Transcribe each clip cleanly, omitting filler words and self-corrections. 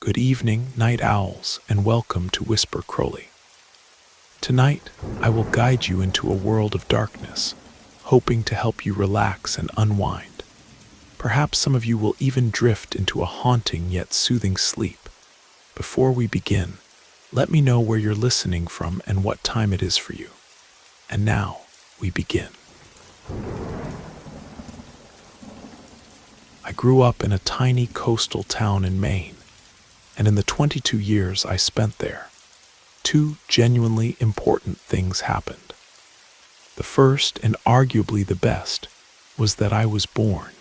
Good evening, night owls, and welcome to Whisper Crowley. Tonight, I will guide you into a world of darkness, hoping to help you relax and unwind. Perhaps some of you will even drift into a haunting yet soothing sleep. Before we begin, let me know where you're listening from and what time it is for you. And now, we begin. I grew up in a tiny coastal town in Maine, and in the 22 years I spent there, two genuinely important things happened. The first, and arguably the best, was that I was born.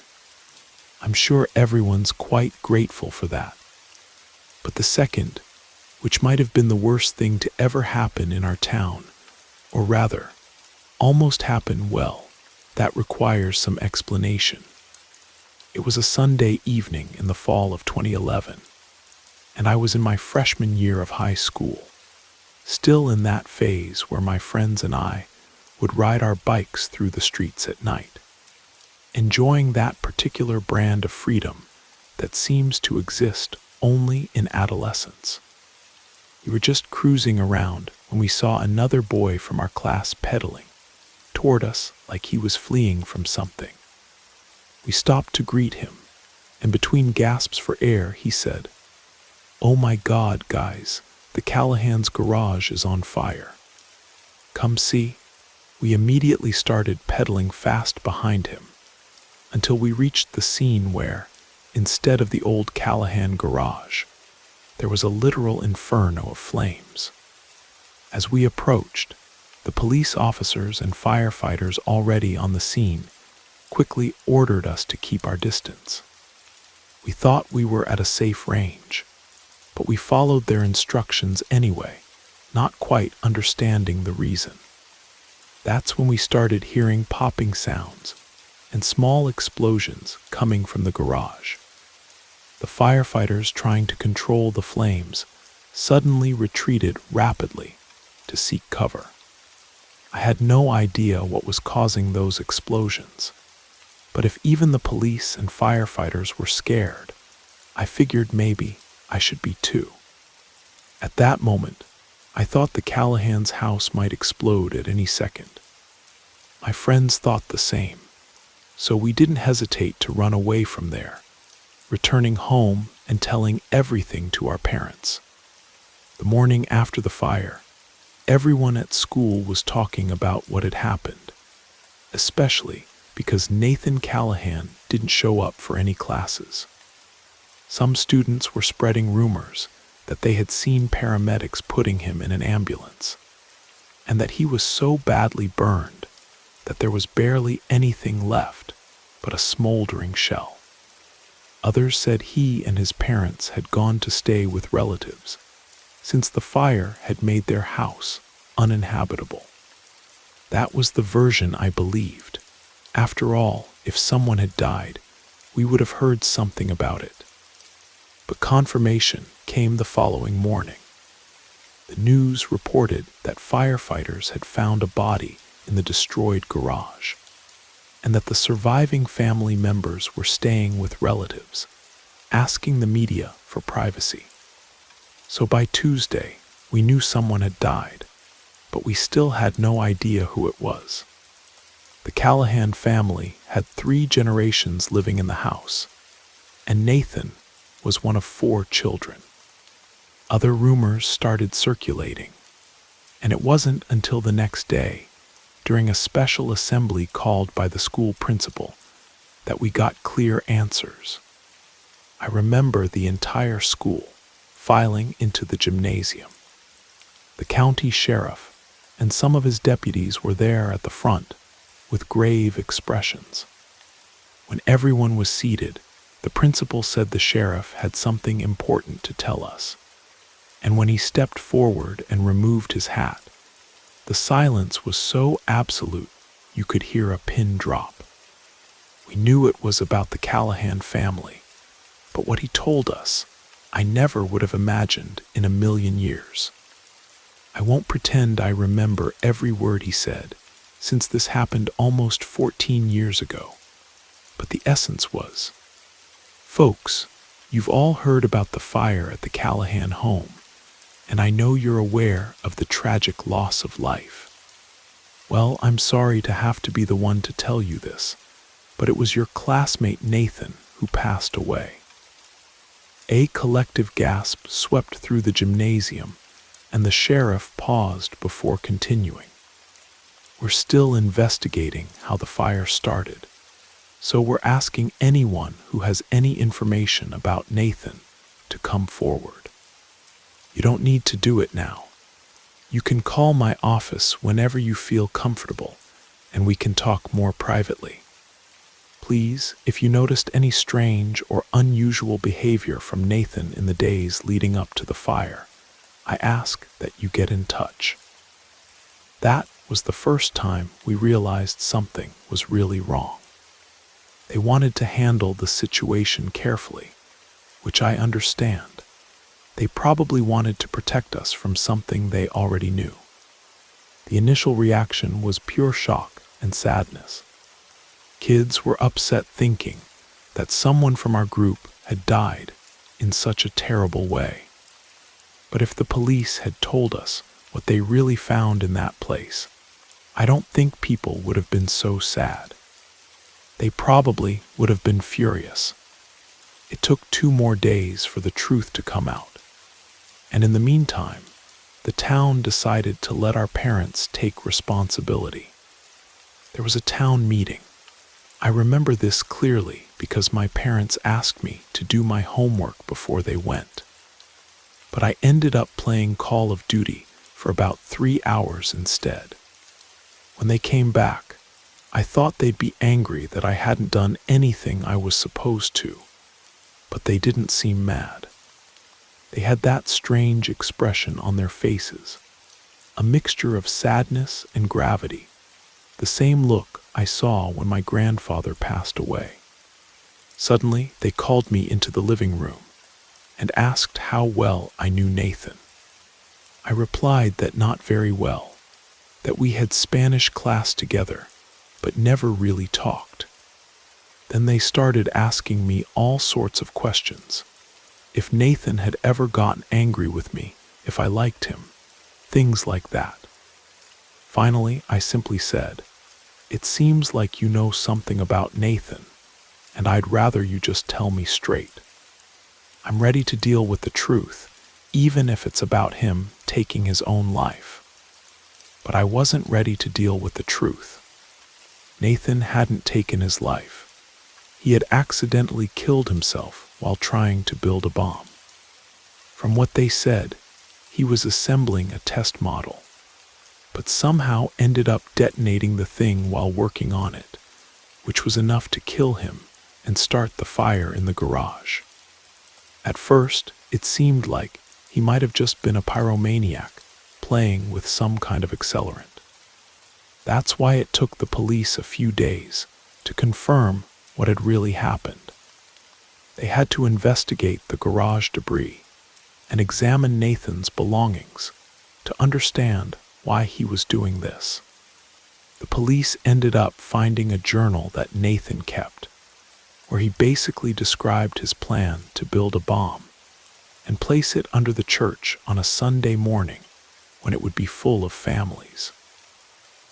I'm sure everyone's quite grateful for that. But the second, which might have been the worst thing to ever happen in our town, or rather, almost happened, well, that requires some explanation. It was a Sunday evening in the fall of 2011, and I was in my freshman year of high school, still in that phase where my friends and I would ride our bikes through the streets at night, enjoying that particular brand of freedom that seems to exist only in adolescence. We were just cruising around when we saw another boy from our class pedaling toward us like he was fleeing from something. We stopped to greet him, and between gasps for air, he said, "Oh my God, guys, the Callahan's garage is on fire. Come see." We immediately started pedaling fast behind him until we reached the scene where, instead of the old Callahan garage, there was a literal inferno of flames. As we approached, the police officers and firefighters already on the scene quickly ordered us to keep our distance. We thought we were at a safe range, but we followed their instructions anyway, not quite understanding the reason. That's when we started hearing popping sounds and small explosions coming from the garage. The firefighters, trying to control the flames, suddenly retreated rapidly to seek cover. I had no idea what was causing those explosions, but if even the police and firefighters were scared, I figured maybe I should be too. At that moment, I thought the Callahan's house might explode at any second. My friends thought the same, so we didn't hesitate to run away from there, returning home and telling everything to our parents. The morning after the fire, everyone at school was talking about what had happened, especially because Nathan Callahan didn't show up for any classes. Some students were spreading rumors that they had seen paramedics putting him in an ambulance, and that he was so badly burned that there was barely anything left but a smoldering shell. Others said he and his parents had gone to stay with relatives, since the fire had made their house uninhabitable. That was the version I believed. After all, if someone had died, we would have heard something about it. But confirmation came the following morning. The news reported that firefighters had found a body in the destroyed garage, and that the surviving family members were staying with relatives, asking the media for privacy. So by Tuesday, we knew someone had died, but we still had no idea who it was. The Callahan family had 3 generations living in the house, and Nathan was one of 4 children. Other rumors started circulating, and it wasn't until the next day, during a special assembly called by the school principal, that we got clear answers. I remember the entire school filing into the gymnasium. The county sheriff and some of his deputies were there at the front with grave expressions. When everyone was seated, the principal said the sheriff had something important to tell us. And when he stepped forward and removed his hat, the silence was so absolute you could hear a pin drop. We knew it was about the Callahan family, but what he told us, I never would have imagined in a million years. I won't pretend I remember every word he said, since this happened almost 14 years ago, but the essence was, "Folks, You've all heard about the fire at the Callahan home, and I know you're aware of the tragic loss of life. Well, I'm sorry to have to be the one to tell you this, but it was your classmate Nathan who passed away. A collective gasp swept through the gymnasium, and the sheriff paused before continuing. We're still investigating how the fire started, so we're asking anyone who has any information about Nathan to come forward. You don't need to do it now. You can call my office whenever you feel comfortable, and we can talk more privately. Please, if you noticed any strange or unusual behavior from Nathan in the days leading up to the fire, I ask that you get in touch. That was the first time we realized something was really wrong. They wanted to handle the situation carefully, which I understand. They probably wanted to protect us from something they already knew. The initial reaction was pure shock and sadness. Kids were upset thinking that someone from our group had died in such a terrible way. But if the police had told us what they really found in that place, I don't think people would have been so sad. They probably would have been furious. It took 2 more days for the truth to come out. And in the meantime, the town decided to let our parents take responsibility. There was a town meeting. I remember this clearly because my parents asked me to do my homework before they went. But I ended up playing Call of Duty for about 3 hours instead. When they came back, I thought they'd be angry that I hadn't done anything I was supposed to, but they didn't seem mad. They had that strange expression on their faces, a mixture of sadness and gravity, the same look I saw when my grandfather passed away. Suddenly, they called me into the living room and asked how well I knew Nathan. I replied that not very well, that we had Spanish class together, but never really talked. Then they started asking me all sorts of questions. If Nathan had ever gotten angry with me, if I liked him, things like that. Finally, I simply said, "It seems like you know something about Nathan, and I'd rather you just tell me straight. I'm ready to deal with the truth, even if it's about him taking his own life." But I wasn't ready to deal with the truth. Nathan hadn't taken his life. He had accidentally killed himself while trying to build a bomb. From what they said, he was assembling a test model, but somehow ended up detonating the thing while working on it, which was enough to kill him and start the fire in the garage. At first, it seemed like he might have just been a pyromaniac playing with some kind of accelerant. That's why it took the police a few days to confirm what had really happened. They had to investigate the garage debris and examine Nathan's belongings to understand why he was doing this. The police ended up finding a journal that Nathan kept, where he basically described his plan to build a bomb and place it under the church on a Sunday morning when it would be full of families.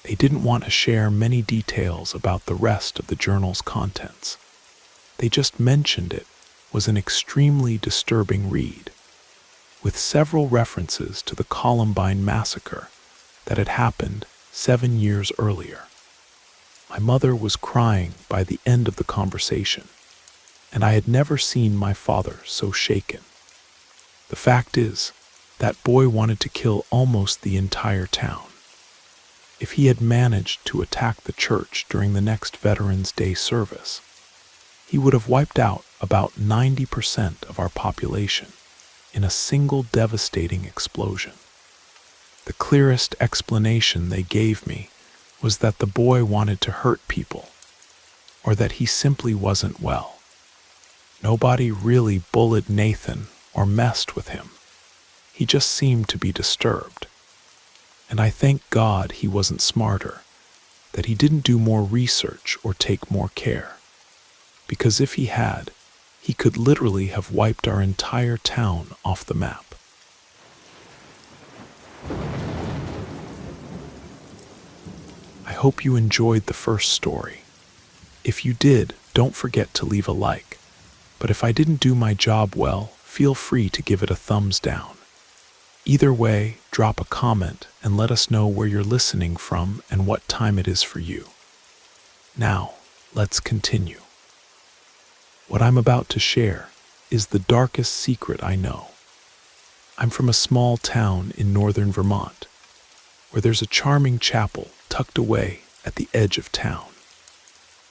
They didn't want to share many details about the rest of the journal's contents. They just mentioned it was an extremely disturbing read, with several references to the Columbine massacre that had happened 7 years earlier. My mother was crying by the end of the conversation, and I had never seen my father so shaken. The fact is, that boy wanted to kill almost the entire town. If he had managed to attack the church during the next Veterans Day service, he would have wiped out about 90% of our population in a single devastating explosion. The clearest explanation they gave me was that the boy wanted to hurt people, or that he simply wasn't well. Nobody really bullied Nathan or messed with him. He just seemed to be disturbed. And I thank God he wasn't smarter, that he didn't do more research or take more care. Because if he had, he could literally have wiped our entire town off the map. I hope you enjoyed the first story. If you did, don't forget to leave a like. But if I didn't do my job well, feel free to give it a thumbs down. Either way, drop a comment and let us know where you're listening from and what time it is for you. Now, let's continue. What I'm about to share is the darkest secret I know. I'm from a small town in northern Vermont, where there's a charming chapel tucked away at the edge of town.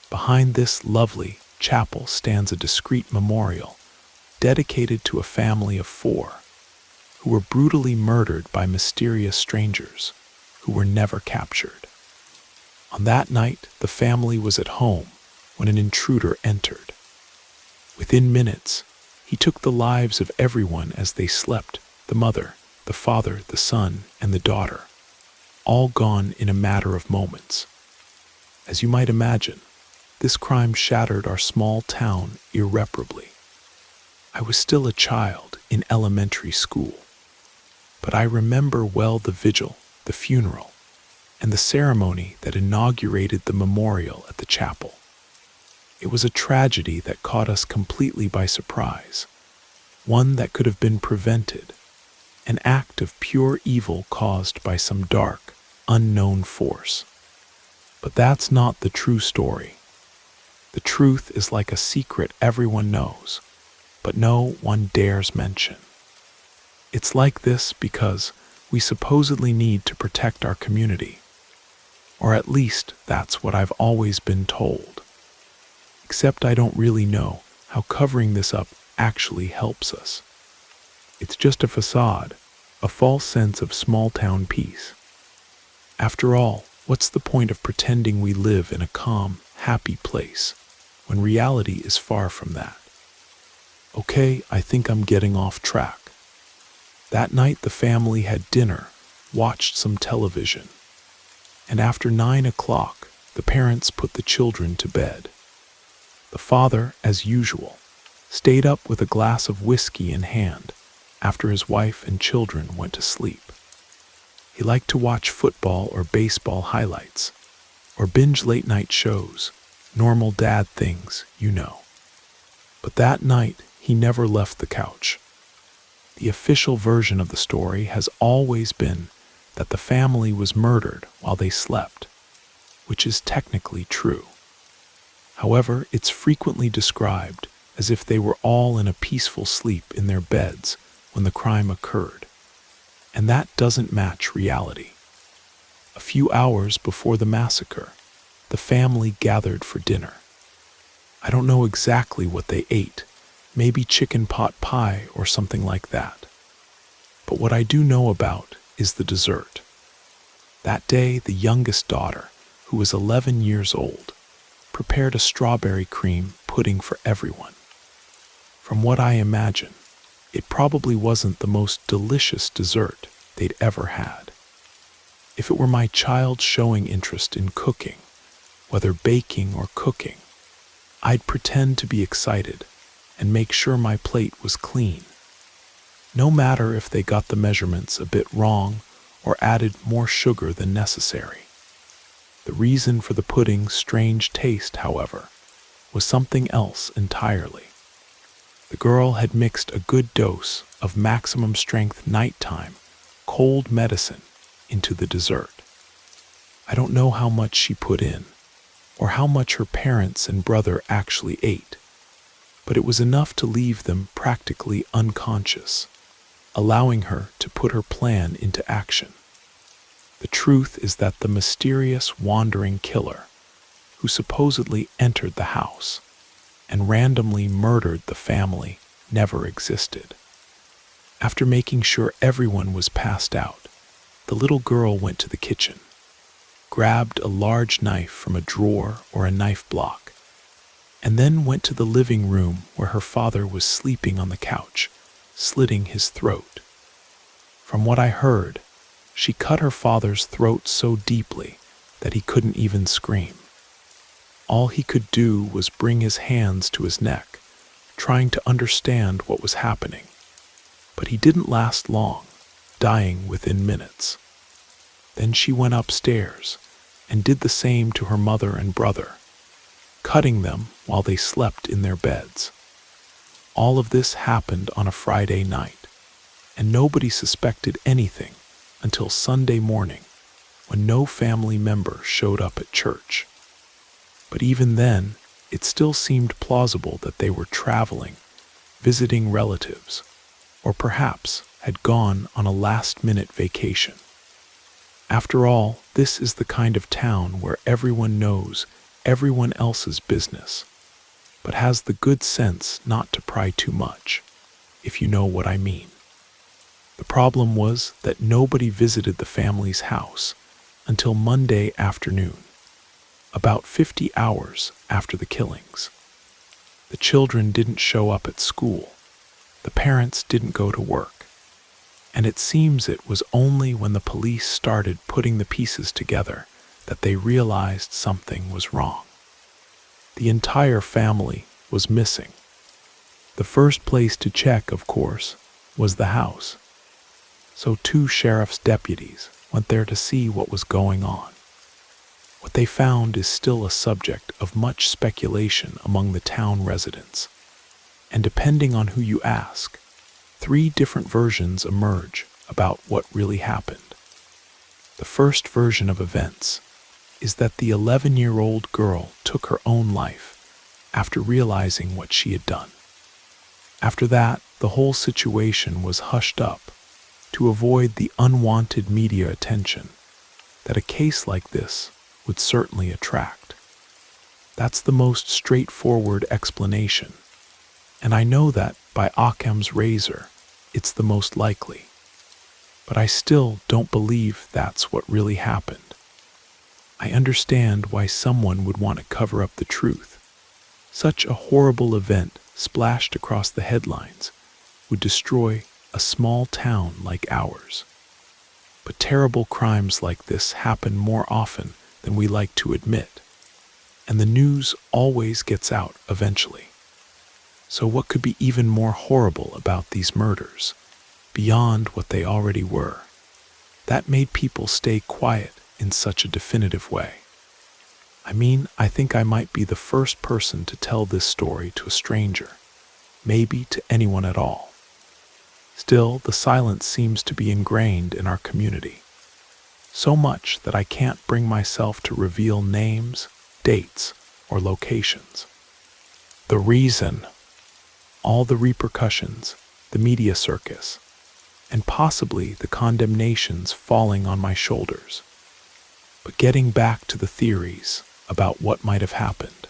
Behind this lovely chapel stands a discreet memorial dedicated to a family of 4 who were brutally murdered by mysterious strangers who were never captured. On that night, the family was at home when an intruder entered. Within minutes, he took the lives of everyone as they slept: the mother, the father, the son, and the daughter, all gone in a matter of moments. As you might imagine, this crime shattered our small town irreparably. I was still a child in elementary school, but I remember well the vigil, the funeral, and the ceremony that inaugurated the memorial at the chapel. It was a tragedy that caught us completely by surprise, one that could have been prevented, an act of pure evil caused by some dark, unknown force. But that's not the true story. The truth is like a secret everyone knows, but no one dares mention. It's like this because we supposedly need to protect our community, or at least that's what I've always been told. Except I don't really know how covering this up actually helps us. It's just a facade, a false sense of small-town peace. After all, what's the point of pretending we live in a calm, happy place when reality is far from that? Okay, I think I'm getting off track. That night the family had dinner, watched some television, and after 9 o'clock, the parents put the children to bed. The father, as usual, stayed up with a glass of whiskey in hand after his wife and children went to sleep. He liked to watch football or baseball highlights, or binge late-night shows, normal dad things, you know. But that night, he never left the couch. The official version of the story has always been that the family was murdered while they slept, which is technically true. However, it's frequently described as if they were all in a peaceful sleep in their beds when the crime occurred, and that doesn't match reality. A few hours before the massacre, the family gathered for dinner. I don't know exactly what they ate, maybe chicken pot pie or something like that. But what I do know about is the dessert. That day, the youngest daughter, who was 11 years old, prepared a strawberry cream pudding for everyone. From what I imagine, it probably wasn't the most delicious dessert they'd ever had. If it were my child showing interest in cooking, whether baking or cooking, I'd pretend to be excited and make sure my plate was clean. No matter if they got the measurements a bit wrong or added more sugar than necessary. The reason for the pudding's strange taste, however, was something else entirely. The girl had mixed a good dose of maximum strength nighttime cold medicine into the dessert. I don't know how much she put in, or how much her parents and brother actually ate, but it was enough to leave them practically unconscious, allowing her to put her plan into action. The truth is that the mysterious wandering killer, who supposedly entered the house and randomly murdered the family, never existed. After making sure everyone was passed out, the little girl went to the kitchen, grabbed a large knife from a drawer or a knife block, and then went to the living room where her father was sleeping on the couch, slitting his throat. From what I heard, she cut her father's throat so deeply that he couldn't even scream. All he could do was bring his hands to his neck, trying to understand what was happening. But he didn't last long, dying within minutes. Then she went upstairs and did the same to her mother and brother, cutting them while they slept in their beds. All of this happened on a Friday night, and nobody suspected anything until Sunday morning, when no family member showed up at church. But even then, it still seemed plausible that they were traveling, visiting relatives, or perhaps had gone on a last-minute vacation. After all, this is the kind of town where everyone knows everyone else's business, but has the good sense not to pry too much, if you know what I mean. The problem was that nobody visited the family's house until Monday afternoon, about 50 hours after the killings. The children didn't show up at school, the parents didn't go to work, and it seems it was only when the police started putting the pieces together that they realized something was wrong. The entire family was missing. The first place to check, of course, was the house. So 2 sheriff's deputies went there to see what was going on. What they found is still a subject of much speculation among the town residents, and depending on who you ask, 3 different versions emerge about what really happened. The first version of events is that the 11-year-old girl took her own life after realizing what she had done. After that, the whole situation was hushed up to avoid the unwanted media attention that a case like this would certainly attract. That's the most straightforward explanation, and I know that by Occam's razor, it's the most likely. But I still don't believe that's what really happened. I understand why someone would want to cover up the truth. Such a horrible event splashed across the headlines would destroy a small town like ours. But terrible crimes like this happen more often than we like to admit, and the news always gets out eventually. So what could be even more horrible about these murders, beyond what they already were, that made people stay quiet in such a definitive way? I mean, I think I might be the first person to tell this story to a stranger, maybe to anyone at all. Still, the silence seems to be ingrained in our community, so much that I can't bring myself to reveal names, dates, or locations. The reason, all the repercussions, the media circus, and possibly the condemnations falling on my shoulders. But getting back to the theories about what might have happened.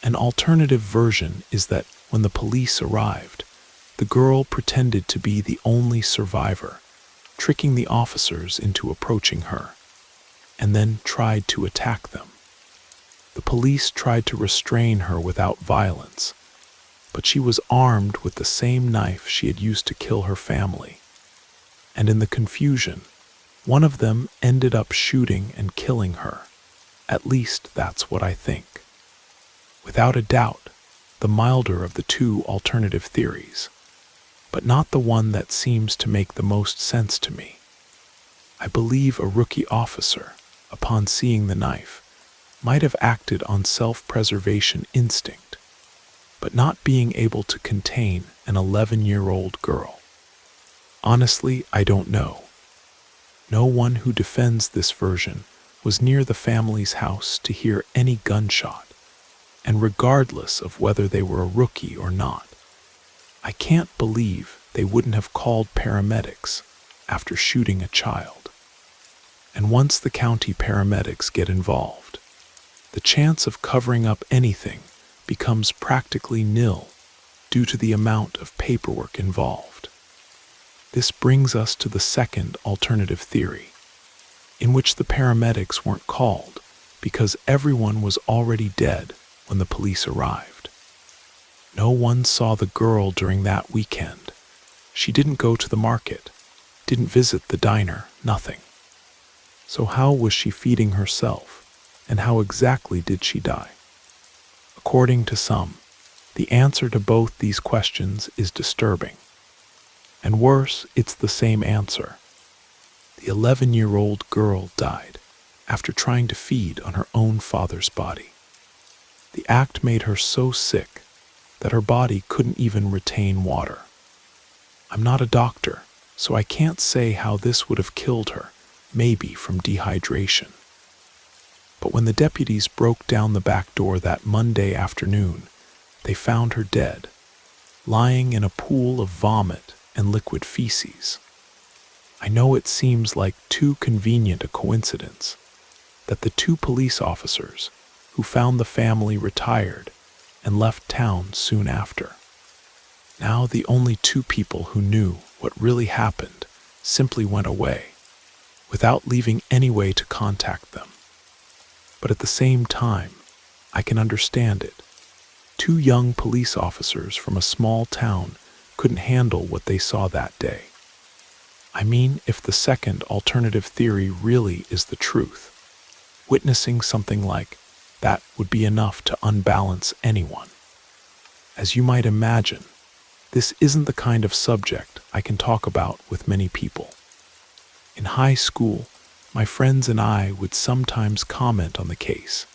An alternative version is that when the police arrived, the girl pretended to be the only survivor, tricking the officers into approaching her, and then tried to attack them. The police tried to restrain her without violence, but she was armed with the same knife she had used to kill her family. And in the confusion, one of them ended up shooting and killing her. At least that's what I think. Without a doubt, the milder of the 2 alternative theories, but not the one that seems to make the most sense to me. I believe a rookie officer, upon seeing the knife, might have acted on self-preservation instinct, but not being able to contain an 11-year-old girl. Honestly, I don't know. No one who defends this version was near the family's house to hear any gunshot, and regardless of whether they were a rookie or not, I can't believe they wouldn't have called paramedics after shooting a child. And once the county paramedics get involved, the chance of covering up anything becomes practically nil due to the amount of paperwork involved. This brings us to the second alternative theory, in which the paramedics weren't called because everyone was already dead when the police arrived. No one saw the girl during that weekend. She didn't go to the market, didn't visit the diner, nothing. So how was she feeding herself, and how exactly did she die? According to some, The answer to both these questions is disturbing. And worse, it's the same answer. The 11-year-old girl died after trying to feed on her own father's body. The act made her so sick that her body couldn't even retain water. I'm not a doctor, so I can't say how this would have killed her, maybe from dehydration. But when the deputies broke down the back door that Monday afternoon, they found her dead, lying in a pool of vomit and liquid feces. I know it seems like too convenient a coincidence that the two police officers who found the family retired and left town soon after. Now the only two people who knew what really happened simply went away, without leaving any way to contact them. But at the same time, I can understand it. Two young police officers from a small town couldn't handle what they saw that day. I mean, if the second alternative theory really is the truth, witnessing something like that would be enough to unbalance anyone. As you might imagine, this isn't the kind of subject I can talk about with many people. In high school, my friends and I would sometimes comment on the case,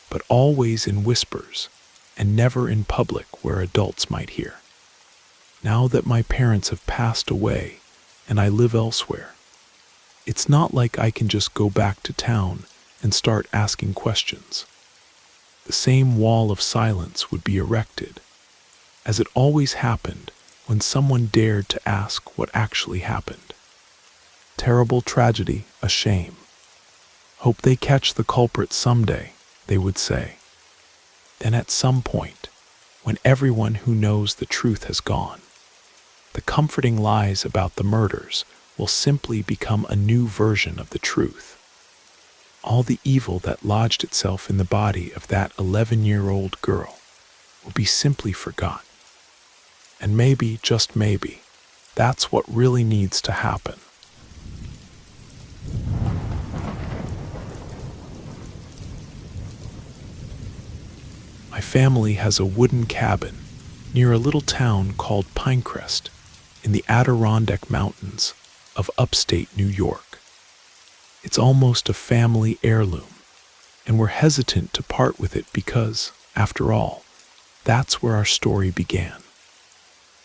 but always in whispers and never in public where adults might hear. Now that my parents have passed away and I live elsewhere, it's not like I can just go back to town and start asking questions. The same wall of silence would be erected, as it always happened when someone dared to ask what actually happened. Terrible tragedy, a shame. Hope they catch the culprit someday, they would say. Then at some point, when everyone who knows the truth has gone, the comforting lies about the murders will simply become a new version of the truth. All the evil that lodged itself in the body of that 11-year-old girl will be simply forgotten. And maybe, just maybe, that's what really needs to happen. My family has a wooden cabin near a little town called Pinecrest in the Adirondack Mountains of upstate New York. It's almost a family heirloom, and we're hesitant to part with it because, after all, that's where our story began.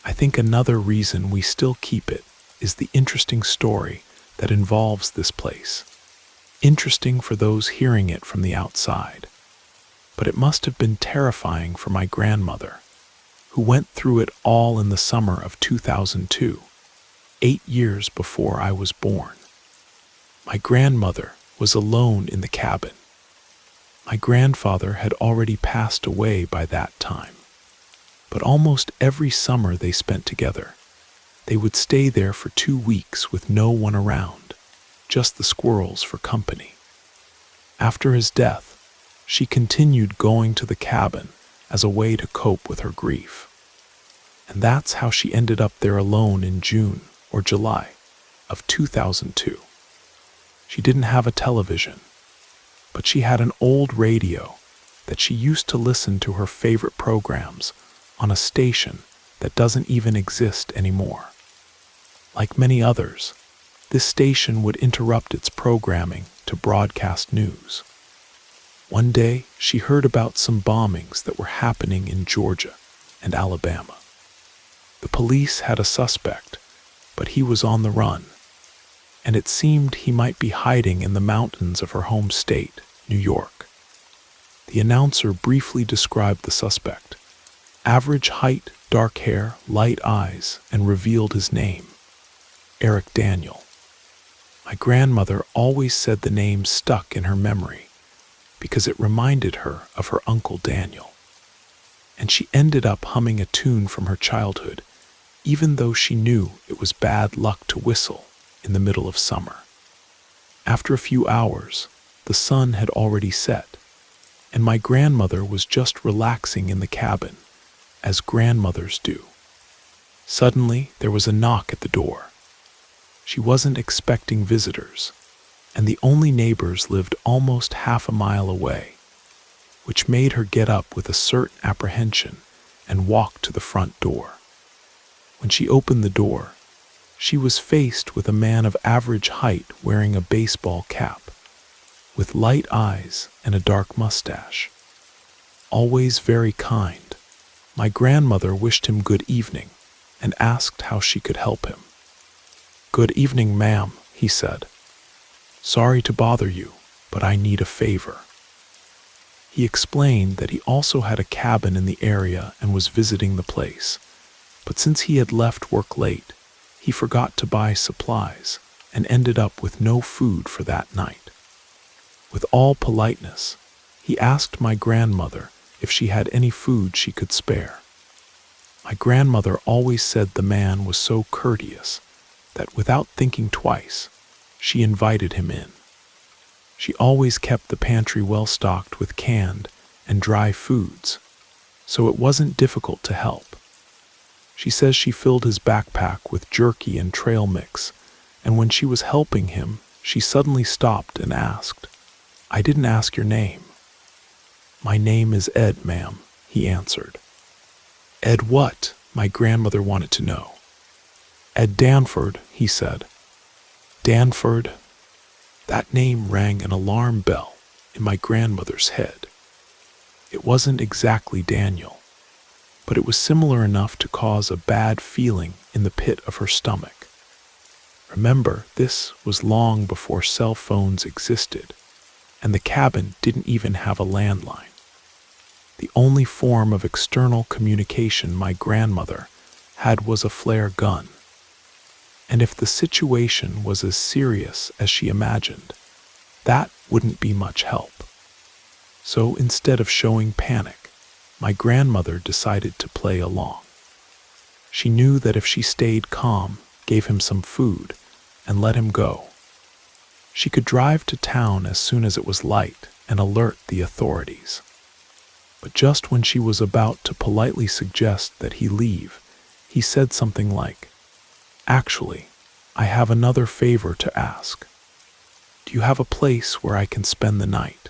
I think another reason we still keep it is the interesting story that involves this place. Interesting for those hearing it from the outside. But it must have been terrifying for my grandmother, who went through it all in the summer of 2002, 8 years before I was born. My grandmother was alone in the cabin. My grandfather had already passed away by that time, but almost every summer they spent together, they would stay there for 2 weeks with no one around, just the squirrels for company. After his death, she continued going to the cabin as a way to cope with her grief. And that's how she ended up there alone in June or July of 2002. She didn't have a television, but she had an old radio that she used to listen to her favorite programs on a station that doesn't even exist anymore. Like many others, this station would interrupt its programming to broadcast news. One day, she heard about some bombings that were happening in Georgia and Alabama. The police had a suspect, but he was on the run, and it seemed he might be hiding in the mountains of her home state, New York. The announcer briefly described the suspect. Average height, dark hair, light eyes, and revealed his name, Eric Daniel. My grandmother always said the name stuck in her memory, because it reminded her of her Uncle Daniel. And she ended up humming a tune from her childhood, even though she knew it was bad luck to whistle in the middle of summer. After a few hours, the sun had already set, and my grandmother was just relaxing in the cabin, as grandmothers do. Suddenly, there was a knock at the door. She wasn't expecting visitors, and the only neighbors lived almost half a mile away, which made her get up with a certain apprehension and walked to the front door. When she opened the door, she was faced with a man of average height wearing a baseball cap, with light eyes and a dark mustache. Always very kind, my grandmother wished him good evening and asked how she could help him. "Good evening, ma'am," he said. "Sorry to bother you, but I need a favor." He explained that he also had a cabin in the area and was visiting the place, but since he had left work late, he forgot to buy supplies and ended up with no food for that night. With all politeness, he asked my grandmother if she had any food she could spare. My grandmother always said the man was so courteous that without thinking twice, she invited him in. She always kept the pantry well stocked with canned and dry foods, so it wasn't difficult to help. She says she filled his backpack with jerky and trail mix, and when she was helping him, she suddenly stopped and asked, "I didn't ask your name." "My name is Ed, ma'am," he answered. "Ed what?" my grandmother wanted to know. "Ed Danford," he said. Danford? That name rang an alarm bell in my grandmother's head. It wasn't exactly Daniel, but it was similar enough to cause a bad feeling in the pit of her stomach. Remember, this was long before cell phones existed, and the cabin didn't even have a landline. The only form of external communication my grandmother had was a flare gun. And if the situation was as serious as she imagined, that wouldn't be much help. So instead of showing panic, my grandmother decided to play along. She knew that if she stayed calm, gave him some food, and let him go, she could drive to town as soon as it was light and alert the authorities. But just when she was about to politely suggest that he leave, he said something like, "Actually, I have another favor to ask. Do you have a place where I can spend the night?"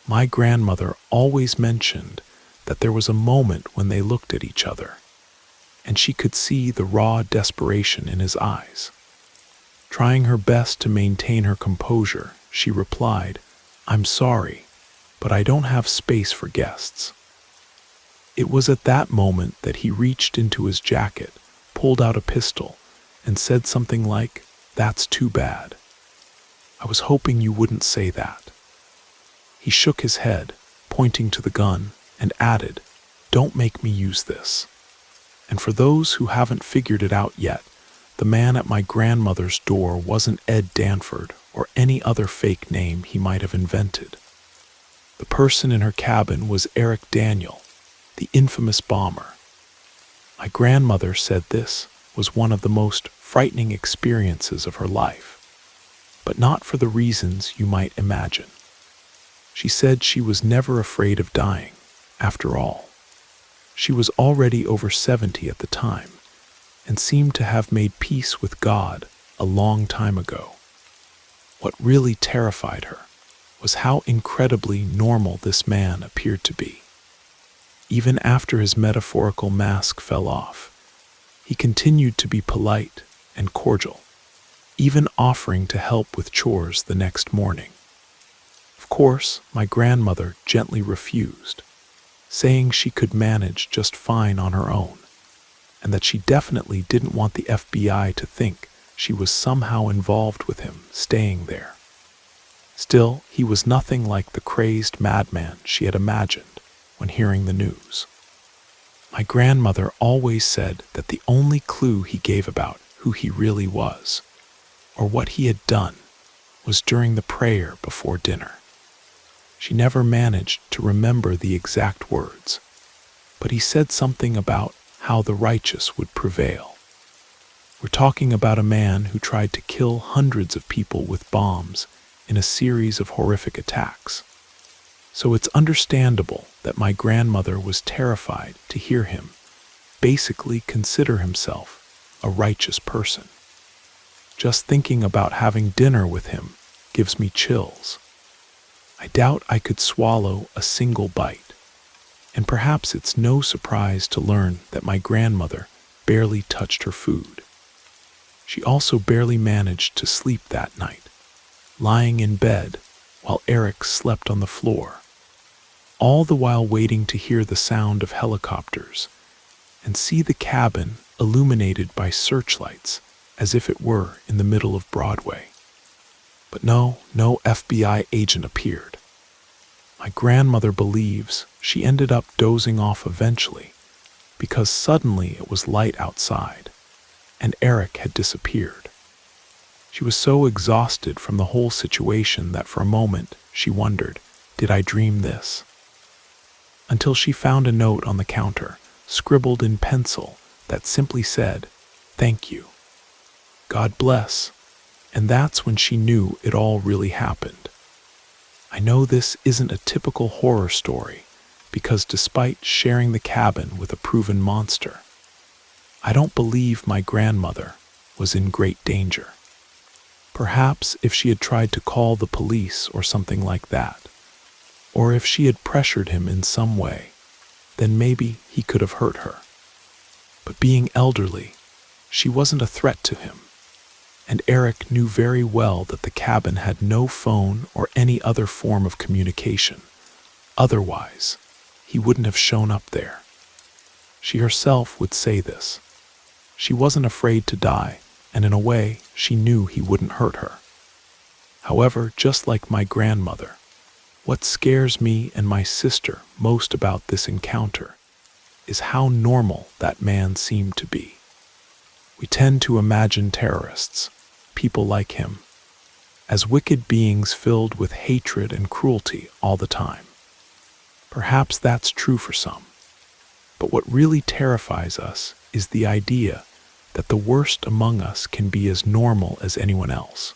My grandmother always mentioned that there was a moment when they looked at each other, and she could see the raw desperation in his eyes. Trying her best to maintain her composure, she replied, "I'm sorry, but I don't have space for guests." It was at that moment that he reached into his jacket, pulled out a pistol, and said something like, "That's too bad. I was hoping you wouldn't say that." He shook his head, pointing to the gun, and added, "Don't make me use this." And for those who haven't figured it out yet, the man at my grandmother's door wasn't Ed Danford or any other fake name he might have invented. The person in her cabin was Eric Daniel, the infamous bomber. My grandmother said this was one of the most frightening experiences of her life, but not for the reasons you might imagine. She said she was never afraid of dying, after all. She was already over 70 at the time, and seemed to have made peace with God a long time ago. What really terrified her was how incredibly normal this man appeared to be. Even after his metaphorical mask fell off, he continued to be polite and cordial, even offering to help with chores the next morning. Of course, my grandmother gently refused, saying she could manage just fine on her own, and that she definitely didn't want the FBI to think she was somehow involved with him staying there. Still, he was nothing like the crazed madman she had imagined when hearing the news. My grandmother always said that the only clue he gave about who he really was, or what he had done, was during the prayer before dinner. She never managed to remember the exact words, but he said something about how the righteous would prevail. We're talking about a man who tried to kill hundreds of people with bombs in a series of horrific attacks. So it's understandable that my grandmother was terrified to hear him basically consider himself a righteous person. Just thinking about having dinner with him gives me chills. I doubt I could swallow a single bite. And perhaps it's no surprise to learn that my grandmother barely touched her food. She also barely managed to sleep that night, lying in bed while Eric slept on the floor, all the while waiting to hear the sound of helicopters and see the cabin illuminated by searchlights as if it were in the middle of Broadway. But no FBI agent appeared. My grandmother believes she ended up dozing off eventually because suddenly it was light outside and Eric had disappeared. She was so exhausted from the whole situation that for a moment she wondered, did I dream this? Until she found a note on the counter, scribbled in pencil, that simply said, "Thank you. God bless." And that's when she knew it all really happened. I know this isn't a typical horror story because despite sharing the cabin with a proven monster, I don't believe my grandmother was in great danger. Perhaps if she had tried to call the police or something like that, or if she had pressured him in some way, then maybe he could have hurt her. But being elderly, she wasn't a threat to him. And Eric knew very well that the cabin had no phone or any other form of communication. Otherwise, he wouldn't have shown up there. She herself would say this. She wasn't afraid to die, and in a way, she knew he wouldn't hurt her. However, just like my grandmother, what scares me and my sister most about this encounter is how normal that man seemed to be. We tend to imagine terrorists, people like him, as wicked beings filled with hatred and cruelty all the time. Perhaps that's true for some, but what really terrifies us is the idea that the worst among us can be as normal as anyone else.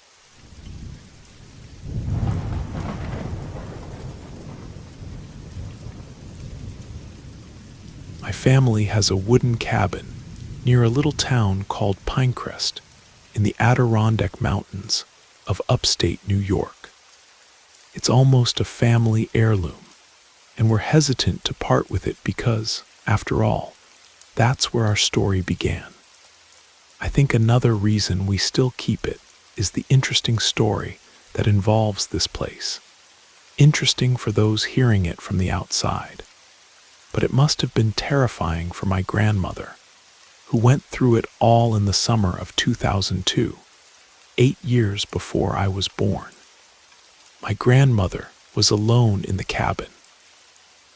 My family has a wooden cabin near a little town called Pinecrest in the Adirondack Mountains of upstate New York. It's almost a family heirloom, and we're hesitant to part with it because, after all, that's where our story began. I think another reason we still keep it is the interesting story that involves this place. Interesting for those hearing it from the outside. But it must have been terrifying for my grandmother, who went through it all in the summer of 2002, 8 years before I was born. My grandmother was alone in the cabin.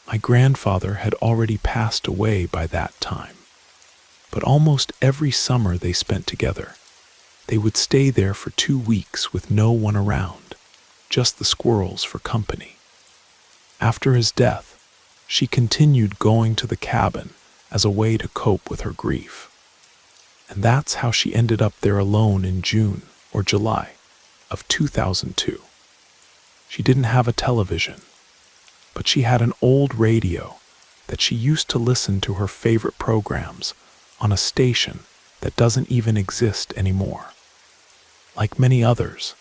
My grandfather had already passed away by that time, but almost every summer they spent together, they would stay there for 2 weeks with no one around, just the squirrels for company. After his death, she continued going to the cabin as a way to cope with her grief. And that's how she ended up there alone in June or July of 2002. She didn't have a television, but she had an old radio that she used to listen to her favorite programs on a station that doesn't even exist anymore. Like many others,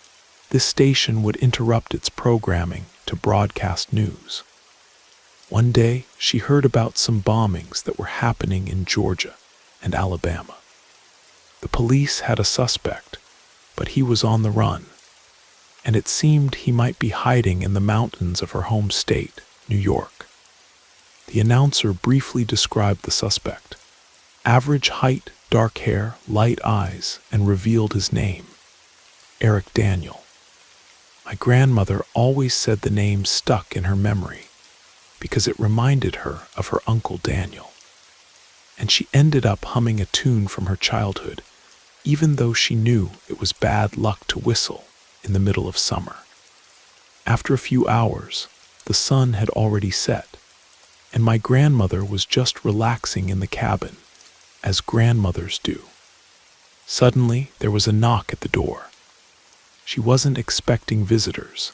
this station would interrupt its programming to broadcast news. One day, she heard about some bombings that were happening in Georgia and Alabama. The police had a suspect, but he was on the run, and it seemed he might be hiding in the mountains of her home state, New York. The announcer briefly described the suspect. Average height, dark hair, light eyes, and revealed his name, Eric Daniel. My grandmother always said the name stuck in her memory because it reminded her of her Uncle Daniel. And she ended up humming a tune from her childhood, even though she knew it was bad luck to whistle in the middle of summer. After a few hours, the sun had already set, and my grandmother was just relaxing in the cabin, as grandmothers do. Suddenly, there was a knock at the door. She wasn't expecting visitors,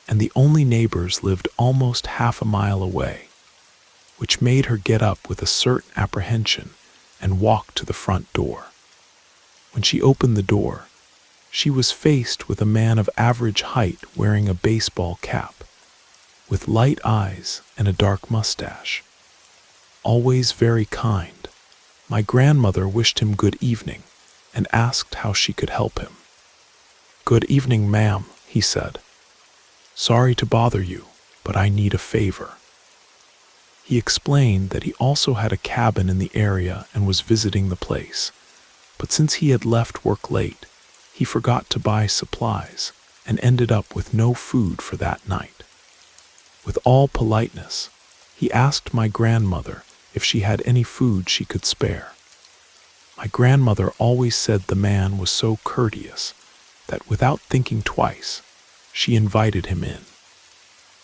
and the only neighbors lived almost half a mile away, which made her get up with a certain apprehension and walk to the front door. When she opened the door, she was faced with a man of average height wearing a baseball cap, with light eyes and a dark mustache. always very kind. My grandmother wished him good evening and asked how she could help him. "Good evening, ma'am," he said. "Sorry to bother you, but I need a favor." He explained that he also had a cabin in the area and was visiting the place, but since he had left work late, he forgot to buy supplies and ended up with no food for that night. With all politeness, he asked my grandmother if she had any food she could spare. My grandmother always said the man was so courteous that without thinking twice, she invited him in.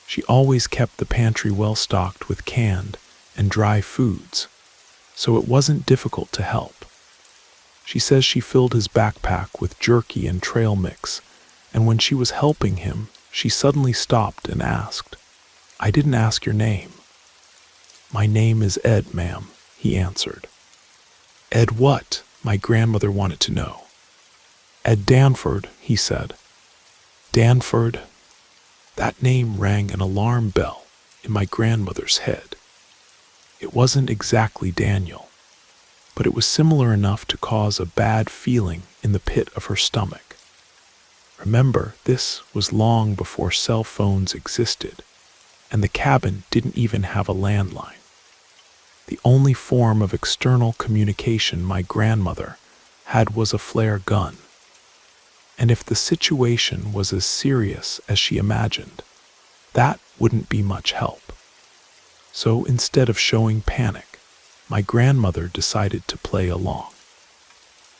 She always kept the pantry well stocked with canned and dry foods, so it wasn't difficult to help. She says she filled his backpack with jerky and trail mix, and when she was helping him, she suddenly stopped and asked, "I didn't ask your name." "My name is Ed, ma'am," he answered. "Ed what?" my grandmother wanted to know. "Ed Danford," he said. Danford? That name rang an alarm bell in my grandmother's head. It wasn't exactly Daniel, but it was similar enough to cause a bad feeling in the pit of her stomach. Remember, this was long before cell phones existed, and the cabin didn't even have a landline. The only form of external communication my grandmother had was a flare gun. And if the situation was as serious as she imagined, that wouldn't be much help. So instead of showing panic, my grandmother decided to play along.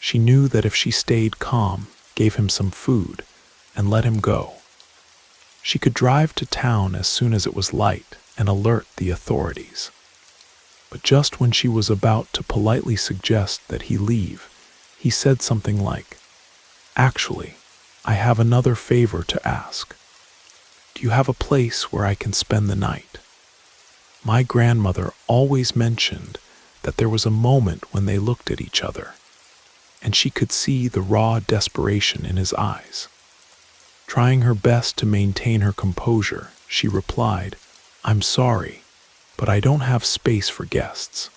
She knew that if she stayed calm, gave him some food, and let him go, she could drive to town as soon as it was light and alert the authorities. But just when she was about to politely suggest that he leave, he said something like, "Actually, I have another favor to ask. Do you have a place where I can spend the night?" My grandmother always mentioned that there was a moment when they looked at each other, and she could see the raw desperation in his eyes. Trying her best to maintain her composure, she replied, "I'm sorry, but I don't have space for guests."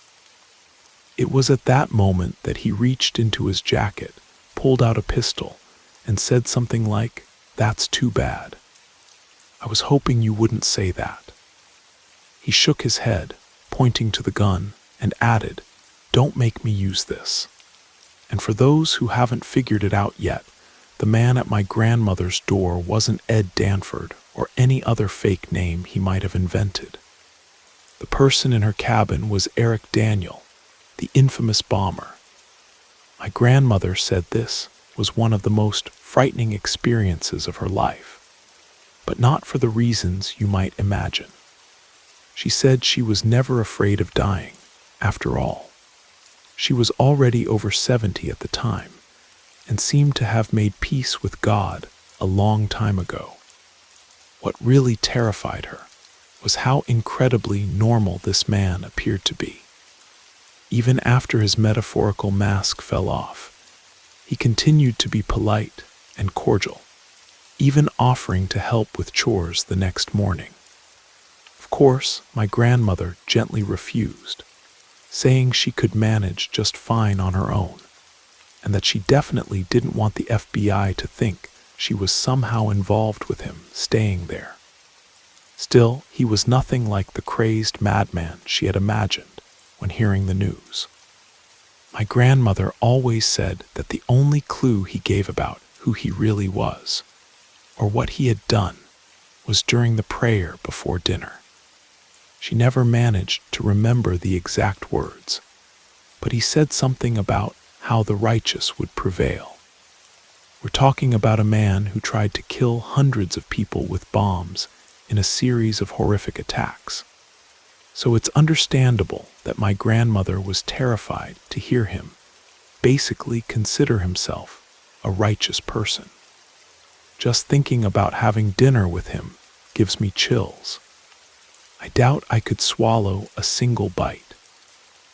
It was at that moment that he reached into his jacket, pulled out a pistol, and said something like, "That's too bad. I was hoping you wouldn't say that." He shook his head, pointing to the gun, and added, "Don't make me use this." And for those who haven't figured it out yet, the man at my grandmother's door wasn't Ed Danford or any other fake name he might have invented. The person in her cabin was Eric Daniel, the infamous bomber. My grandmother said this was one of the most frightening experiences of her life, but not for the reasons you might imagine. She said she was never afraid of dying, after all. She was already over 70 at the time, and seemed to have made peace with God a long time ago. What really terrified her was how incredibly normal this man appeared to be. Even after his metaphorical mask fell off, he continued to be polite and cordial, even offering to help with chores the next morning. Of course, my grandmother gently refused, saying she could manage just fine on her own, and that she definitely didn't want the FBI to think she was somehow involved with him staying there. Still, he was nothing like the crazed madman she had imagined when hearing the news. My grandmother always said that the only clue he gave about who he really was, or what he had done, was during the prayer before dinner. She never managed to remember the exact words, but he said something about how the righteous would prevail. We're talking about a man who tried to kill hundreds of people with bombs in a series of horrific attacks. So it's understandable that my grandmother was terrified to hear him basically consider himself a righteous person. Just thinking about having dinner with him gives me chills. I doubt I could swallow a single bite,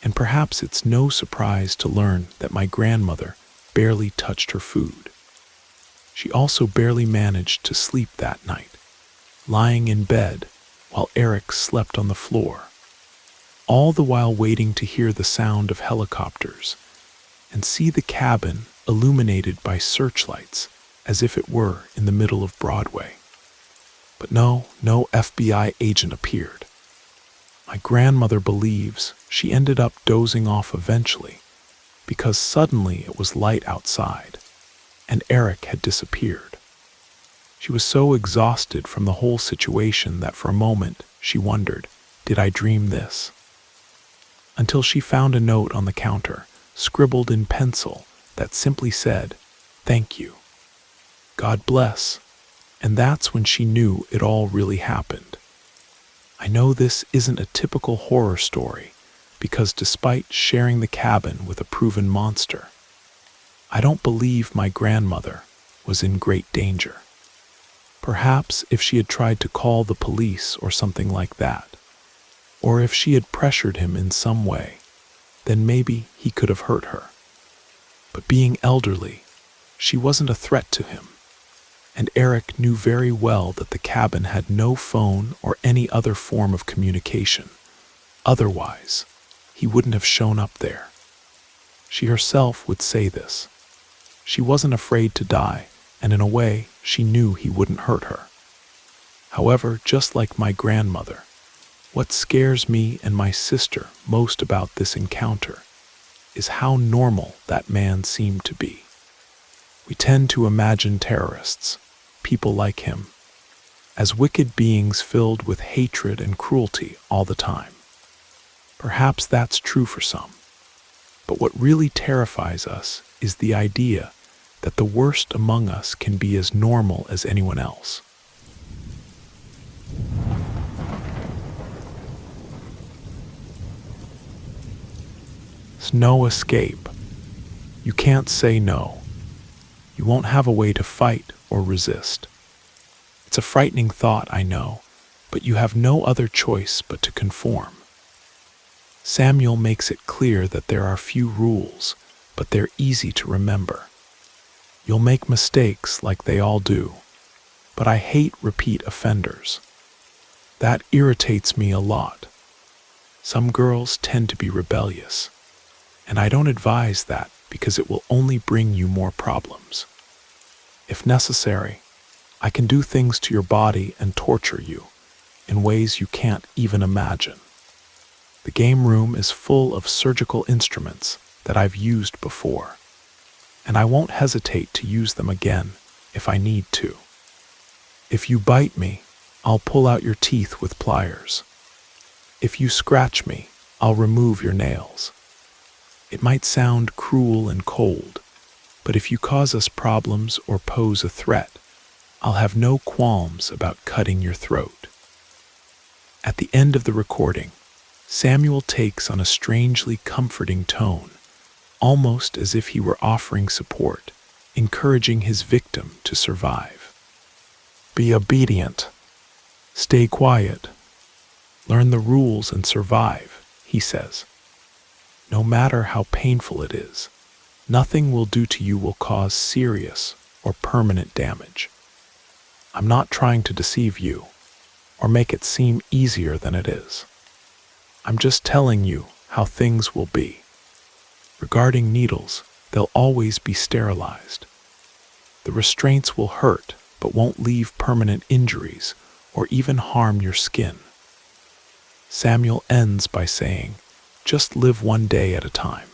and perhaps it's no surprise to learn that my grandmother barely touched her food. She also barely managed to sleep that night, lying in bed while Eric slept on the floor. all the while waiting to hear the sound of helicopters and see the cabin illuminated by searchlights as if it were in the middle of Broadway. But no FBI agent appeared. My grandmother believes she ended up dozing off eventually because suddenly it was light outside and Eric had disappeared. She was so exhausted from the whole situation that for a moment she wondered, did I dream this? Until she found a note on the counter, scribbled in pencil, that simply said, "Thank you. God bless." And that's when she knew it all really happened. I know this isn't a typical horror story, because despite sharing the cabin with a proven monster, I don't believe my grandmother was in great danger. Perhaps if she had tried to call the police or something like that, or if she had pressured him in some way, then maybe he could have hurt her. But being elderly, she wasn't a threat to him. And Eric knew very well that the cabin had no phone or any other form of communication. Otherwise, he wouldn't have shown up there. She herself would say this. She wasn't afraid to die, and in a way, she knew he wouldn't hurt her. However, just like my grandmother, what scares me and my sister most about this encounter is how normal that man seemed to be. We tend to imagine terrorists, people like him, as wicked beings filled with hatred and cruelty all the time. Perhaps that's true for some, but what really terrifies us is the idea that the worst among us can be as normal as anyone else. There's no escape. You can't say no. You won't have a way to fight or resist. It's a frightening thought, I know, but you have no other choice but to conform. Samuel makes it clear that there are few rules, but they're easy to remember. You'll make mistakes like they all do, but I hate repeat offenders. That irritates me a lot. Some girls tend to be rebellious, and I don't advise that because it will only bring you more problems. If necessary, I can do things to your body and torture you in ways you can't even imagine. The game room is full of surgical instruments that I've used before, and I won't hesitate to use them again if I need to. If you bite me, I'll pull out your teeth with pliers. If you scratch me, I'll remove your nails. It might sound cruel and cold, but if you cause us problems or pose a threat, I'll have no qualms about cutting your throat. At the end of the recording, Samuel takes on a strangely comforting tone, almost as if he were offering support, encouraging his victim to survive. Be obedient. Stay quiet. Learn the rules and survive, he says. No matter how painful it is, nothing we'll do to you will cause serious or permanent damage. I'm not trying to deceive you or make it seem easier than it is. I'm just telling you how things will be. Regarding needles, they'll always be sterilized. The restraints will hurt, but won't leave permanent injuries or even harm your skin. Samuel ends by saying, just live one day at a time.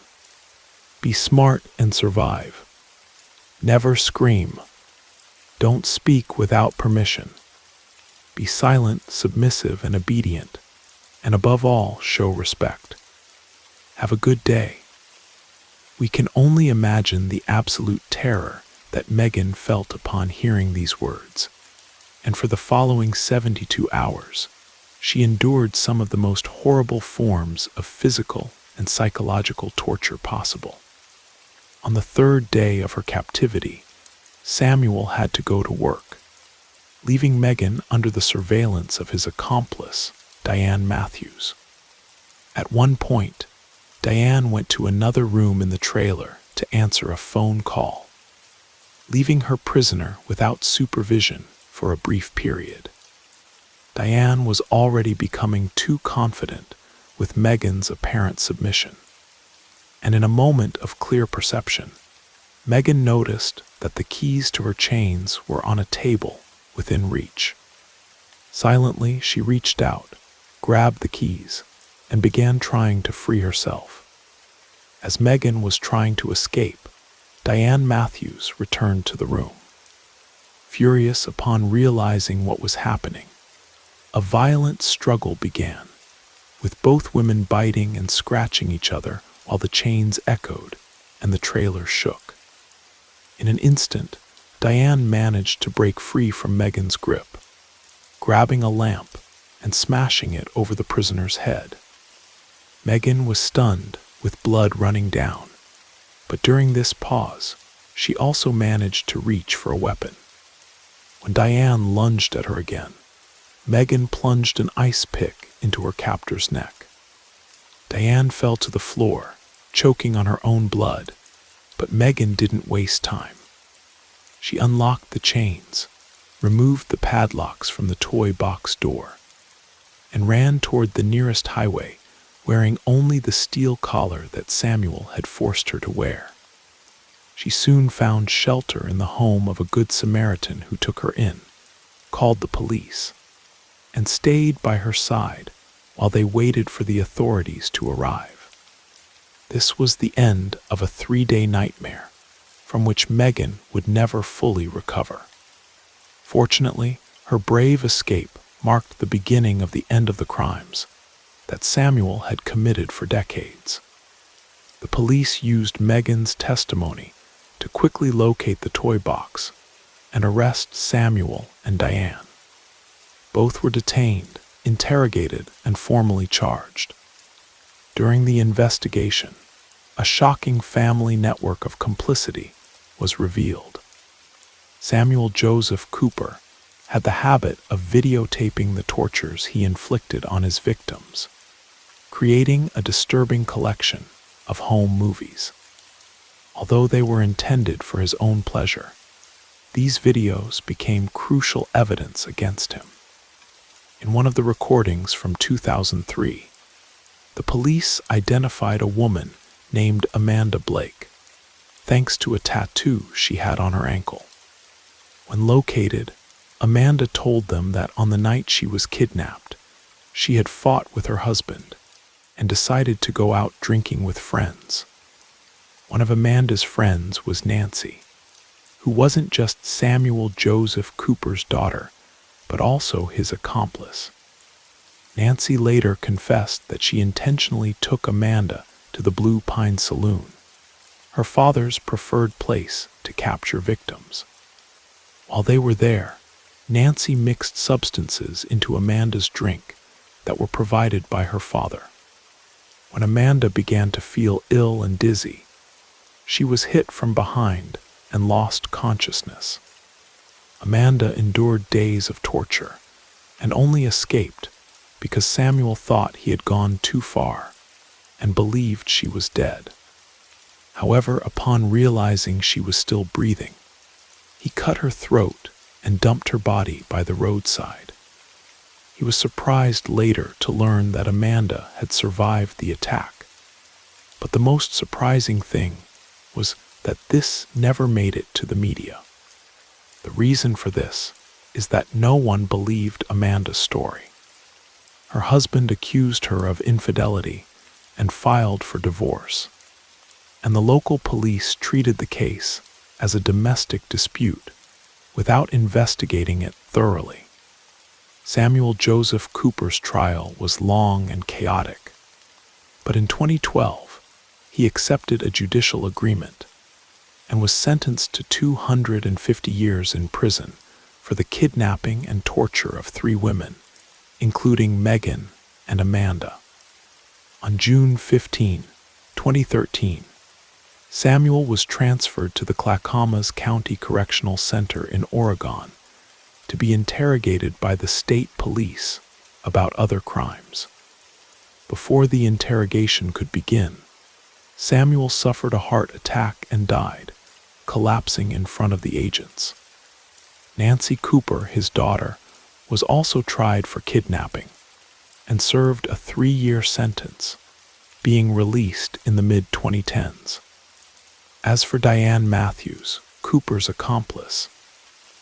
Be smart and survive. Never scream. Don't speak without permission. Be silent, submissive, and obedient, and above all, show respect. Have a good day. We can only imagine the absolute terror that Megan felt upon hearing these words, and for the following 72 hours, she endured some of the most horrible forms of physical and psychological torture possible. On the third day of her captivity, Samuel had to go to work, leaving Megan under the surveillance of his accomplice, Diane Matthews. At one point, Diane went to another room in the trailer to answer a phone call, leaving her prisoner without supervision for a brief period. Diane was already becoming too confident with Megan's apparent submission. And in a moment of clear perception, Megan noticed that the keys to her chains were on a table within reach. Silently, she reached out, grabbed the keys, and began trying to free herself. As Megan was trying to escape, Diane Matthews returned to the room. Furious upon realizing what was happening, a violent struggle began, with both women biting and scratching each other while the chains echoed and the trailer shook. In an instant, Diane managed to break free from Megan's grip, grabbing a lamp and smashing it over the prisoner's head. Megan was stunned, with blood running down, but during this pause, she also managed to reach for a weapon. When Diane lunged at her again, Megan plunged an ice pick into her captor's neck. Diane fell to the floor, choking on her own blood, but Megan didn't waste time. She unlocked the chains, removed the padlocks from the toy box door, and ran toward the nearest highway, wearing only the steel collar that Samuel had forced her to wear. She soon found shelter in the home of a good Samaritan who took her in, called the police, and stayed by her side while they waited for the authorities to arrive. This was the end of a 3-day nightmare, from which Megan would never fully recover. Fortunately, her brave escape marked the beginning of the end of the crimes that Samuel had committed for decades. The police used Megan's testimony to quickly locate the toy box and arrest Samuel and Diane. Both were detained, interrogated, and formally charged. During the investigation, a shocking family network of complicity was revealed. Samuel Joseph Cooper had the habit of videotaping the tortures he inflicted on his victims, creating a disturbing collection of home movies. Although they were intended for his own pleasure, these videos became crucial evidence against him. In one of the recordings from 2003, the police identified a woman named Amanda Blake, thanks to a tattoo she had on her ankle. When located, Amanda told them that on the night she was kidnapped, she had fought with her husband and decided to go out drinking with friends. One of Amanda's friends was Nancy, who wasn't just Samuel Joseph Cooper's daughter, but also his accomplice. Nancy later confessed that she intentionally took Amanda to the Blue Pine Saloon, her father's preferred place to capture victims. While they were there, Nancy mixed substances into Amanda's drink that were provided by her father. When Amanda began to feel ill and dizzy, she was hit from behind and lost consciousness. Amanda endured days of torture and only escaped because Samuel thought he had gone too far and believed she was dead. However, upon realizing she was still breathing, he cut her throat and dumped her body by the roadside. He was surprised later to learn that Amanda had survived the attack. But the most surprising thing was that this never made it to the media. The reason for this is that no one believed Amanda's story. Her husband accused her of infidelity and filed for divorce, and the local police treated the case as a domestic dispute without investigating it thoroughly. Samuel Joseph Cooper's trial was long and chaotic, but in 2012, he accepted a judicial agreement and was sentenced to 250 years in prison for the kidnapping and torture of 3 women, including Megan and Amanda. On June 15, 2013, Samuel was transferred to the Clackamas County Correctional Center in Oregon to be interrogated by the state police about other crimes. Before the interrogation could begin, Samuel suffered a heart attack and died, collapsing in front of the agents. Nancy Cooper, his daughter, was also tried for kidnapping and served a 3-year sentence, being released in the mid-2010s. As for Diane Matthews, Cooper's accomplice,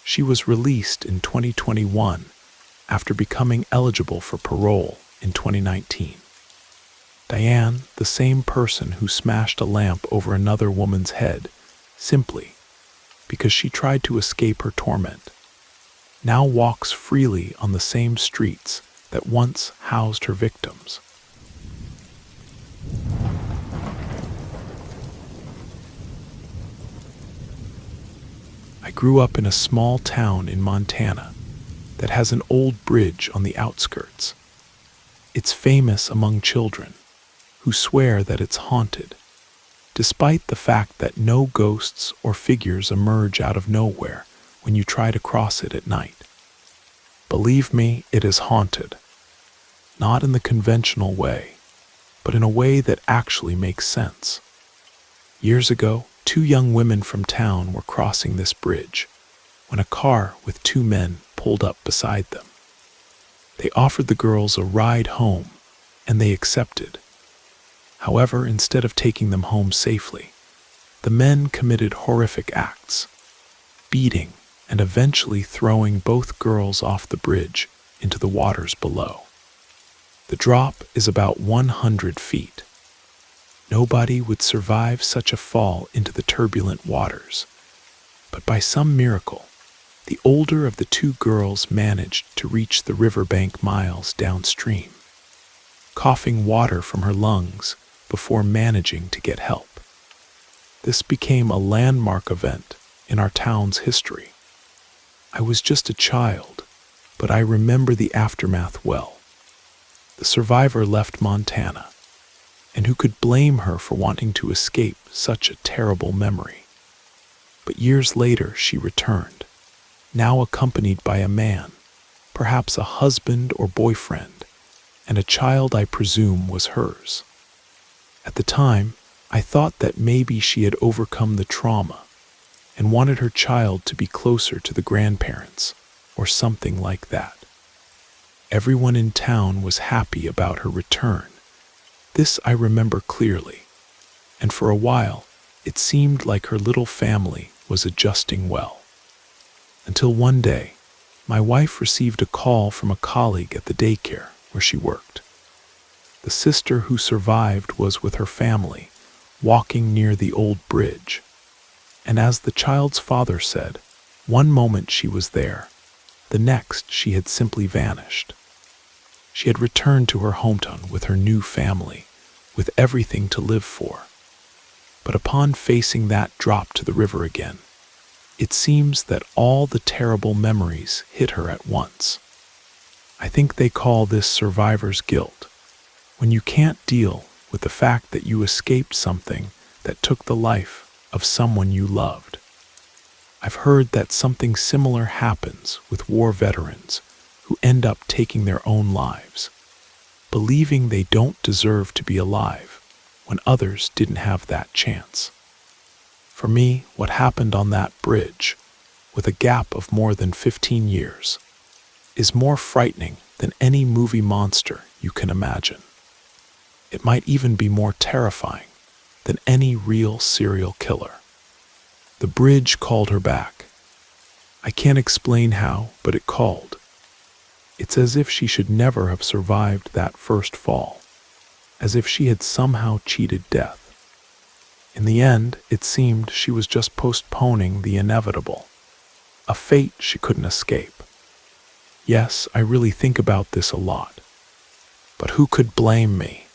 she was released in 2021 after becoming eligible for parole in 2019. Diane, the same person who smashed a lamp over another woman's head simply because she tried to escape her torment, now walks freely on the same streets that once housed her victims. I grew up in a small town in Montana that has an old bridge on the outskirts. It's famous among children who swear that it's haunted, despite the fact that no ghosts or figures emerge out of nowhere when you try to cross it at night. Believe me, it is haunted. Not in the conventional way, but in a way that actually makes sense. Years ago, 2 young women from town were crossing this bridge when a car with 2 men pulled up beside them. They offered the girls a ride home, and they accepted. However, instead of taking them home safely, the men committed horrific acts, beating and eventually throwing both girls off the bridge into the waters below. The drop is about 100 feet. Nobody would survive such a fall into the turbulent waters, but by some miracle, the older of the 2 girls managed to reach the riverbank miles downstream, coughing water from her lungs before managing to get help. This became a landmark event in our town's history. I was just a child, but I remember the aftermath well. The survivor left Montana, and who could blame her for wanting to escape such a terrible memory? But years later she returned, now accompanied by a man, perhaps a husband or boyfriend, and a child I presume was hers. At the time, I thought that maybe she had overcome the trauma and wanted her child to be closer to the grandparents, or something like that. Everyone in town was happy about her return. This I remember clearly, and for a while, it seemed like her little family was adjusting well. Until one day, my wife received a call from a colleague at the daycare where she worked. The sister who survived was with her family, walking near the old bridge. And as the child's father said, one moment she was there, the next she had simply vanished. She had returned to her hometown with her new family, with everything to live for. But upon facing that drop to the river again, it seems that all the terrible memories hit her at once. I think they call this survivor's guilt, when you can't deal with the fact that you escaped something that took the life of someone you loved. I've heard that something similar happens with war veterans who end up taking their own lives, believing they don't deserve to be alive when others didn't have that chance. For me, what happened on that bridge, with a gap of more than 15 years, is more frightening than any movie monster you can imagine. It might even be more terrifying than any real serial killer. The bridge called her back. I can't explain how, but it called. It's as if she should never have survived that first fall, as if she had somehow cheated death. In the end, it seemed she was just postponing the inevitable, a fate she couldn't escape. Yes, I really think about this a lot. But who could blame me?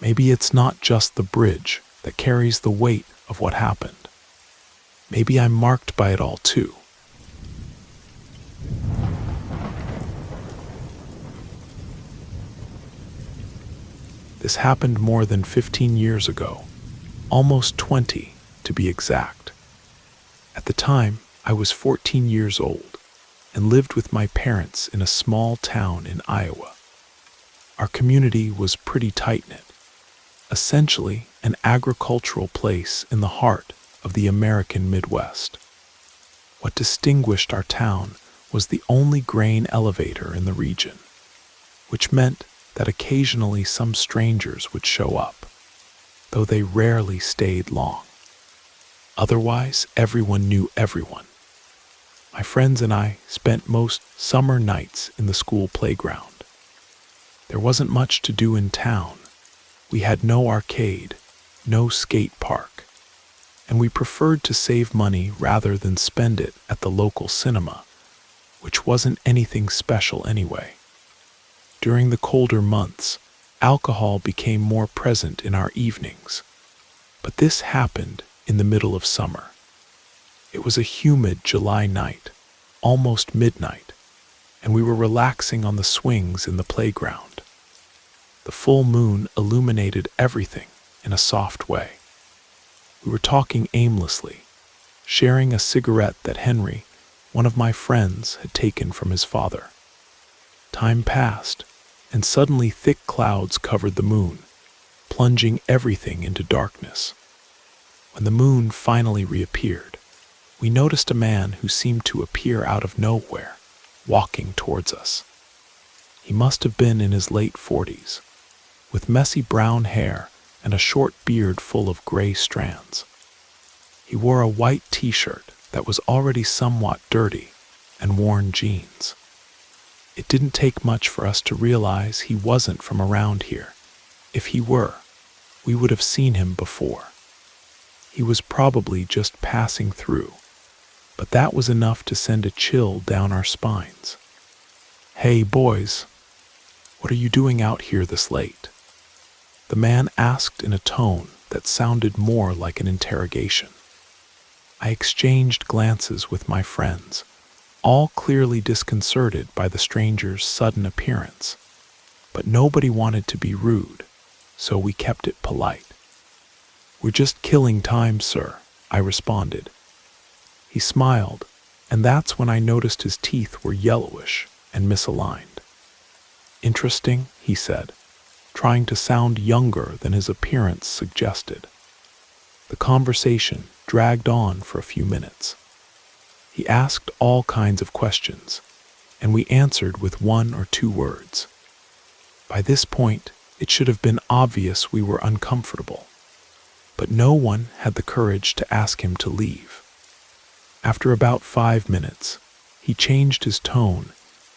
Maybe it's not just the bridge that carries the weight of what happened. Maybe I'm marked by it all too. This happened more than 15 years ago, almost 20 to be exact. At the time, I was 14 years old and lived with my parents in a small town in Iowa. Our community was pretty tight-knit, essentially an agricultural place in the heart of the American Midwest. What distinguished our town was the only grain elevator in the region, which meant that occasionally some strangers would show up, though they rarely stayed long. Otherwise, everyone knew everyone. My friends and I spent most summer nights in the school playground. There wasn't much to do in town. We had no arcade, no skate park, and we preferred to save money rather than spend it at the local cinema, which wasn't anything special anyway. During the colder months, alcohol became more present in our evenings, but this happened in the middle of summer. It was a humid July night, almost midnight, and we were relaxing on the swings in the playground. The full moon illuminated everything in a soft way. We were talking aimlessly, sharing a cigarette that Henry, one of my friends, had taken from his father. Time passed, and suddenly thick clouds covered the moon, plunging everything into darkness. When the moon finally reappeared, we noticed a man who seemed to appear out of nowhere, walking towards us. He must have been in his late 40s, with messy brown hair and a short beard full of gray strands. He wore a white t-shirt that was already somewhat dirty and worn jeans. It didn't take much for us to realize he wasn't from around here. If he were, we would have seen him before. He was probably just passing through, but that was enough to send a chill down our spines. "Hey, boys, what are you doing out here this late?" The man asked in a tone that sounded more like an interrogation. I exchanged glances with my friends, all clearly disconcerted by the stranger's sudden appearance, but nobody wanted to be rude, so we kept it polite. "We're just killing time, sir," I responded. He smiled, and that's when I noticed his teeth were yellowish and misaligned. "Interesting," he said, trying to sound younger than his appearance suggested. The conversation dragged on for a few minutes. He asked all kinds of questions, and we answered with one or two words. By this point, it should have been obvious we were uncomfortable, but no one had the courage to ask him to leave. After about 5 minutes, he changed his tone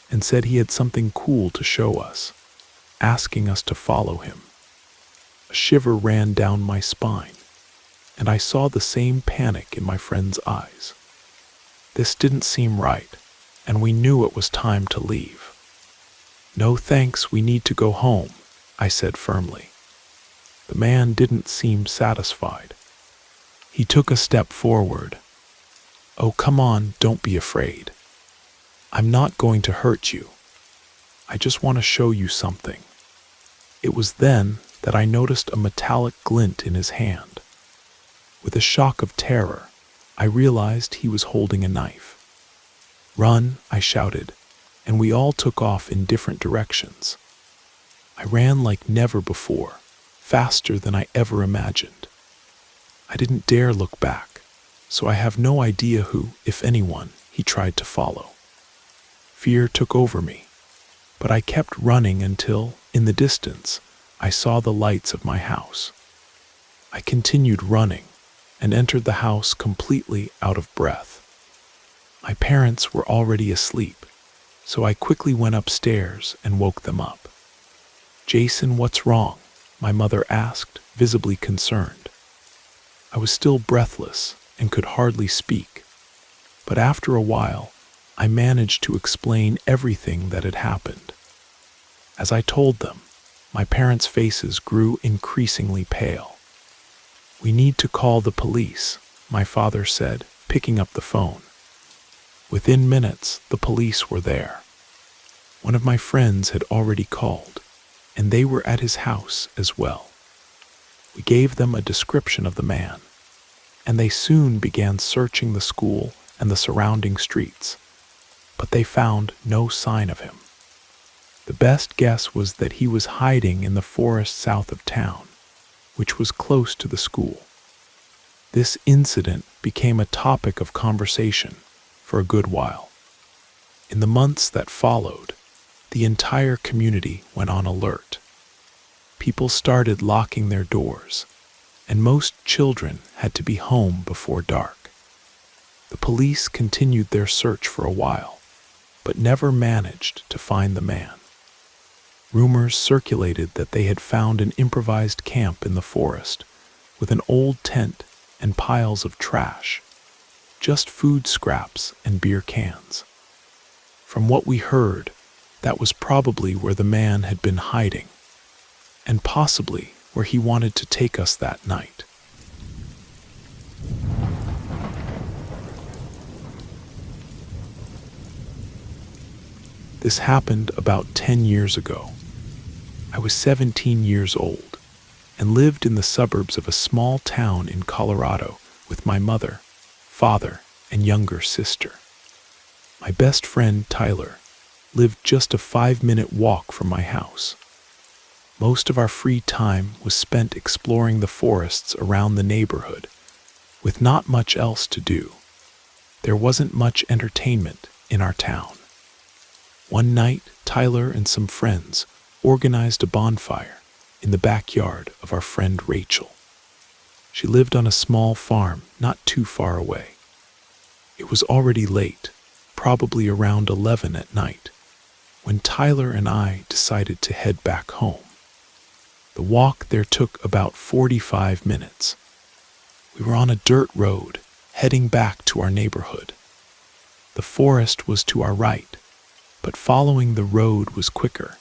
and said he had something cool to show us, asking us to follow him. A shiver ran down my spine, and I saw the same panic in my friend's eyes. This didn't seem right, and we knew it was time to leave. "No thanks, we need to go home," I said firmly. The man didn't seem satisfied. He took a step forward. "Oh, come on, don't be afraid. I'm not going to hurt you. I just want to show you something." It was then that I noticed a metallic glint in his hand. With a shock of terror, I realized he was holding a knife. "Run," I shouted, and we all took off in different directions. I ran like never before, faster than I ever imagined. I didn't dare look back, so I have no idea who, if anyone, he tried to follow. Fear took over me, but I kept running until, in the distance, I saw the lights of my house. I continued running and entered the house completely out of breath. My parents were already asleep, so I quickly went upstairs and woke them up. "Jason, what's wrong?" my mother asked, visibly concerned. I was still breathless and could hardly speak, but after a while, I managed to explain everything that had happened. As I told them, my parents' faces grew increasingly pale. "We need to call the police," my father said, picking up the phone. Within minutes, the police were there. One of my friends had already called, and they were at his house as well. We gave them a description of the man, and they soon began searching the school and the surrounding streets, but they found no sign of him. The best guess was that he was hiding in the forest south of town, which was close to the school. This incident became a topic of conversation for a good while. In the months that followed, the entire community went on alert. People started locking their doors, and most children had to be home before dark. The police continued their search for a while, but never managed to find the man. Rumors circulated that they had found an improvised camp in the forest with an old tent and piles of trash, just food scraps and beer cans. From what we heard, that was probably where the man had been hiding, and possibly where he wanted to take us that night. This happened about 10 years ago. I was 17 years old and lived in the suburbs of a small town in Colorado with my mother, father, and younger sister. My best friend, Tyler, lived just a 5-minute walk from my house. Most of our free time was spent exploring the forests around the neighborhood, with not much else to do. There wasn't much entertainment in our town. One night, Tyler and some friends organized a bonfire in the backyard of our friend Rachel. She lived on a small farm not too far away. It was already late, probably around 11 at night, when Tyler and I decided to head back home. The walk there took about 45 minutes. We were on a dirt road, heading back to our neighborhood. The forest was to our right, but following the road was quicker,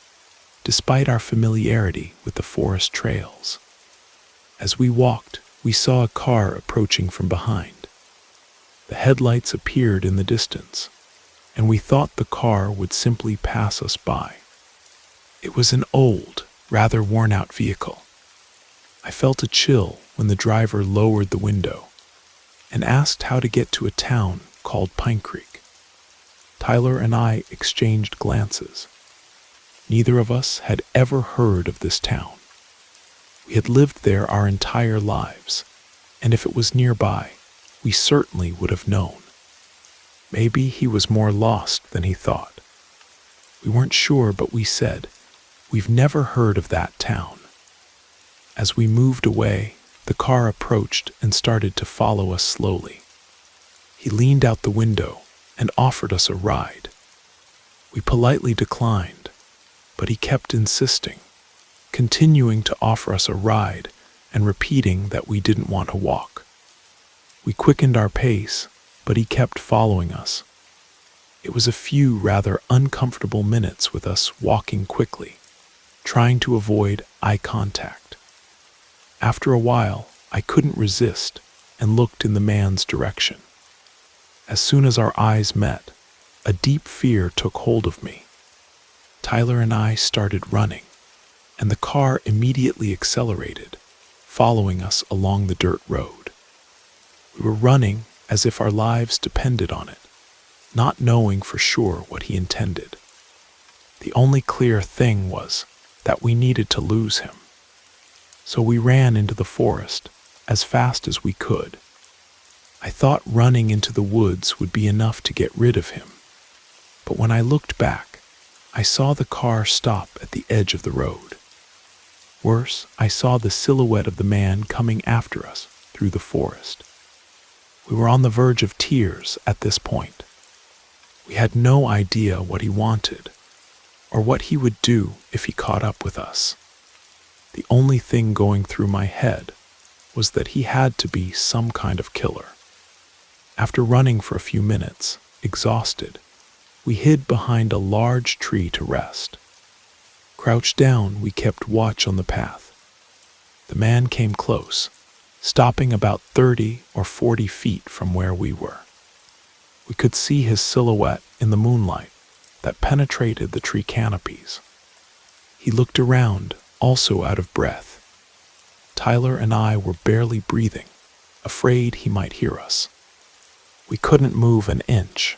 despite our familiarity with the forest trails. As we walked, we saw a car approaching from behind. The headlights appeared in the distance, and we thought the car would simply pass us by. It was an old, rather worn-out vehicle. I felt a chill when the driver lowered the window and asked how to get to a town called Pine Creek. Tyler and I exchanged glances. Neither of us had ever heard of this town. We had lived there our entire lives, and if it was nearby, we certainly would have known. Maybe he was more lost than he thought. We weren't sure, but we said, "We've never heard of that town." As we moved away, the car approached and started to follow us slowly. He leaned out the window and offered us a ride. We politely declined, but he kept insisting, continuing to offer us a ride and repeating that we didn't want to walk. We quickened our pace, but he kept following us. It was a few rather uncomfortable minutes with us walking quickly, trying to avoid eye contact. After a while, I couldn't resist and looked in the man's direction. As soon as our eyes met, a deep fear took hold of me. Tyler and I started running, and the car immediately accelerated, following us along the dirt road. We were running as if our lives depended on it, not knowing for sure what he intended. The only clear thing was that we needed to lose him. So we ran into the forest as fast as we could. I thought running into the woods would be enough to get rid of him. But when I looked back, I saw the car stop at the edge of the road. Worse, I saw the silhouette of the man coming after us through the forest. We were on the verge of tears at this point. We had no idea what he wanted, or what he would do if he caught up with us. The only thing going through my head was that he had to be some kind of killer. After running for a few minutes, exhausted, we hid behind a large tree to rest. Crouched down, we kept watch on the path. The man came close, stopping about 30 or 40 feet from where we were. We could see his silhouette in the moonlight that penetrated the tree canopies. He looked around, also out of breath. Tyler and I were barely breathing, afraid he might hear us. We couldn't move an inch.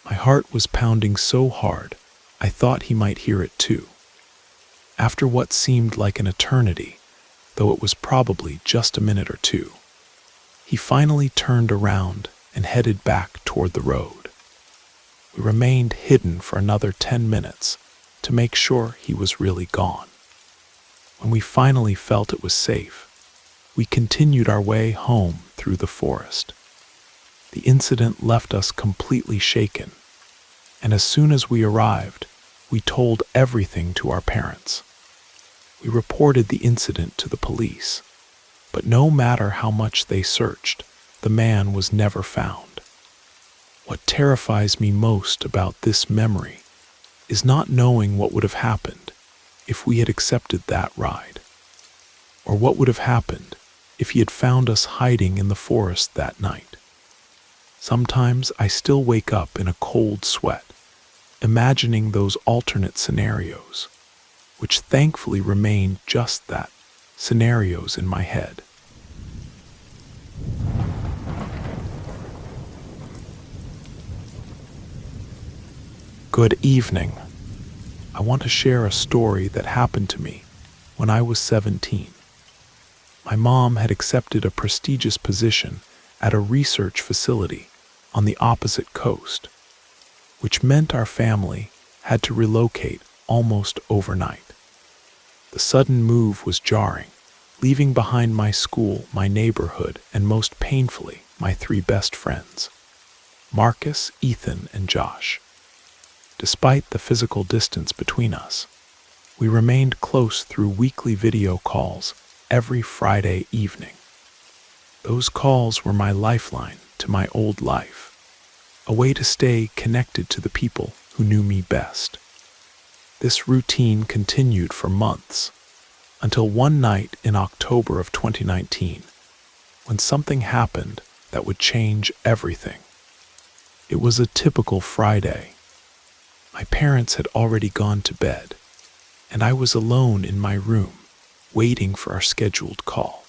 My heart was pounding so hard, I thought he might hear it too. After what seemed like an eternity, though it was probably just a minute or two, he finally turned around and headed back toward the road. We remained hidden for another 10 minutes to make sure he was really gone. When we finally felt it was safe, we continued our way home through the forest. The incident left us completely shaken, and as soon as we arrived, we told everything to our parents. We reported the incident to the police, but no matter how much they searched, the man was never found. What terrifies me most about this memory is not knowing what would have happened if we had accepted that ride, or what would have happened if he had found us hiding in the forest that night. Sometimes I still wake up in a cold sweat, imagining those alternate scenarios, which thankfully remain just that, scenarios in my head. Good evening. I want to share a story that happened to me when I was 17. My mom had accepted a prestigious position at a research facility on the opposite coast, which meant our family had to relocate almost overnight. The sudden move was jarring, leaving behind my school, my neighborhood, and most painfully, my 3 best friends, Marcus, Ethan, and Josh. Despite the physical distance between us, we remained close through weekly video calls every Friday evening. Those calls were my lifeline to my old life, a way to stay connected to the people who knew me best. This routine continued for months, until one night in October of 2019, when something happened that would change everything. It was a typical Friday. My parents had already gone to bed, and I was alone in my room, waiting for our scheduled call.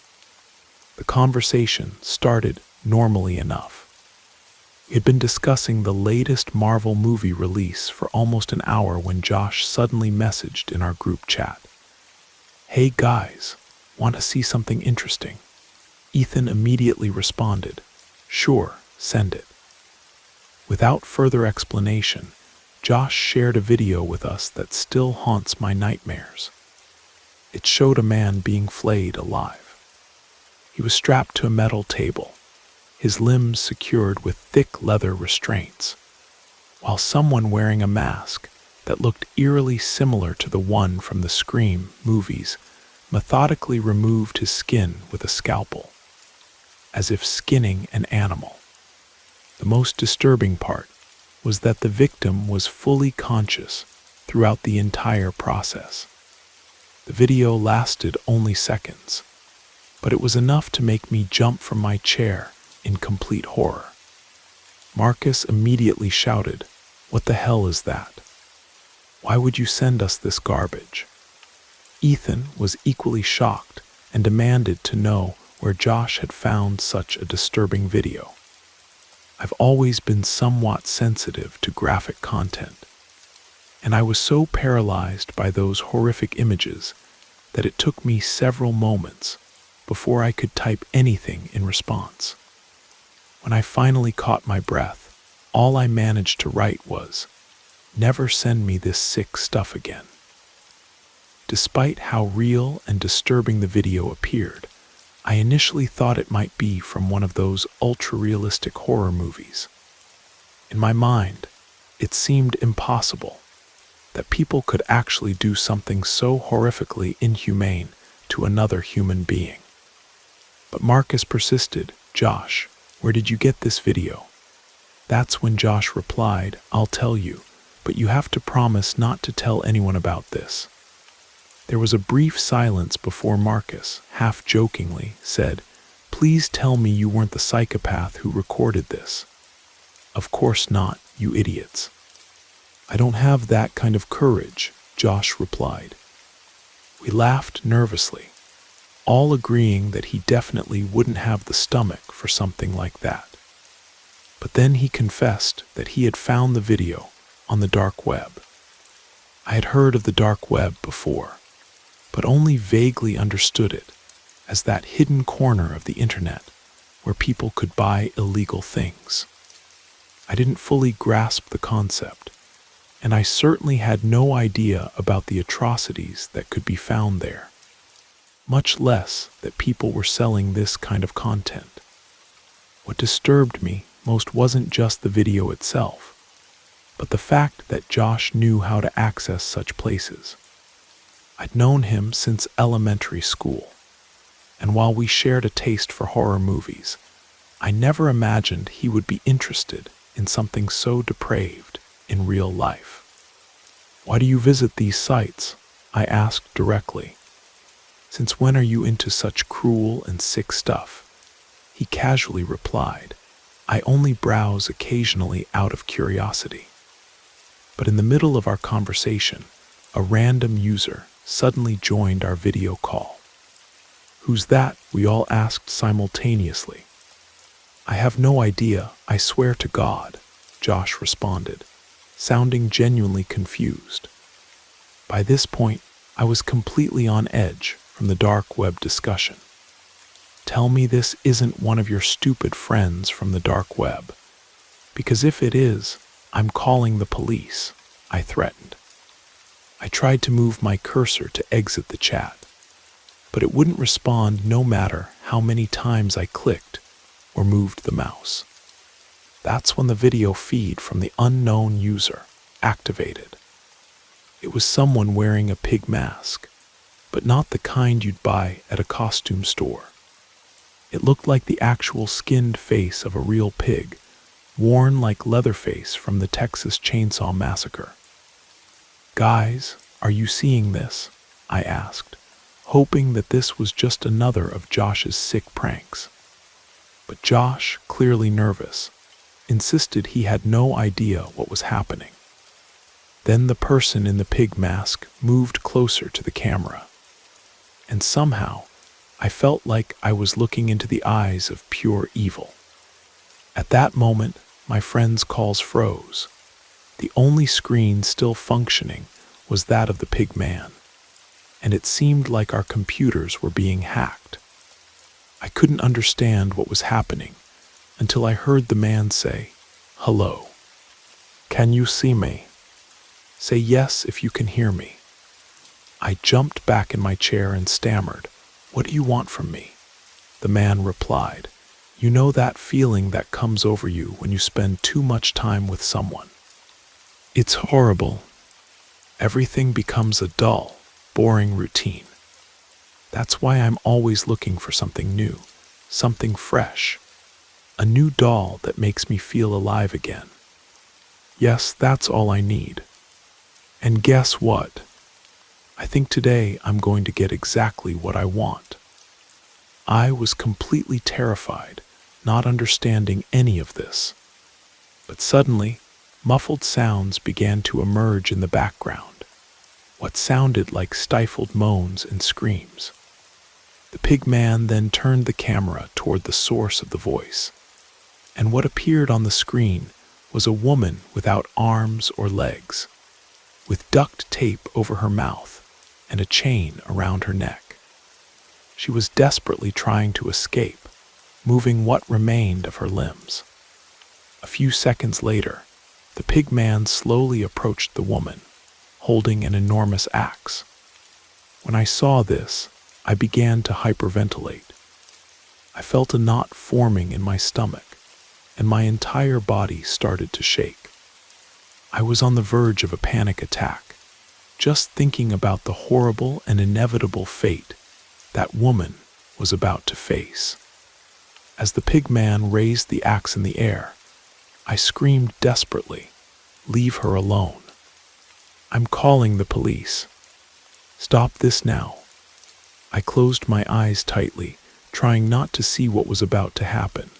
The conversation started normally enough. We had been discussing the latest Marvel movie release for almost an hour when Josh suddenly messaged in our group chat. "Hey guys, want to see something interesting?" Ethan immediately responded, "Sure, send it." Without further explanation, Josh shared a video with us that still haunts my nightmares. It showed a man being flayed alive. He was strapped to a metal table, his limbs secured with thick leather restraints, while someone wearing a mask that looked eerily similar to the one from the Scream movies methodically removed his skin with a scalpel, as if skinning an animal. The most disturbing part was that the victim was fully conscious throughout the entire process. The video lasted only seconds, but it was enough to make me jump from my chair in complete horror. Marcus immediately shouted, "What the hell is that? Why would you send us this garbage?" Ethan was equally shocked and demanded to know where Josh had found such a disturbing video. I've always been somewhat sensitive to graphic content, and I was so paralyzed by those horrific images that it took me several moments before I could type anything in response. When I finally caught my breath, all I managed to write was, "Never send me this sick stuff again." Despite how real and disturbing the video appeared, I initially thought it might be from one of those ultra-realistic horror movies. In my mind, it seemed impossible that people could actually do something so horrifically inhumane to another human being. But Marcus persisted, "Josh, where did you get this video?" That's when Josh replied, "I'll tell you, but you have to promise not to tell anyone about this." There was a brief silence before Marcus, half-jokingly, said, "Please tell me you weren't the psychopath who recorded this." "Of course not, you idiots." "I don't have that kind of courage," Josh replied. We laughed nervously, all agreeing that he definitely wouldn't have the stomach for something like that. But then he confessed that he had found the video on the dark web. I had heard of the dark web before, but only vaguely understood it as that hidden corner of the internet where people could buy illegal things. I didn't fully grasp the concept, and I certainly had no idea about the atrocities that could be found there, much less that people were selling this kind of content. What disturbed me most wasn't just the video itself, but the fact that Josh knew how to access such places. I'd known him since elementary school, and while we shared a taste for horror movies, I never imagined he would be interested in something so depraved in real life. "Why do you visit these sites?" I asked directly. "Since when are you into such cruel and sick stuff?" He casually replied, "I only browse occasionally out of curiosity." But in the middle of our conversation, a random user suddenly joined our video call. "Who's that?" we all asked simultaneously. "I have no idea, I swear to God," Josh responded, sounding genuinely confused. By this point, I was completely on edge from the dark web discussion. "Tell me this isn't one of your stupid friends from the dark web, because if it is, I'm calling the police," I threatened. I tried to move my cursor to exit the chat, but it wouldn't respond no matter how many times I clicked or moved the mouse. That's when the video feed from the unknown user activated. It was someone wearing a pig mask, but not the kind you'd buy at a costume store. It looked like the actual skinned face of a real pig, worn like Leatherface from the Texas Chainsaw Massacre. "Guys, are you seeing this?" I asked, hoping that this was just another of Josh's sick pranks. But Josh, clearly nervous, insisted he had no idea what was happening. Then the person in the pig mask moved closer to the camera, and somehow I felt like I was looking into the eyes of pure evil. At that moment, my friend's calls froze. The only screen still functioning was that of the pig man, and it seemed like our computers were being hacked. I couldn't understand what was happening until I heard the man say, "Hello. Can you see me? Say yes if you can hear me." I jumped back in my chair and stammered, "What do you want from me?" The man replied, "You know that feeling that comes over you when you spend too much time with someone? It's horrible. Everything becomes a dull, boring routine. That's why I'm always looking for something new, something fresh, a new doll that makes me feel alive again. Yes, that's all I need. And guess what? I think today I'm going to get exactly what I want." I was completely terrified, not understanding any of this. But suddenly, muffled sounds began to emerge in the background, what sounded like stifled moans and screams. The pig man then turned the camera toward the source of the voice, and what appeared on the screen was a woman without arms or legs, with duct tape over her mouth and a chain around her neck. She was desperately trying to escape, moving what remained of her limbs. A few seconds later, the pig man slowly approached the woman, holding an enormous axe. When I saw this, I began to hyperventilate. I felt a knot forming in my stomach, and my entire body started to shake. I was on the verge of a panic attack, just thinking about the horrible and inevitable fate that woman was about to face. As the pig man raised the axe in the air, I screamed desperately, "Leave her alone. I'm calling the police. Stop this now." I closed my eyes tightly, trying not to see what was about to happen.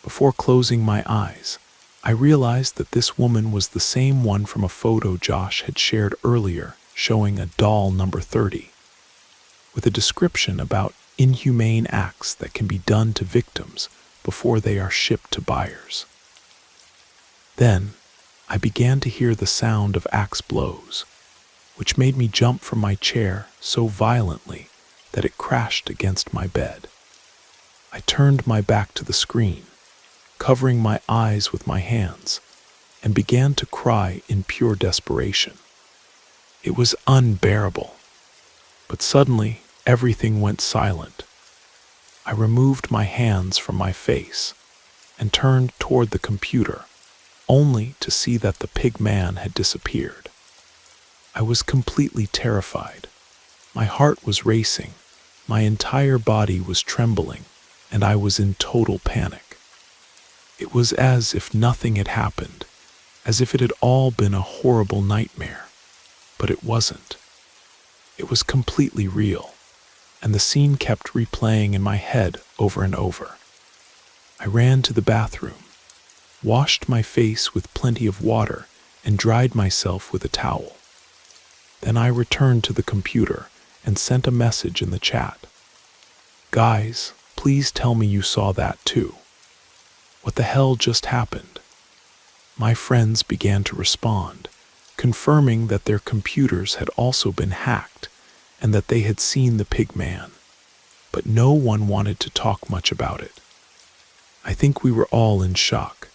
Before closing my eyes, I realized that this woman was the same one from a photo Josh had shared earlier showing a doll number 30, with a description about inhumane acts that can be done to victims before they are shipped to buyers. Then, I began to hear the sound of axe blows, which made me jump from my chair so violently that it crashed against my bed. I turned my back to the screen, covering my eyes with my hands, and began to cry in pure desperation. It was unbearable. But suddenly, everything went silent. I removed my hands from my face and turned toward the computer, only to see that the pig man had disappeared. I was completely terrified. My heart was racing, my entire body was trembling, and I was in total panic. It was as if nothing had happened, as if it had all been a horrible nightmare. But it wasn't. It was completely real, and the scene kept replaying in my head over and over. I ran to the bathroom, washed my face with plenty of water, and dried myself with a towel. Then I returned to the computer and sent a message in the chat. Guys, please tell me you saw that too. What the hell just happened? My friends began to respond, confirming that their computers had also been hacked and that they had seen the pig man. But no one wanted to talk much about it. I think we were all in shock.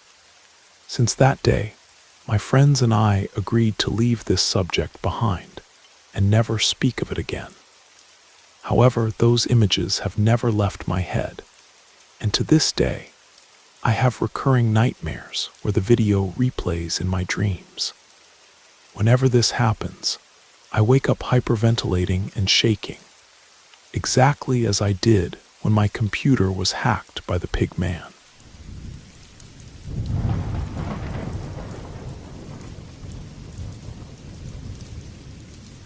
Since that day, my friends and I agreed to leave this subject behind and never speak of it again. However, those images have never left my head, and to this day, I have recurring nightmares where the video replays in my dreams. Whenever this happens, I wake up hyperventilating and shaking, exactly as I did when my computer was hacked by the pig man.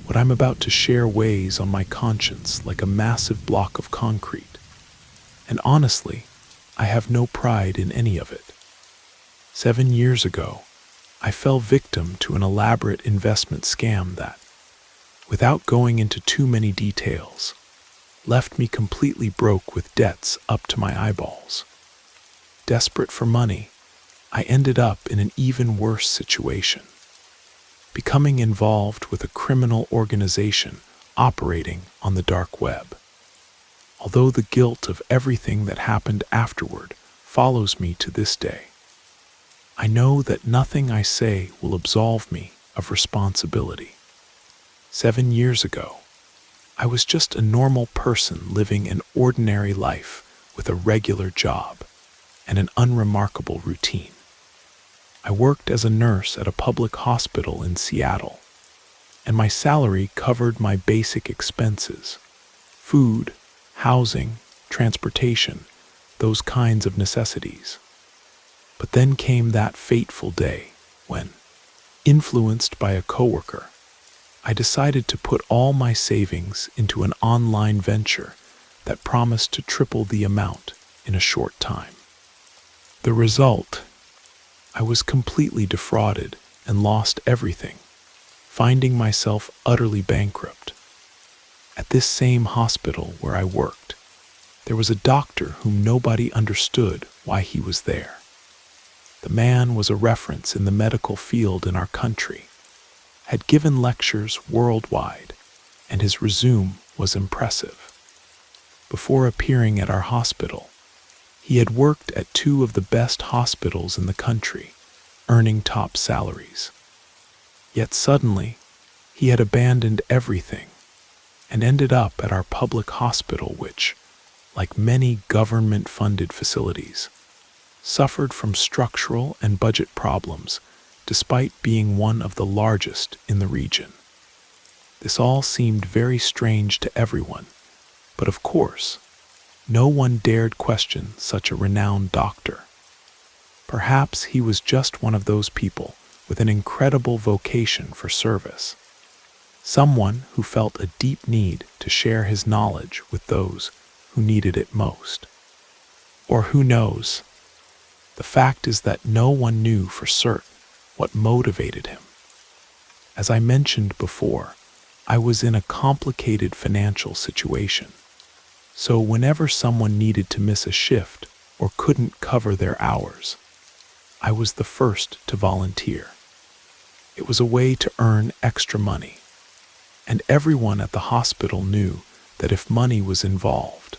What I'm about to share weighs on my conscience like a massive block of concrete. And honestly, I have no pride in any of it. 7 years ago, I fell victim to an elaborate investment scam that, without going into too many details, left me completely broke with debts up to my eyeballs. Desperate for money, I ended up in an even worse situation, becoming involved with a criminal organization operating on the dark web. Although the guilt of everything that happened afterward follows me to this day, I know that nothing I say will absolve me of responsibility. 7 years ago, I was just a normal person living an ordinary life with a regular job and an unremarkable routine. I worked as a nurse at a public hospital in Seattle, and my salary covered my basic expenses: food, housing, transportation, those kinds of necessities. But then came that fateful day when, influenced by a coworker, I decided to put all my savings into an online venture that promised to triple the amount in a short time. The result: I was completely defrauded and lost everything, finding myself utterly bankrupt. At this same hospital where I worked, there was a doctor whom nobody understood why he was there. The man was a reference in the medical field in our country, had given lectures worldwide, and his resume was impressive. Before appearing at our hospital, he had worked at 2 of the best hospitals in the country, earning top salaries. Yet suddenly, he had abandoned everything and ended up at our public hospital which, like many government-funded facilities, suffered from structural and budget problems despite being one of the largest in the region. This all seemed very strange to everyone, but of course, no one dared question such a renowned doctor. Perhaps he was just one of those people with an incredible vocation for service, someone who felt a deep need to share his knowledge with those who needed it most. Or who knows? The fact is that no one knew for certain what motivated him. As I mentioned before, I was in a complicated financial situation. So whenever someone needed to miss a shift or couldn't cover their hours, I was the first to volunteer. It was a way to earn extra money, and everyone at the hospital knew that if money was involved,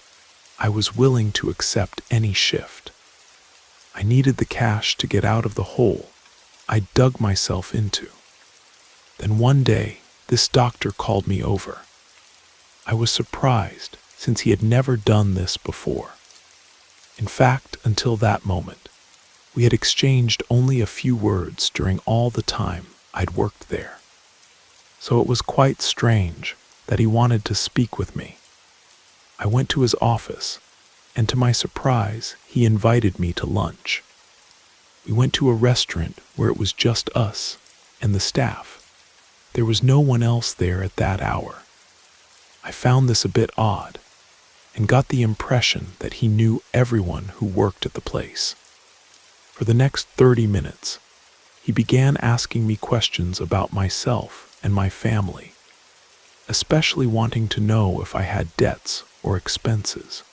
I was willing to accept any shift. I needed the cash to get out of the hole I dug myself into. Then one day, this doctor called me over. I was surprised, since he had never done this before. In fact, until that moment, we had exchanged only a few words during all the time I'd worked there. So it was quite strange that he wanted to speak with me. I went to his office, and to my surprise, he invited me to lunch. We went to a restaurant where it was just us and the staff. There was no one else there at that hour. I found this a bit odd, and got the impression that he knew everyone who worked at the place. For the next 30 minutes, he began asking me questions about myself and my family, especially wanting to know if I had debts or expenses.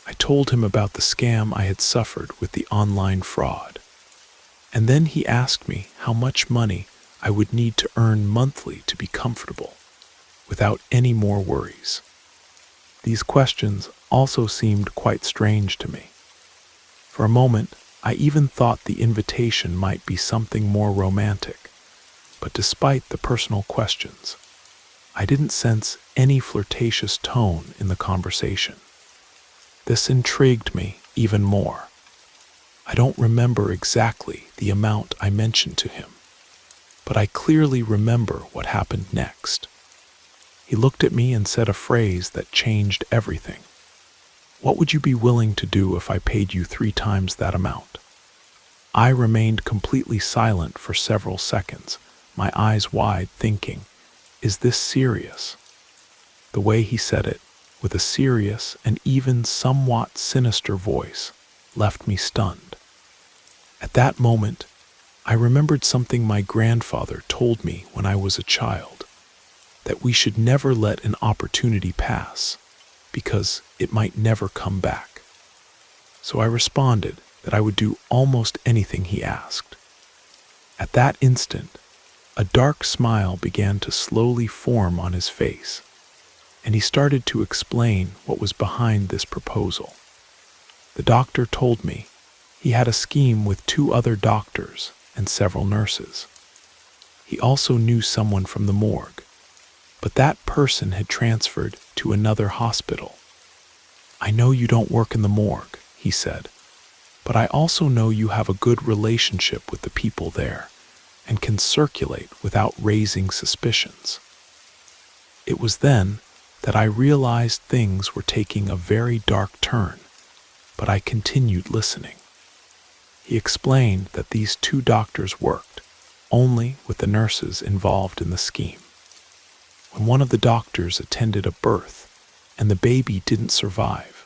I told him about the scam I had suffered with the online fraud. And then he asked me how much money I would need to earn monthly to be comfortable, without any more worries. These questions also seemed quite strange to me. For a moment, I even thought the invitation might be something more romantic, but despite the personal questions, I didn't sense any flirtatious tone in the conversation. This intrigued me even more. I don't remember exactly the amount I mentioned to him, but I clearly remember what happened next. He looked at me and said a phrase that changed everything. "What would you be willing to do if I paid you 3 times that amount?" I remained completely silent for several seconds, my eyes wide, thinking, is this serious? The way he said it, with a serious and even somewhat sinister voice, left me stunned. At that moment, I remembered something my grandfather told me when I was a child, that we should never let an opportunity pass, because it might never come back. So I responded that I would do almost anything he asked. At that instant, a dark smile began to slowly form on his face, and he started to explain what was behind this proposal. The doctor told me he had a scheme with 2 other doctors and several nurses. He also knew someone from the morgue, but that person had transferred to another hospital. "I know you don't work in the morgue," he said, "but I also know you have a good relationship with the people there and can circulate without raising suspicions." It was then that I realized things were taking a very dark turn, but I continued listening. He explained that these 2 doctors worked only with the nurses involved in the scheme. When one of the doctors attended a birth and the baby didn't survive,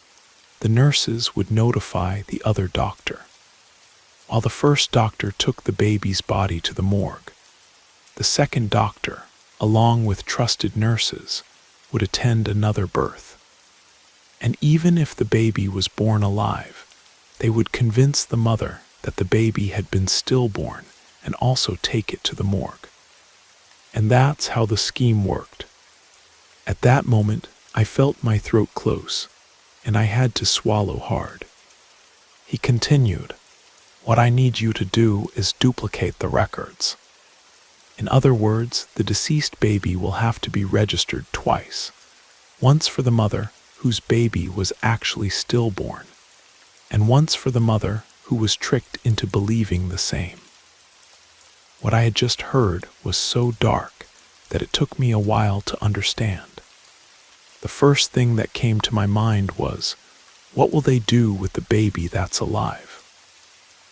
the nurses would notify the other doctor. While the first doctor took the baby's body to the morgue, the second doctor, along with trusted nurses, would attend another birth. And even if the baby was born alive, they would convince the mother that the baby had been stillborn and also take it to the morgue. And that's how the scheme worked. At that moment, I felt my throat close, and I had to swallow hard. He continued, "What I need you to do is duplicate the records. In other words, the deceased baby will have to be registered twice, once for the mother whose baby was actually stillborn, and once for the mother who was tricked into believing the same." What I had just heard was so dark that it took me a while to understand. The first thing that came to my mind was, what will they do with the baby that's alive?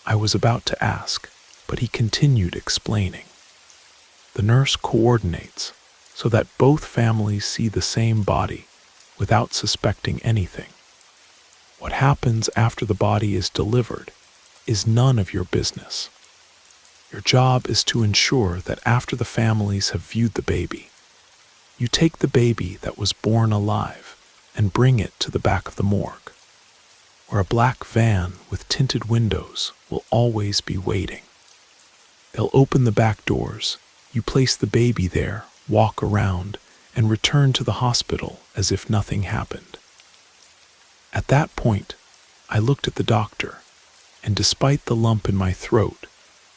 I was about to ask, but he continued explaining. The nurse coordinates so that both families see the same body without suspecting anything. What happens after the body is delivered is none of your business. Your job is to ensure that after the families have viewed the baby, you take the baby that was born alive and bring it to the back of the morgue, where a black van with tinted windows will always be waiting. They'll open the back doors, you place the baby there, walk around, and return to the hospital as if nothing happened. At that point, I looked at the doctor, and despite the lump in my throat,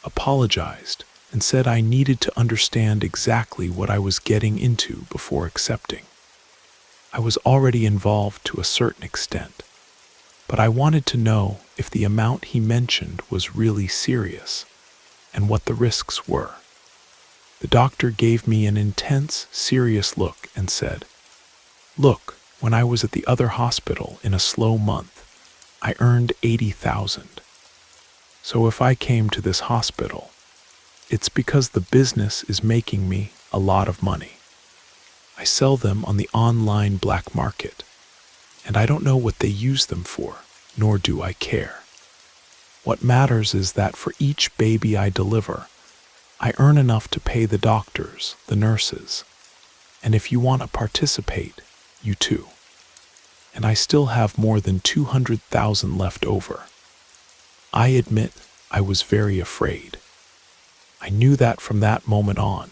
apologized, and said I needed to understand exactly what I was getting into before accepting. I was already involved to a certain extent, but I wanted to know if the amount he mentioned was really serious and what the risks were. The doctor gave me an intense, serious look and said, "Look, when I was at the other hospital in a slow month, I earned $80,000. So if I came to this hospital, it's because the business is making me a lot of money. I sell them on the online black market, and I don't know what they use them for, nor do I care. What matters is that for each baby I deliver, I earn enough to pay the doctors, the nurses, and if you want to participate, you too. And I still have more than 200,000 left over." I admit I was very afraid. I knew that from that moment on,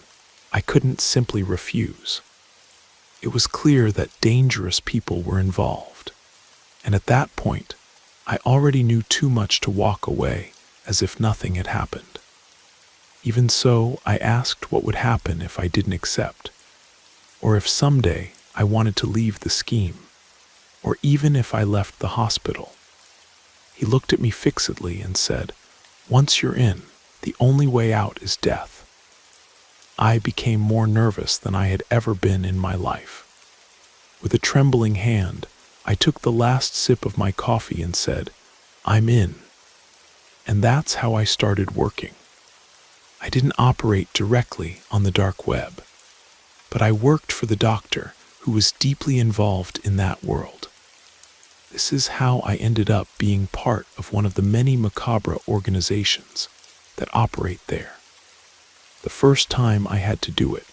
I couldn't simply refuse. It was clear that dangerous people were involved, and at that point, I already knew too much to walk away as if nothing had happened. Even so, I asked what would happen if I didn't accept, or if someday I wanted to leave the scheme, or even if I left the hospital. He looked at me fixedly and said, "Once you're in, the only way out is death." I became more nervous than I had ever been in my life. With a trembling hand, I took the last sip of my coffee and said, "I'm in." And that's how I started working. I didn't operate directly on the dark web, but I worked for the doctor who was deeply involved in that world. This is how I ended up being part of one of the many macabre organizations that operate there. The first time I had to do it,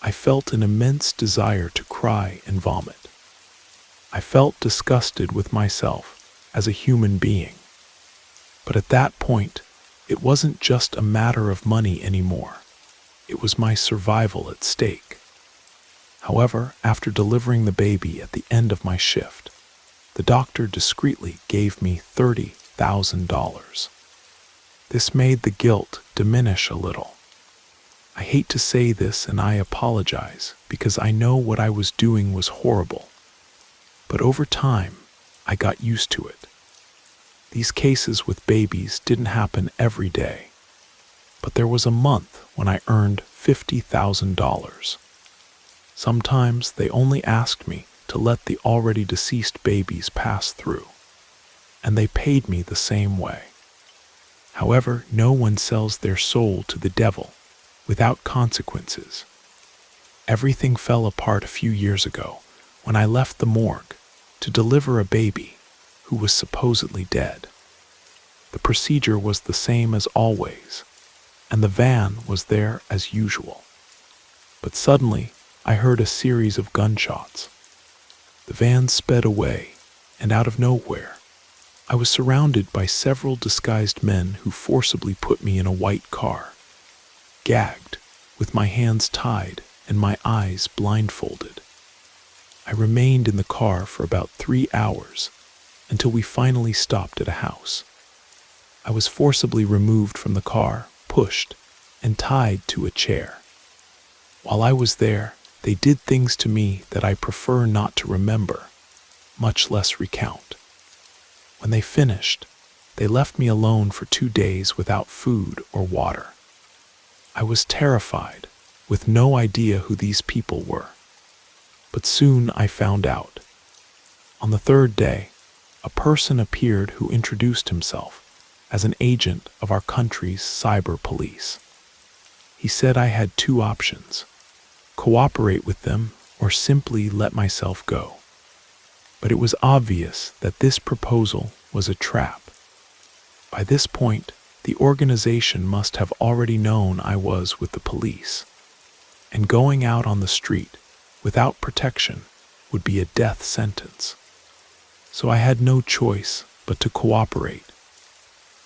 I felt an immense desire to cry and vomit. I felt disgusted with myself as a human being. But at that point, it wasn't just a matter of money anymore. It was my survival at stake. However, after delivering the baby at the end of my shift, the doctor discreetly gave me $30,000. This made the guilt diminish a little. I hate to say this and I apologize because I know what I was doing was horrible. But over time, I got used to it. These cases with babies didn't happen every day, but there was a month when I earned $50,000. Sometimes they only asked me to let the already deceased babies pass through, and they paid me the same way. However, no one sells their soul to the devil without consequences. Everything fell apart a few years ago when I left the morgue to deliver a baby who was supposedly dead. The procedure was the same as always, and the van was there as usual. But suddenly, I heard a series of gunshots. The van sped away, and out of nowhere, I was surrounded by several disguised men who forcibly put me in a white car, gagged, with my hands tied and my eyes blindfolded. I remained in the car for about 3 hours until we finally stopped at a house. I was forcibly removed from the car, pushed, and tied to a chair. While I was there, they did things to me that I prefer not to remember, much less recount. When they finished, they left me alone for 2 days without food or water. I was terrified, with no idea who these people were. But soon I found out. On the 3rd day, a person appeared who introduced himself as an agent of our country's cyber police. He said I had 2 options: cooperate with them or simply let myself go. But it was obvious that this proposal was a trap. By this point, the organization must have already known I was with the police, and going out on the street without protection would be a death sentence. So I had no choice but to cooperate.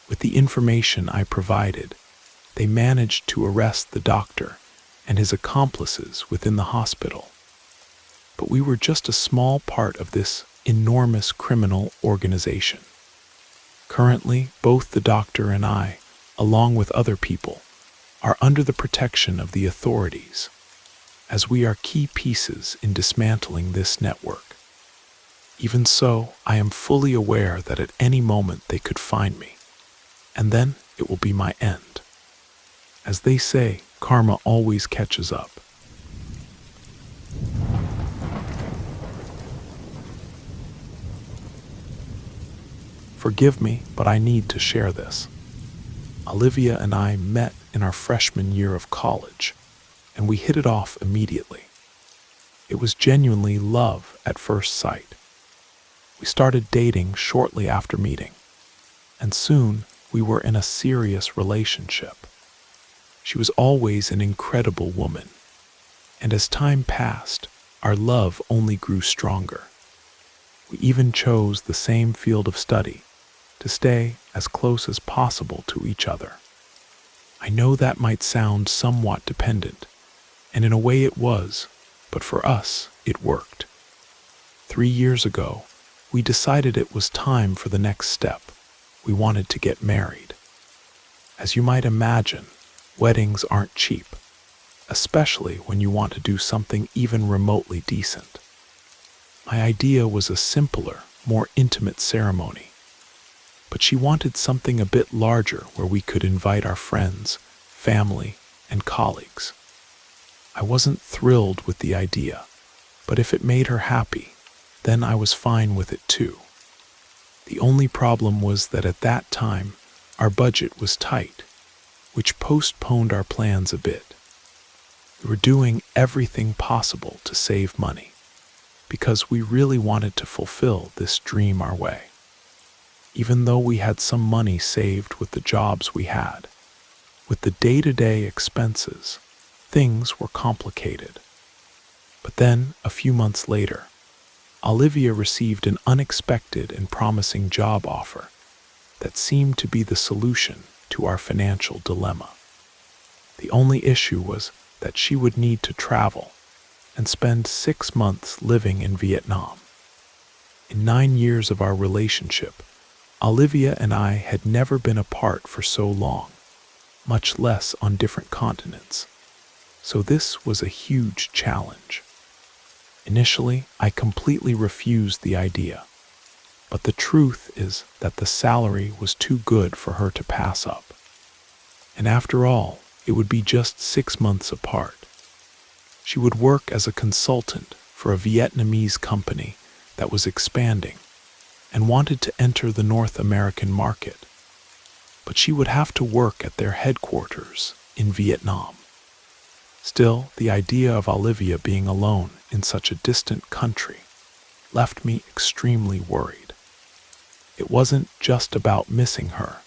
With the information I provided, they managed to arrest the doctor and his accomplices within the hospital. But we were just a small part of this enormous criminal organization. Currently, both the doctor and I, along with other people, are under the protection of the authorities, as we are key pieces in dismantling this network. Even so, I am fully aware that at any moment they could find me, and then it will be my end. As they say, karma always catches up. Forgive me, but I need to share this. Olivia and I met in our freshman year of college, and we hit it off immediately. It was genuinely love at first sight. We started dating shortly after meeting, and soon we were in a serious relationship. She was always an incredible woman, and as time passed, our love only grew stronger. We even chose the same field of study to stay as close as possible to each other. I know that might sound somewhat dependent, and in a way it was, but for us, it worked. 3 years ago, we decided it was time for the next step. We wanted to get married. As you might imagine, weddings aren't cheap, especially when you want to do something even remotely decent. My idea was a simpler, more intimate ceremony, but she wanted something a bit larger where we could invite our friends, family, and colleagues. I wasn't thrilled with the idea, but if it made her happy, then I was fine with it too. The only problem was that at that time, our budget was tight, which postponed our plans a bit. We were doing everything possible to save money, because we really wanted to fulfill this dream our way. Even though we had some money saved with the jobs we had, with the day-to-day expenses, things were complicated. But then, a few months later, Olivia received an unexpected and promising job offer that seemed to be the solution to our financial dilemma. The only issue was that she would need to travel and spend 6 months living in Vietnam. In 9 years of our relationship, Olivia and I had never been apart for so long, much less on different continents. So this was a huge challenge. Initially, I completely refused the idea, but the truth is that the salary was too good for her to pass up. And after all, it would be just 6 months apart. She would work as a consultant for a Vietnamese company that was expanding and wanted to enter the North American market, but she would have to work at their headquarters in Vietnam. Still, the idea of Olivia being alone in such a distant country left me extremely worried. It wasn't just about missing her.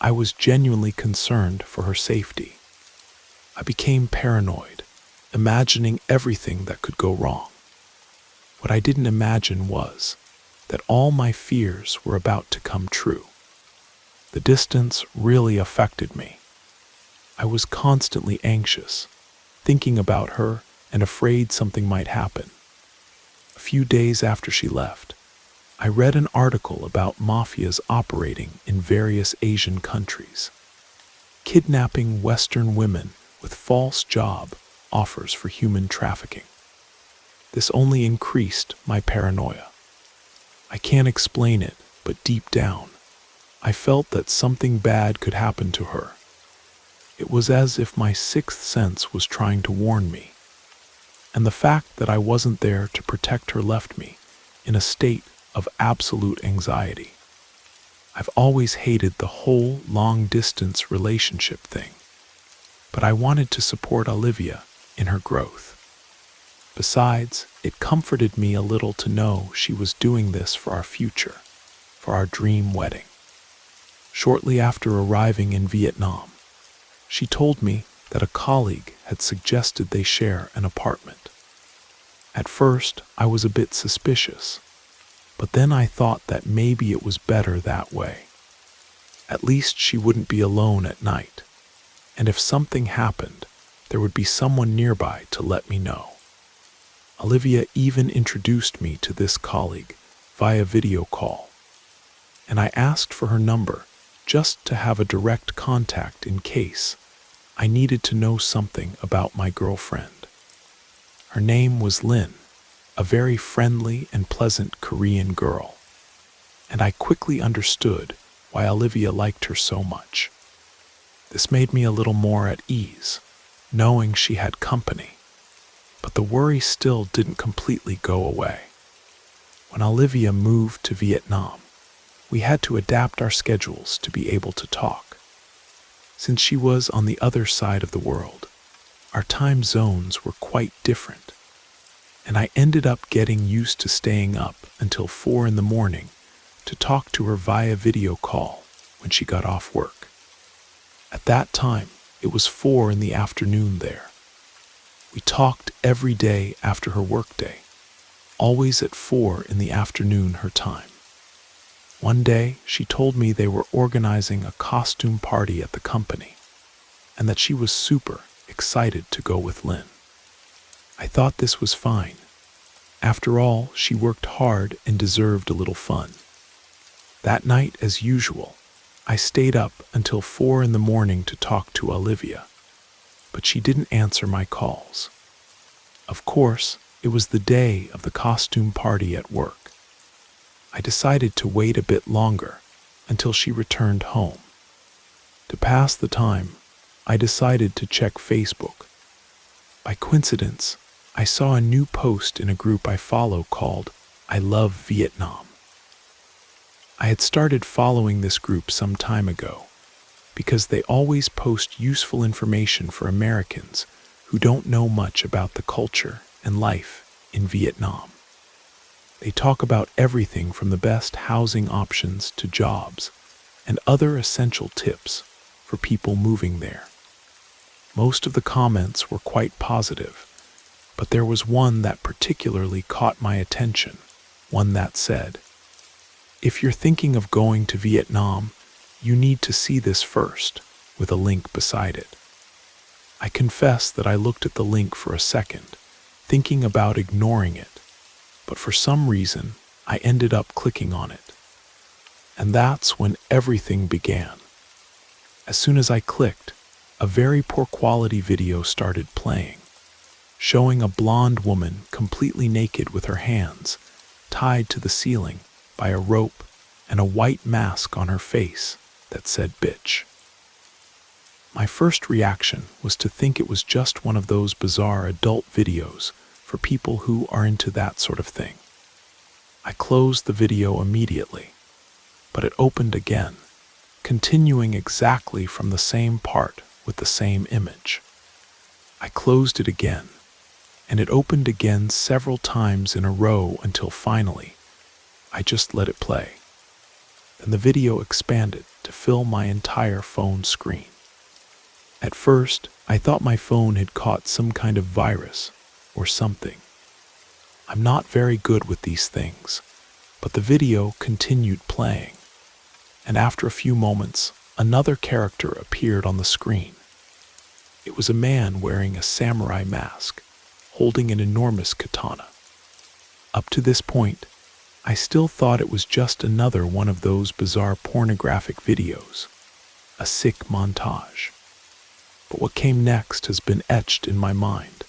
I was genuinely concerned for her safety. I became paranoid, imagining everything that could go wrong. What I didn't imagine was that all my fears were about to come true. The distance really affected me. I was constantly anxious, thinking about her and afraid something might happen. A few days after she left, I read an article about mafias operating in various Asian countries, kidnapping Western women with false job offers for human trafficking. This only increased my paranoia. I can't explain it, but deep down, I felt that something bad could happen to her. It was as if my sixth sense was trying to warn me, and the fact that I wasn't there to protect her left me in a state of absolute anxiety. I've always hated the whole long-distance relationship thing, but I wanted to support Olivia in her growth. Besides, it comforted me a little to know she was doing this for our future, for our dream wedding. Shortly after arriving in Vietnam, she told me that a colleague had suggested they share an apartment. At first, I was a bit suspicious, but then I thought that maybe it was better that way. At least she wouldn't be alone at night, and if something happened, there would be someone nearby to let me know. Olivia even introduced me to this colleague via video call, and I asked for her number just to have a direct contact in case I needed to know something about my girlfriend. Her name was Lynn, a very friendly and pleasant Korean girl, and I quickly understood why Olivia liked her so much. This made me a little more at ease, knowing she had company, but the worry still didn't completely go away. When Olivia moved to Vietnam, we had to adapt our schedules to be able to talk. Since she was on the other side of the world, our time zones were quite different, and I ended up getting used to staying up until 4 in the morning to talk to her via video call when she got off work. At that time, it was 4 in the afternoon there. We talked every day after her workday, always at 4 in the afternoon her time. One day, she told me they were organizing a costume party at the company, and that she was super excited to go with Lynn. I thought this was fine. After all, she worked hard and deserved a little fun. That night, as usual, I stayed up until 4 in the morning to talk to Olivia, but she didn't answer my calls. Of course, it was the day of the costume party at work. I decided to wait a bit longer until she returned home. To pass the time, I decided to check Facebook. By coincidence, I saw a new post in a group I follow called I Love Vietnam. I had started following this group some time ago because they always post useful information for Americans who don't know much about the culture and life in Vietnam. They talk about everything from the best housing options to jobs and other essential tips for people moving there. Most of the comments were quite positive, but there was one that particularly caught my attention, one that said, "If you're thinking of going to Vietnam, you need to see this first," with a link beside it. I confess that I looked at the link for a second, thinking about ignoring it, but for some reason, I ended up clicking on it. And that's when everything began. As soon as I clicked, a very poor quality video started playing, showing a blonde woman completely naked with her hands tied to the ceiling by a rope and a white mask on her face that said bitch. My first reaction was to think it was just one of those bizarre adult videos for people who are into that sort of thing. I closed the video immediately, but it opened again, continuing exactly from the same part with the same image. I closed it again, and it opened again several times in a row until finally, I just let it play. Then the video expanded to fill my entire phone screen. At first, I thought my phone had caught some kind of virus or something. I'm not very good with these things, but the video continued playing, and after a few moments, another character appeared on the screen. It was a man wearing a samurai mask, holding an enormous katana. Up to this point, I still thought it was just another one of those bizarre pornographic videos, a sick montage. But what came next has been etched in my mind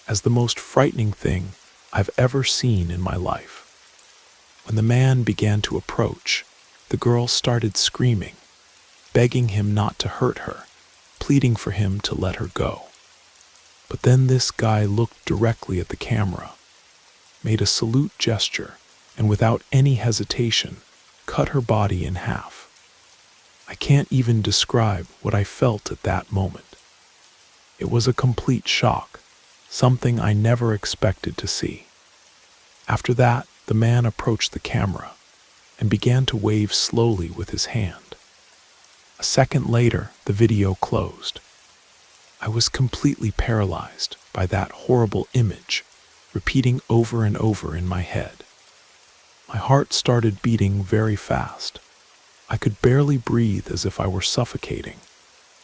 as the most frightening thing I've ever seen in my life. When the man began to approach, the girl started screaming, begging him not to hurt her, pleading for him to let her go. But then this guy looked directly at the camera, made a salute gesture, and without any hesitation, cut her body in half. I can't even describe what I felt at that moment. It was a complete shock, something I never expected to see. After that, the man approached the camera and began to wave slowly with his hand. A second later, the video closed. I was completely paralyzed by that horrible image, repeating over and over in my head. My heart started beating very fast. I could barely breathe as if I were suffocating,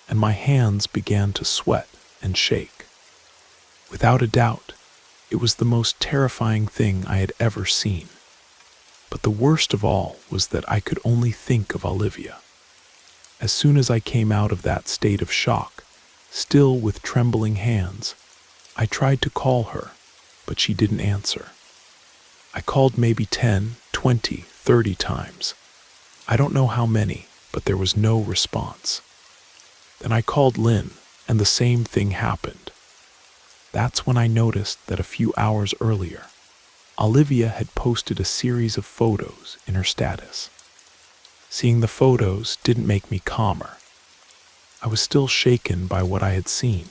and my hands began to sweat and shake. Without a doubt, it was the most terrifying thing I had ever seen. But the worst of all was that I could only think of Olivia. As soon as I came out of that state of shock, still with trembling hands, I tried to call her, but she didn't answer. I called maybe 10, 20, 30 times. I don't know how many, but there was no response. Then I called Lynn, and the same thing happened. That's when I noticed that a few hours earlier, Olivia had posted a series of photos in her status. Seeing the photos didn't make me calmer. I was still shaken by what I had seen,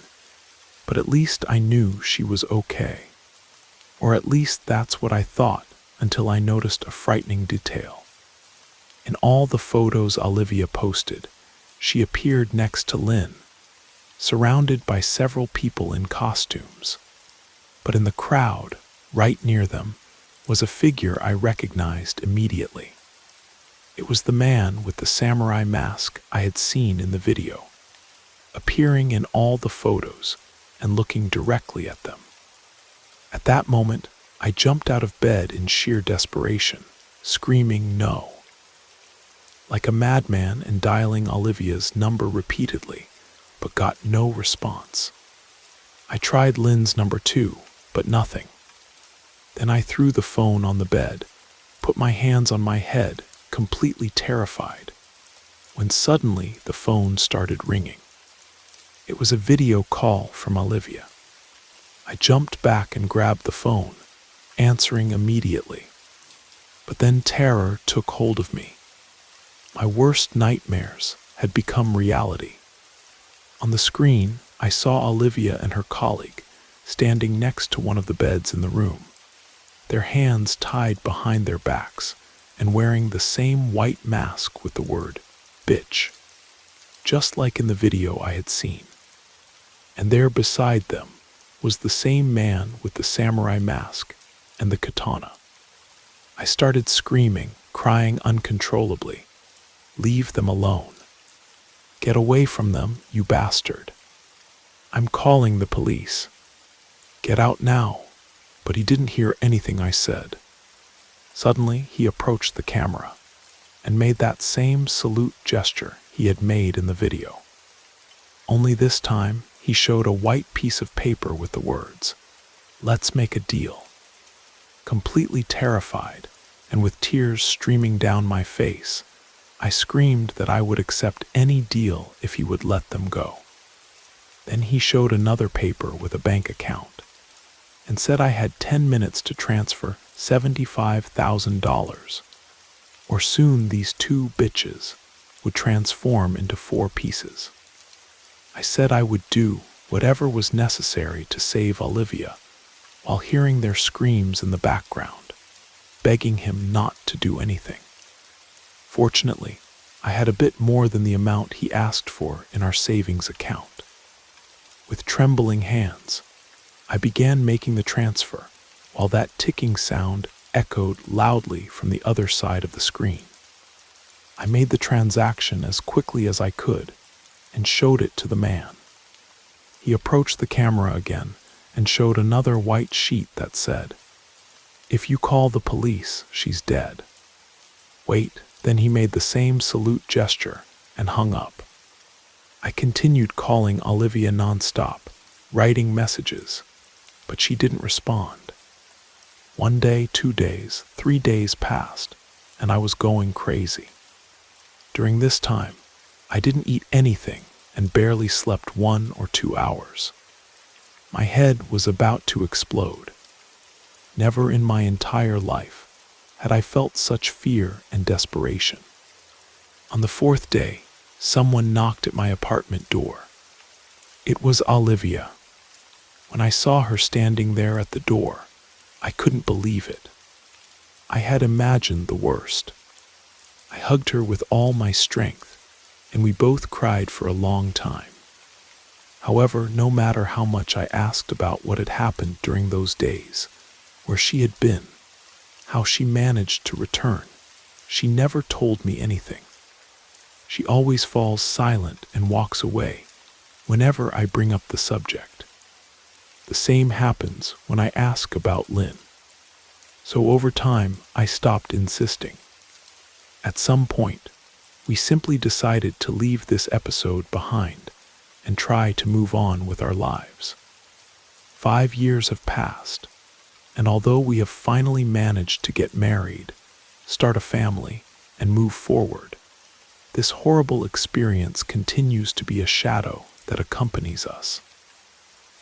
but at least I knew she was okay. Or at least that's what I thought until I noticed a frightening detail. In all the photos Olivia posted, she appeared next to Lynn, surrounded by several people in costumes. But in the crowd, right near them, was a figure I recognized immediately. It was the man with the samurai mask I had seen in the video, appearing in all the photos and looking directly at them. At that moment, I jumped out of bed in sheer desperation, screaming no. Like a madman and dialing Olivia's number repeatedly, but got no response. I tried Lynn's number too, but nothing. Then I threw the phone on the bed, put my hands on my head, completely terrified, when suddenly the phone started ringing. It was a video call from Olivia. I jumped back and grabbed the phone, answering immediately. But then terror took hold of me. My worst nightmares had become reality. On the screen, I saw Olivia and her colleague standing next to one of the beds in the room, their hands tied behind their backs and wearing the same white mask with the word bitch, just like in the video I had seen. And there beside them was the same man with the samurai mask and the katana. I started screaming, crying uncontrollably. Leave them alone. Get away from them, you bastard. I'm calling the police. Get out now. But he didn't hear anything I said. Suddenly, he approached the camera and made that same salute gesture he had made in the video. Only this time, he showed a white piece of paper with the words, "Let's make a deal." Completely terrified and with tears streaming down my face, I screamed that I would accept any deal if he would let them go. Then he showed another paper with a bank account and said I had 10 minutes to transfer $75,000, or soon these two bitches would transform into 4 pieces. I said I would do whatever was necessary to save Olivia, while hearing their screams in the background, begging him not to do anything. Fortunately, I had a bit more than the amount he asked for in our savings account. With trembling hands, I began making the transfer, while that ticking sound echoed loudly from the other side of the screen. I made the transaction as quickly as I could and showed it to the man. He approached the camera again and showed another white sheet that said, "If you call the police, she's dead." Wait, then he made the same salute gesture and hung up. I continued calling Olivia nonstop, writing messages, but she didn't respond. 1 day, 2 days, 3 days passed, and I was going crazy. During this time, I didn't eat anything and barely slept 1 or 2 hours. My head was about to explode. Never in my entire life had I felt such fear and desperation. On the 4th day, someone knocked at my apartment door. It was Olivia. When I saw her standing there at the door, I couldn't believe it. I had imagined the worst. I hugged her with all my strength, and we both cried for a long time. However, no matter how much I asked about what had happened during those days, where she had been, how she managed to return, she never told me anything. She always falls silent and walks away whenever I bring up the subject. The same happens when I ask about Lynn. So over time, I stopped insisting. At some point, we simply decided to leave this episode behind and try to move on with our lives. 5 years have passed, and although we have finally managed to get married, start a family, and move forward, this horrible experience continues to be a shadow that accompanies us.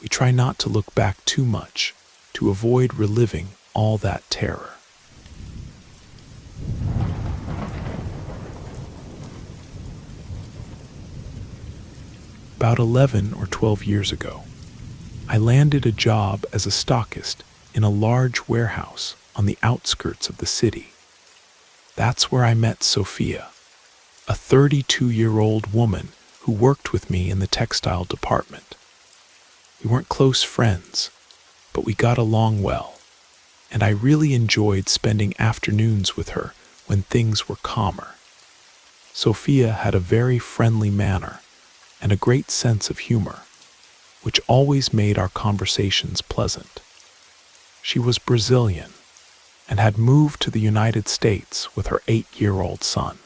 We try not to look back too much to avoid reliving all that terror. About 11 or 12 years ago, I landed a job as a stockist in a large warehouse on the outskirts of the city. That's where I met Sophia, a 32-year-old woman who worked with me in the textile department. We weren't close friends, but we got along well, and I really enjoyed spending afternoons with her when things were calmer. Sophia had a very friendly manner and a great sense of humor, which always made our conversations pleasant. She was Brazilian and had moved to the United States with her 8-year-old son.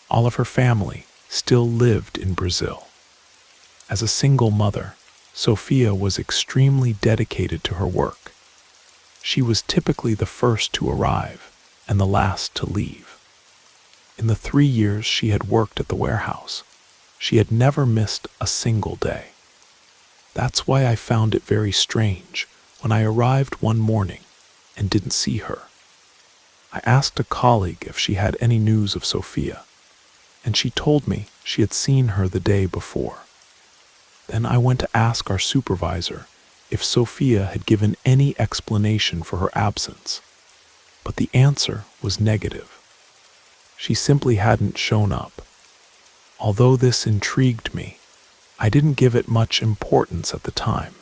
All of her family still lived in Brazil. As a single mother, Sophia was extremely dedicated to her work. She was typically the first to arrive and the last to leave. In the 3 years she had worked at the warehouse, she had never missed a single day. That's why I found it very strange when I arrived one morning and didn't see her. I asked a colleague if she had any news of Sophia, and she told me she had seen her the day before. Then I went to ask our supervisor if Sophia had given any explanation for her absence, but the answer was negative. She simply hadn't shown up. Although this intrigued me, I didn't give it much importance at the time.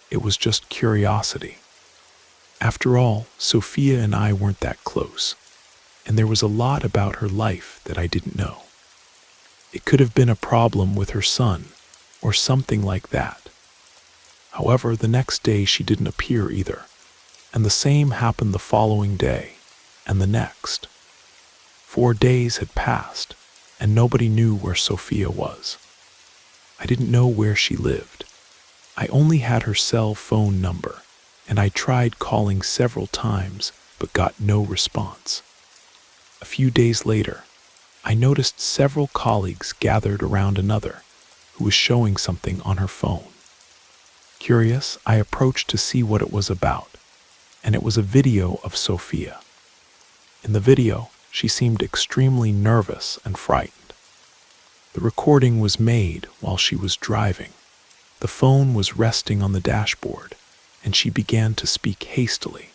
It was just curiosity. After all, Sophia and I weren't that close, and there was a lot about her life that I didn't know. It could have been a problem with her son, or something like that. However, the next day she didn't appear either, and the same happened the following day, and the next. 4 days had passed, and nobody knew where Sophia was. I didn't know where she lived. I only had her cell phone number, and I tried calling several times but got no response. A few days later, I noticed several colleagues gathered around another who was showing something on her phone. Curious, I approached to see what it was about, and it was a video of Sophia. In the video, she seemed extremely nervous and frightened. The recording was made while she was driving. The phone was resting on the dashboard, and she began to speak hastily.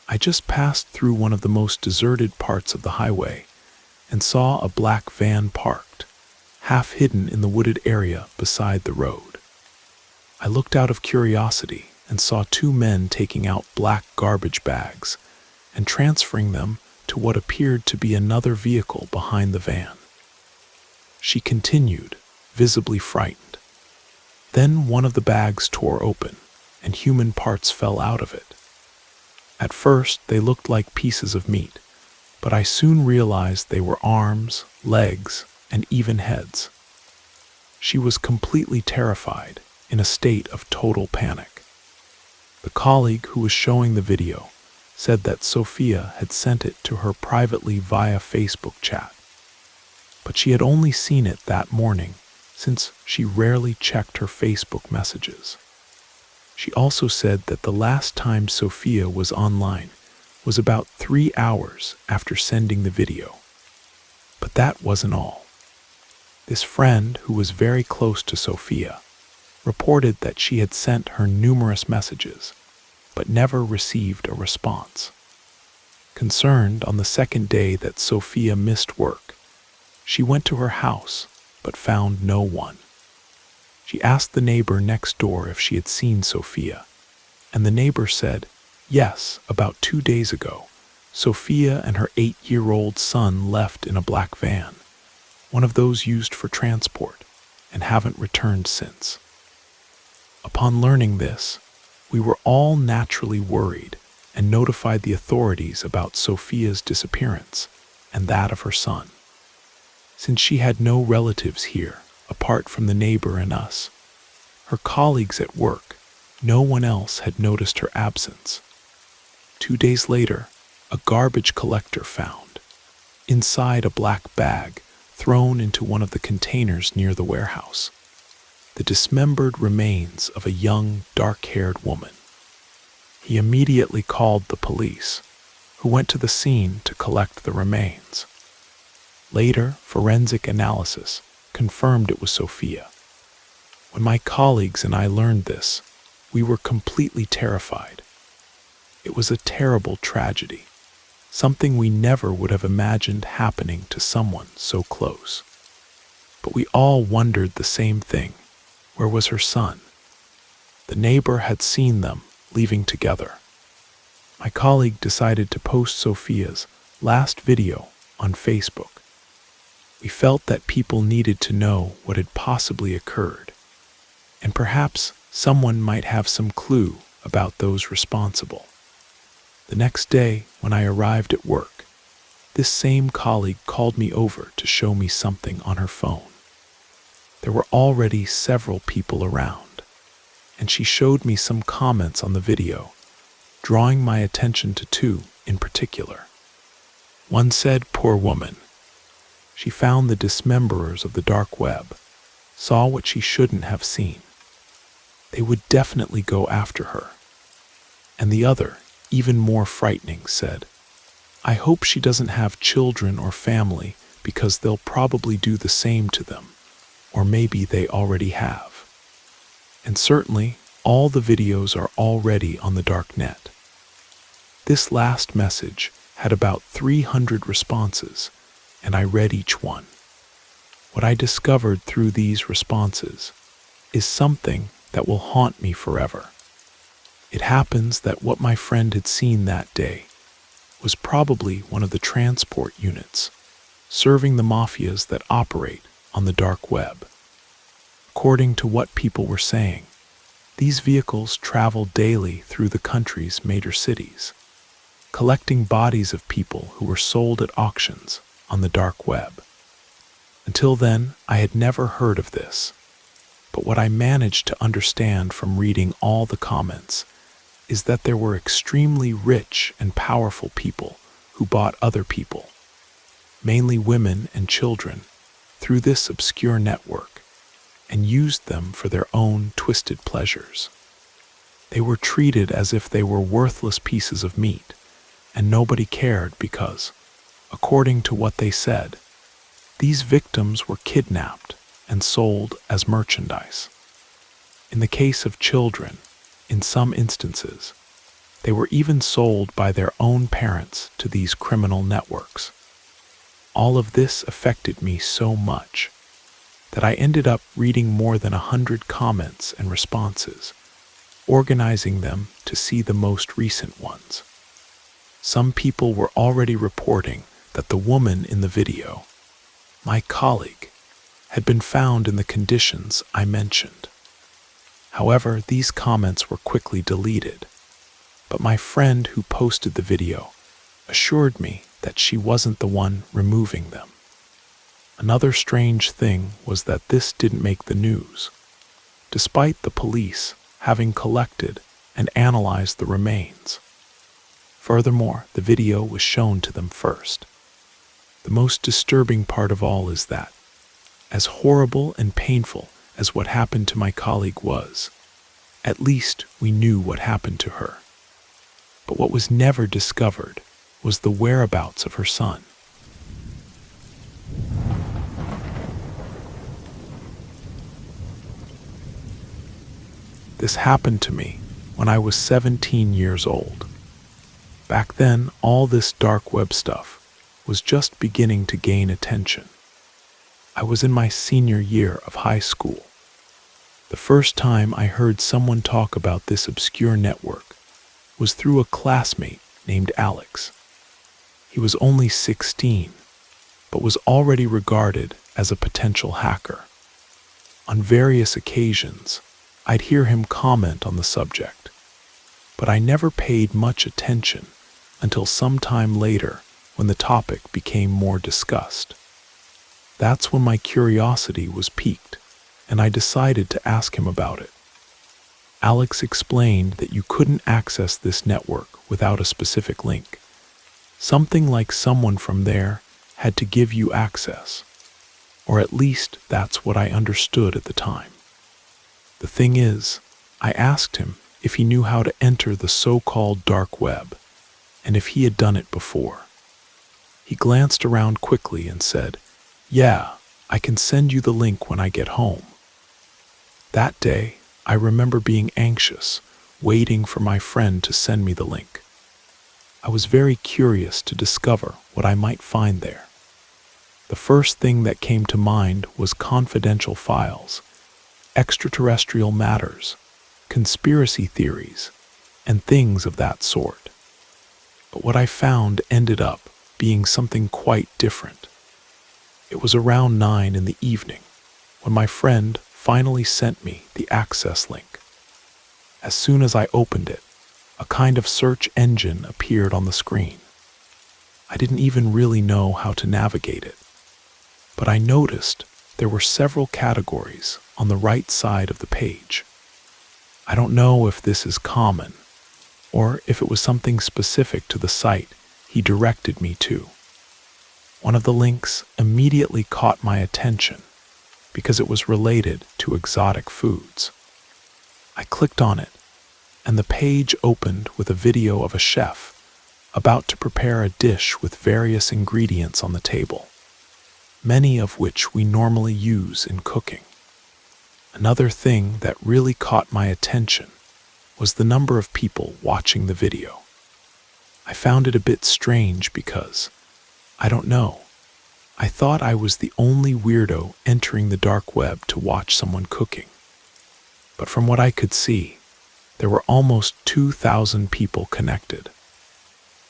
I just passed through one of the most deserted parts of the highway and saw a black van parked, half hidden in the wooded area beside the road. I looked out of curiosity and saw 2 men taking out black garbage bags and transferring them to what appeared to be another vehicle behind the van. She continued, visibly frightened. Then one of the bags tore open, and human parts fell out of it. At first, they looked like pieces of meat, but I soon realized they were arms, legs, and even heads. She was completely terrified, in a state of total panic. The colleague who was showing the video said that Sophia had sent it to her privately via Facebook chat, but she had only seen it that morning since she rarely checked her Facebook messages. She also said that the last time Sophia was online was about 3 hours after sending the video. But that wasn't all. This friend, who was very close to Sophia, reported that she had sent her numerous messages, but never received a response. Concerned on the second day that Sophia missed work, she went to her house, but found no one. She asked the neighbor next door if she had seen Sophia, and the neighbor said, yes, about 2 days ago, Sophia and her 8-year-old son left in a black van, one of those used for transport, and haven't returned since. Upon learning this, we were all naturally worried and notified the authorities about Sophia's disappearance and that of her son. since she had no relatives here apart from the neighbor and us. Her colleagues at work, no one else had noticed her absence. 2 days later, a garbage collector found, inside a black bag thrown into one of the containers near the warehouse, the dismembered remains of a young, dark-haired woman. He immediately called the police, who went to the scene to collect the remains. Later, forensic analysis confirmed it was Sophia. When my colleagues and I learned this, we were completely terrified. It was a terrible tragedy, something we never would have imagined happening to someone so close. But we all wondered the same thing. Where was her son? The neighbor had seen them leaving together. My colleague decided to post Sophia's last video on Facebook. We felt that people needed to know what had possibly occurred, and perhaps someone might have some clue about those responsible. The next day, when I arrived at work, this same colleague called me over to show me something on her phone. There were already several people around, and she showed me some comments on the video, drawing my attention to two in particular. One said, "Poor woman. She found the dismemberers of the dark web, saw what she shouldn't have seen. They would definitely go after her." And the other, even more frightening, said, "I hope she doesn't have children or family because they'll probably do the same to them, or maybe they already have." And certainly, all the videos are already on the dark net. This last message had about 300 responses, and I read each one. What I discovered through these responses is something that will haunt me forever. It happens that what my friend had seen that day was probably one of the transport units serving the mafias that operate on the dark web. According to what people were saying, these vehicles travel daily through the country's major cities, collecting bodies of people who were sold at auctions on the dark web. Until then, I had never heard of this. But what I managed to understand from reading all the comments is that there were extremely rich and powerful people who bought other people, mainly women and children, through this obscure network and used them for their own twisted pleasures. They were treated as if they were worthless pieces of meat, and nobody cared because, according to what they said, these victims were kidnapped and sold as merchandise. In the case of children, in some instances, they were even sold by their own parents to these criminal networks. All of this affected me so much that I ended up reading more than 100 comments and responses, organizing them to see the most recent ones. Some people were already reporting that the woman in the video, my colleague, had been found in the conditions I mentioned. However, these comments were quickly deleted, but my friend who posted the video assured me that she wasn't the one removing them. Another strange thing was that this didn't make the news, despite the police having collected and analyzed the remains. Furthermore, the video was shown to them first. The most disturbing part of all is that, as horrible and painful as what happened to my colleague was, at least we knew what happened to her. But what was never discovered was the whereabouts of her son. This happened to me when I was 17 years old. Back then, all this dark web stuff was just beginning to gain attention. I was in my senior year of high school. The first time I heard someone talk about this obscure network was through a classmate named Alex. He was only 16, but was already regarded as a potential hacker. On various occasions, I'd hear him comment on the subject, but I never paid much attention until some time later when the topic became more discussed. That's when my curiosity was piqued, and I decided to ask him about it. Alex explained that you couldn't access this network without a specific link. Something like someone from there had to give you access, or at least that's what I understood at the time. The thing is, I asked him if he knew how to enter the so-called dark web, and if he had done it before. He glanced around quickly and said, "Yeah, I can send you the link when I get home." That day, I remember being anxious, waiting for my friend to send me the link. I was very curious to discover what I might find there. The first thing that came to mind was confidential files, extraterrestrial matters, conspiracy theories, and things of that sort. But what I found ended up being something quite different. It was around 9 in the evening when my friend finally sent me the access link. As soon as I opened it, a kind of search engine appeared on the screen. I didn't even really know how to navigate it, but I noticed there were several categories on the right side of the page. I don't know if this is common, or if it was something specific to the site he directed me to. One of the links immediately caught my attention because it was related to exotic foods. I clicked on it, and the page opened with a video of a chef about to prepare a dish with various ingredients on the table, many of which we normally use in cooking. Another thing that really caught my attention was the number of people watching the video. I found it a bit strange because, I don't know, I thought I was the only weirdo entering the dark web to watch someone cooking. But from what I could see, there were almost 2,000 people connected.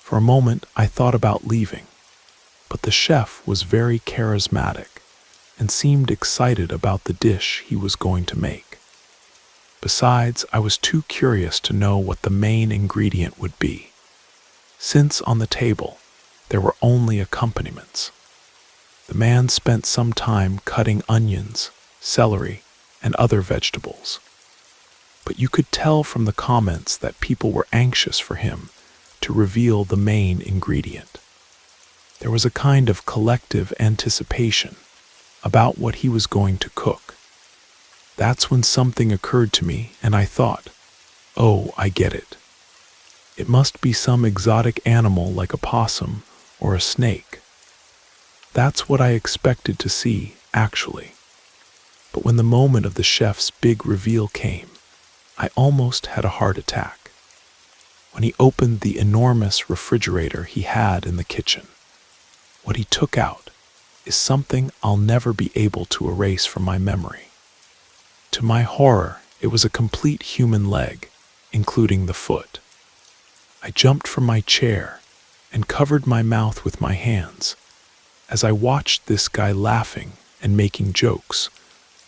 For a moment, I thought about leaving, but the chef was very charismatic and seemed excited about the dish he was going to make. Besides, I was too curious to know what the main ingredient would be, since on the table there were only accompaniments. The man spent some time cutting onions, celery, and other vegetables. But you could tell from the comments that people were anxious for him to reveal the main ingredient. There was a kind of collective anticipation about what he was going to cook. That's when something occurred to me and I thought, oh, I get it. It must be some exotic animal like a possum or a snake. That's what I expected to see, actually. But when the moment of the chef's big reveal came, I almost had a heart attack. When he opened the enormous refrigerator he had in the kitchen, what he took out is something I'll never be able to erase from my memory. To my horror, it was a complete human leg, including the foot. I jumped from my chair and covered my mouth with my hands as I watched this guy laughing and making jokes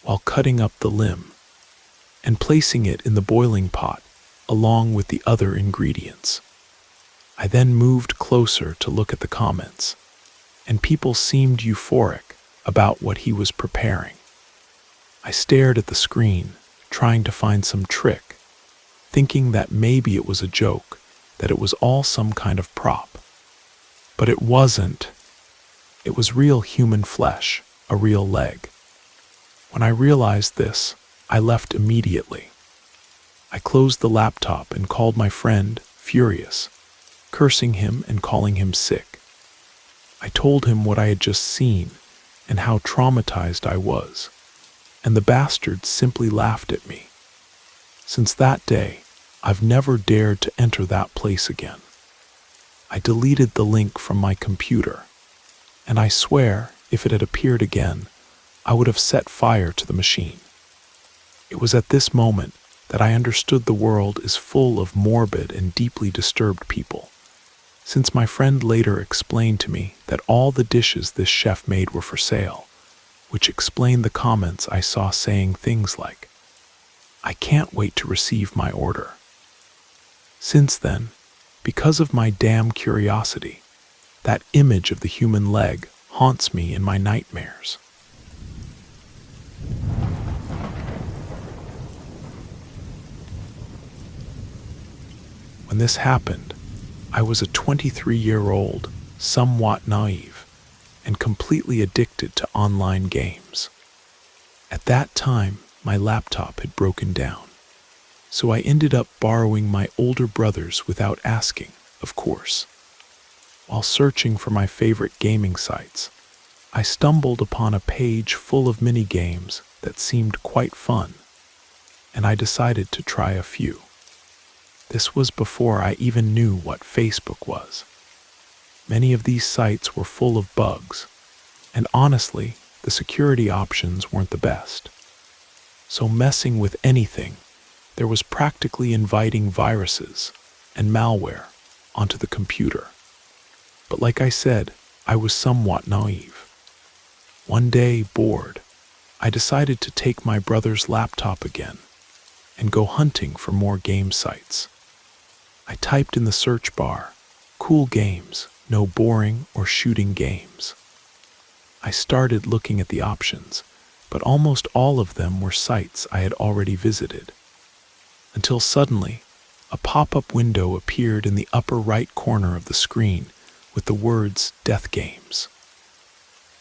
while cutting up the limb and placing it in the boiling pot along with the other ingredients. I then moved closer to look at the comments, and people seemed euphoric about what he was preparing. I stared at the screen, trying to find some trick, thinking that maybe it was a joke, that it was all some kind of prop. But it wasn't. It was real human flesh, a real leg. When I realized this, I left immediately. I closed the laptop and called my friend, furious, cursing him and calling him sick. I told him what I had just seen and how traumatized I was, and the bastard simply laughed at me. Since that day, I've never dared to enter that place again. I deleted the link from my computer, and I swear if it had appeared again, I would have set fire to the machine. It was at this moment that I understood the world is full of morbid and deeply disturbed people, since my friend later explained to me that all the dishes this chef made were for sale, which explained the comments I saw saying things like, "I can't wait to receive my order." Since then, because of my damn curiosity, that image of the human leg haunts me in my nightmares. When this happened, I was a 23-year-old, somewhat naive, and completely addicted to online games. At that time, my laptop had broken down, so I ended up borrowing my older brother's without asking, of course. While searching for my favorite gaming sites, I stumbled upon a page full of mini-games that seemed quite fun, and I decided to try a few. This was before I even knew what Facebook was. Many of these sites were full of bugs, and honestly, the security options weren't the best. So messing with anything, there was practically inviting viruses and malware onto the computer. But like I said, I was somewhat naive. One day, bored, I decided to take my brother's laptop again and go hunting for more game sites. I typed in the search bar, "cool games, no boring or shooting games." I started looking at the options, but almost all of them were sites I had already visited. Until suddenly, a pop-up window appeared in the upper right corner of the screen with the words "Death Games."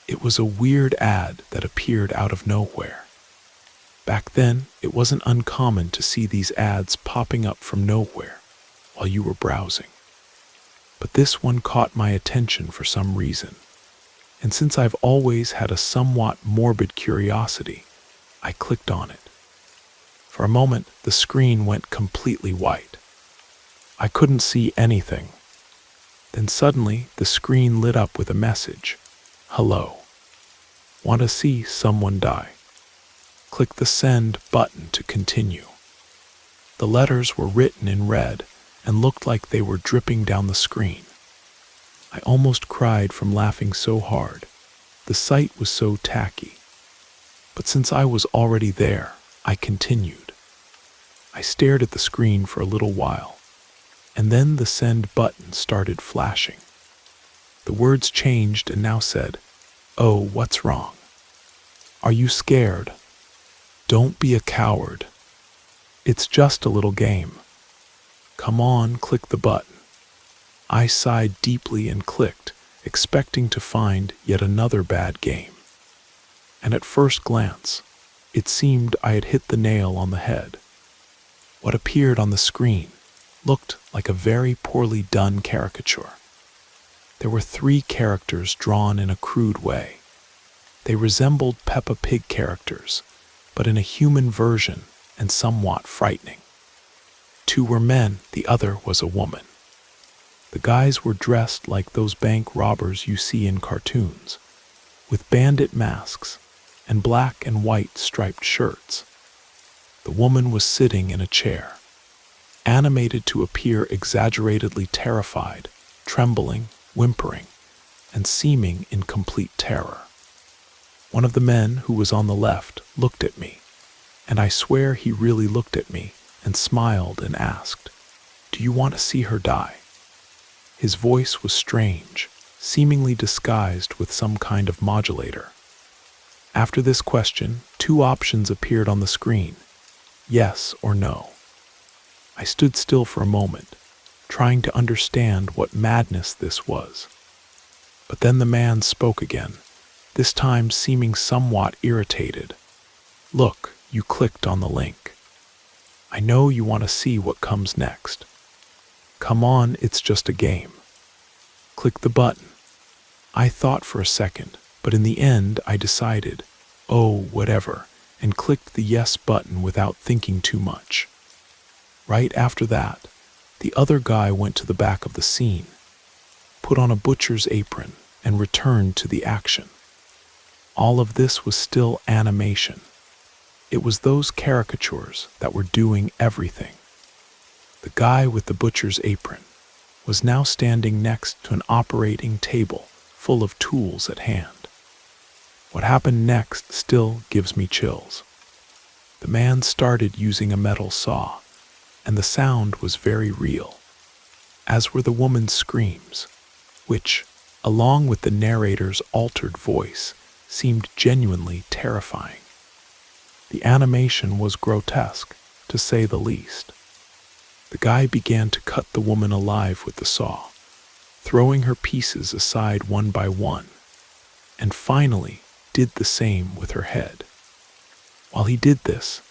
It was a weird ad that appeared out of nowhere. Back then, it wasn't uncommon to see these ads popping up from nowhere while you were browsing. But this one caught my attention for some reason, and since I've always had a somewhat morbid curiosity, I clicked on it. For a moment, the screen went completely white. I couldn't see anything. Then suddenly, the screen lit up with a message. "Hello. Want to see someone die? Click the send button to continue." The letters were written in red and looked like they were dripping down the screen. I almost cried from laughing so hard. The site was so tacky. But since I was already there, I continued. I stared at the screen for a little while, and then the send button started flashing. The words changed and now said, "Oh, what's wrong? Are you scared? Don't be a coward. It's just a little game. Come on, click the button." I sighed deeply and clicked, expecting to find yet another bad game. And at first glance, it seemed I had hit the nail on the head. What appeared on the screen looked like a very poorly done caricature. There were 3 characters drawn in a crude way. They resembled Peppa Pig characters, but in a human version and somewhat frightening. 2 were men, the other was a woman. The guys were dressed like those bank robbers you see in cartoons, with bandit masks and black and white striped shirts. The woman was sitting in a chair, animated to appear exaggeratedly terrified, trembling, whimpering, and seeming in complete terror. One of the men who was on the left looked at me, and I swear he really looked at me and smiled and asked, "Do you want to see her die?" His voice was strange, seemingly disguised with some kind of modulator. After this question, 2 options appeared on the screen, yes or no. I stood still for a moment, trying to understand what madness this was. But then the man spoke again, this time seeming somewhat irritated. "Look, you clicked on the link. I know you want to see what comes next. Come on, it's just a game. Click the button." I thought for a second, but in the end I decided, "Oh, whatever," and clicked the yes button without thinking too much. Right after that, the other guy went to the back of the scene, put on a butcher's apron, and returned to the action. All of this was still animation. It was those caricatures that were doing everything. The guy with the butcher's apron was now standing next to an operating table full of tools at hand. What happened next still gives me chills. The man started using a metal saw, and the sound was very real, as were the woman's screams, which, along with the narrator's altered voice, seemed genuinely terrifying. The animation was grotesque, to say the least. The guy began to cut the woman alive with the saw, throwing her pieces aside one by one, and finally did the same with her head. While he did this,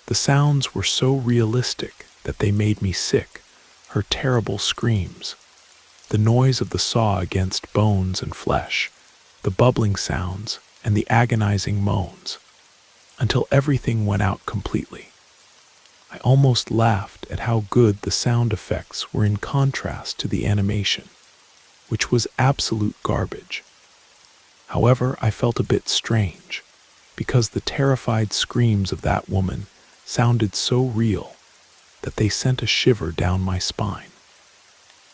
the sounds were so realistic that they made me sick. Her terrible screams, the noise of the saw against bones and flesh, the bubbling sounds, and the agonizing moans, until everything went out completely. I almost laughed at how good the sound effects were in contrast to the animation, which was absolute garbage. However, I felt a bit strange, because the terrified screams of that woman sounded so real that they sent a shiver down my spine.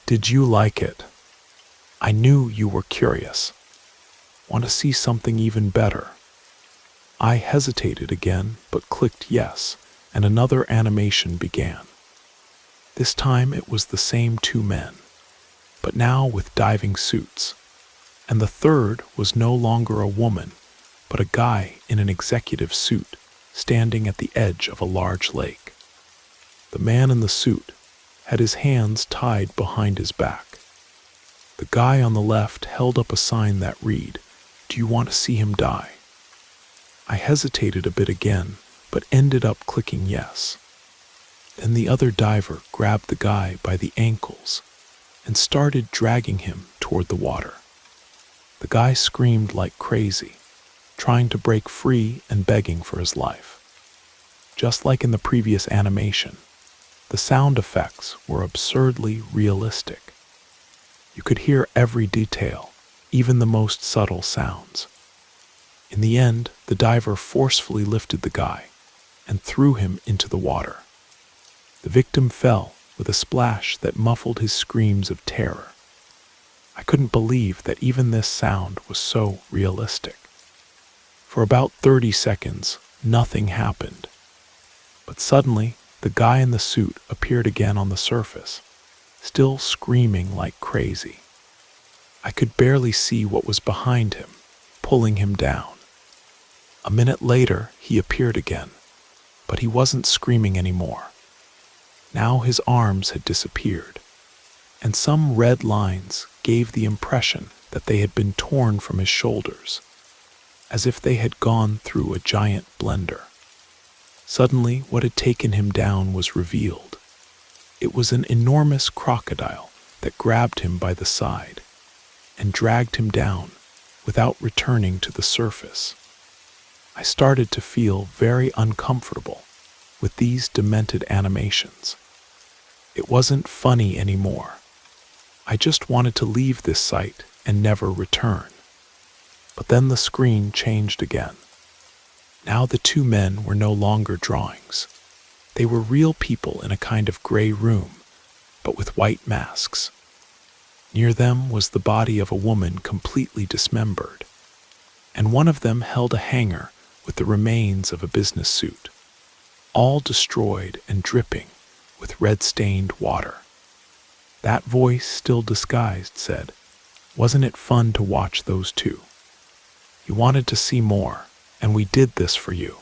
Did you like it? I knew you were curious. Want to see something even better? I hesitated again, but clicked yes, and another animation began. This time it was the same two men, but now with diving suits. And the third was no longer a woman, but a guy in an executive suit, standing at the edge of a large lake. The man in the suit had his hands tied behind his back. The guy on the left held up a sign that read, "Do you want to see him die?" I hesitated a bit again, but ended up clicking yes. Then the other diver grabbed the guy by the ankles and started dragging him toward the water. The guy screamed like crazy, trying to break free and begging for his life. Just like in the previous animation, the sound effects were absurdly realistic. You could hear every detail, even the most subtle sounds. In the end, the diver forcefully lifted the guy and threw him into the water. The victim fell with a splash that muffled his screams of terror. I couldn't believe that even this sound was so realistic. For about 30 seconds, nothing happened. But suddenly, the guy in the suit appeared again on the surface, still screaming like crazy. I could barely see what was behind him, pulling him down. A minute later, he appeared again, but he wasn't screaming anymore. Now his arms had disappeared, and some red lines gave the impression that they had been torn from his shoulders, as if they had gone through a giant blender. Suddenly, what had taken him down was revealed. It was an enormous crocodile that grabbed him by the side and dragged him down without returning to the surface. I started to feel very uncomfortable with these demented animations. It wasn't funny anymore. I just wanted to leave this site and never return. But then the screen changed again. Now the two men were no longer drawings. They were real people in a kind of gray room, but with white masks. Near them was the body of a woman completely dismembered, and one of them held a hanger with the remains of a business suit, all destroyed and dripping with red-stained water. That voice, still disguised, said, "Wasn't it fun to watch those two? You wanted to see more, and we did this for you.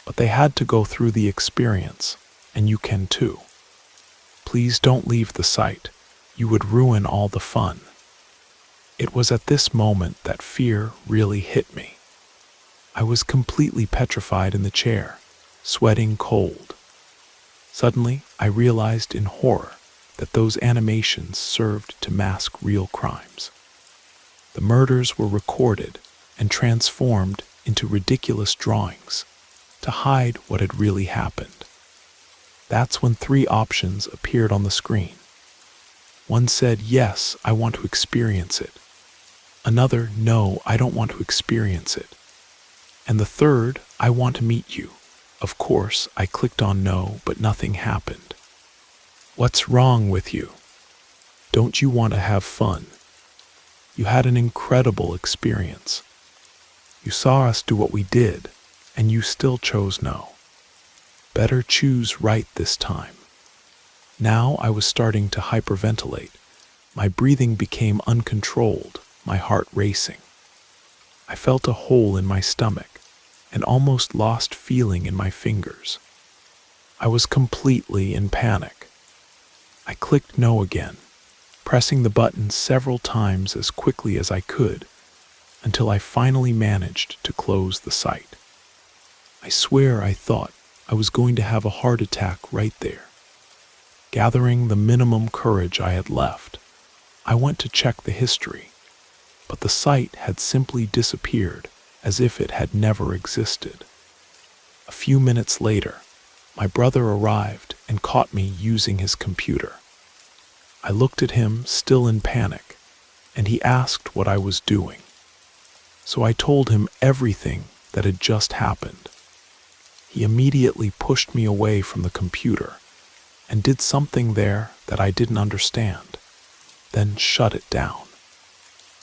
But they had to go through the experience, and you can too. Please don't leave the site. You would ruin all the fun." It was at this moment that fear really hit me. I was completely petrified in the chair, sweating cold. Suddenly, I realized in horror that those animations served to mask real crimes. The murders were recorded and transformed into ridiculous drawings to hide what had really happened. That's when 3 options appeared on the screen. One said, "Yes, I want to experience it." Another, "No, I don't want to experience it." And the third, "I want to meet you." Of course, I clicked on no, but nothing happened. What's wrong with you? Don't you want to have fun? You had an incredible experience. You saw us do what we did, and you still chose no. Better choose right this time. Now I was starting to hyperventilate. My breathing became uncontrolled, my heart racing. I felt a hole in my stomach and almost lost feeling in my fingers. I was completely in panic. I clicked no again, pressing the button several times as quickly as I could, until I finally managed to close the site. I swear I thought I was going to have a heart attack right there. Gathering the minimum courage I had left, I went to check the history, but the site had simply disappeared as if it had never existed. A few minutes later, my brother arrived and caught me using his computer. I looked at him, still in panic, and he asked what I was doing. So I told him everything that had just happened. He immediately pushed me away from the computer and did something there that I didn't understand, then shut it down.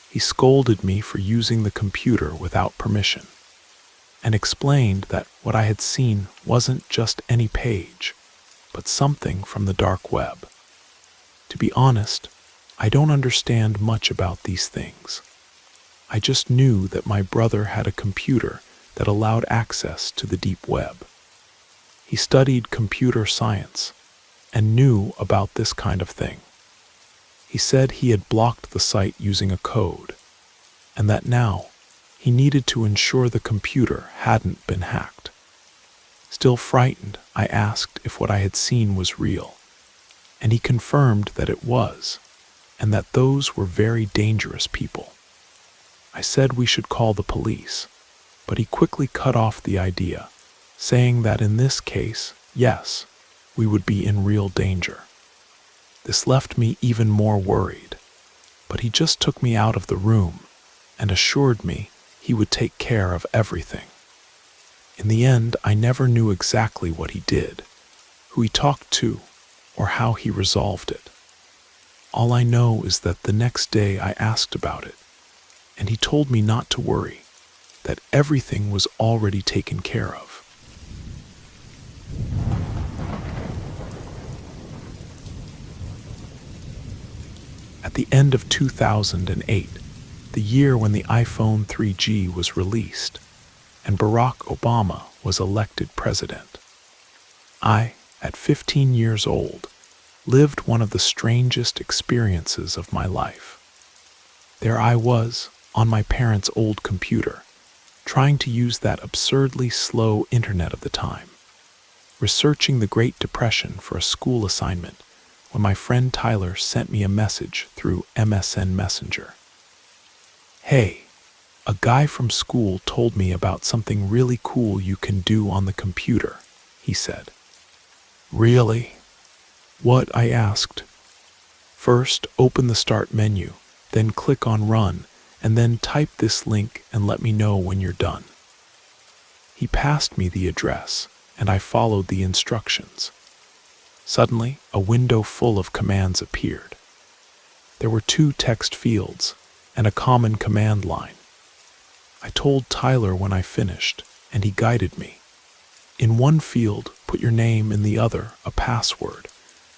He scolded me for using the computer without permission and explained that what I had seen wasn't just any page, but something from the dark web. To be honest, I don't understand much about these things. I just knew that my brother had a computer that allowed access to the deep web. He studied computer science and knew about this kind of thing. He said he had blocked the site using a code, and that now he needed to ensure the computer hadn't been hacked. Still frightened, I asked if what I had seen was real, and he confirmed that it was, and that those were very dangerous people. I said we should call the police, but he quickly cut off the idea, saying that in this case, yes, we would be in real danger. This left me even more worried, but he just took me out of the room and assured me he would take care of everything. In the end, I never knew exactly what he did, who he talked to, or how he resolved it. All I know is that the next day I asked about it, and he told me not to worry, that everything was already taken care of. At the end of 2008, the year when the iPhone 3G was released, and Barack Obama was elected president, I, at 15 years old, lived one of the strangest experiences of my life. There I was, on my parents' old computer, trying to use that absurdly slow internet of the time, researching the Great Depression for a school assignment when my friend Tyler sent me a message through MSN Messenger. "Hey, a guy from school told me about something really cool you can do on the computer," he said. "Really? What?" I asked. "First, open the Start menu, then click on Run, and then type this link and let me know when you're done." He passed me the address, and I followed the instructions. Suddenly, a window full of commands appeared. There were 2 text fields and a common command line. I told Tyler when I finished, and he guided me. In one field, put your name, in the other, a password,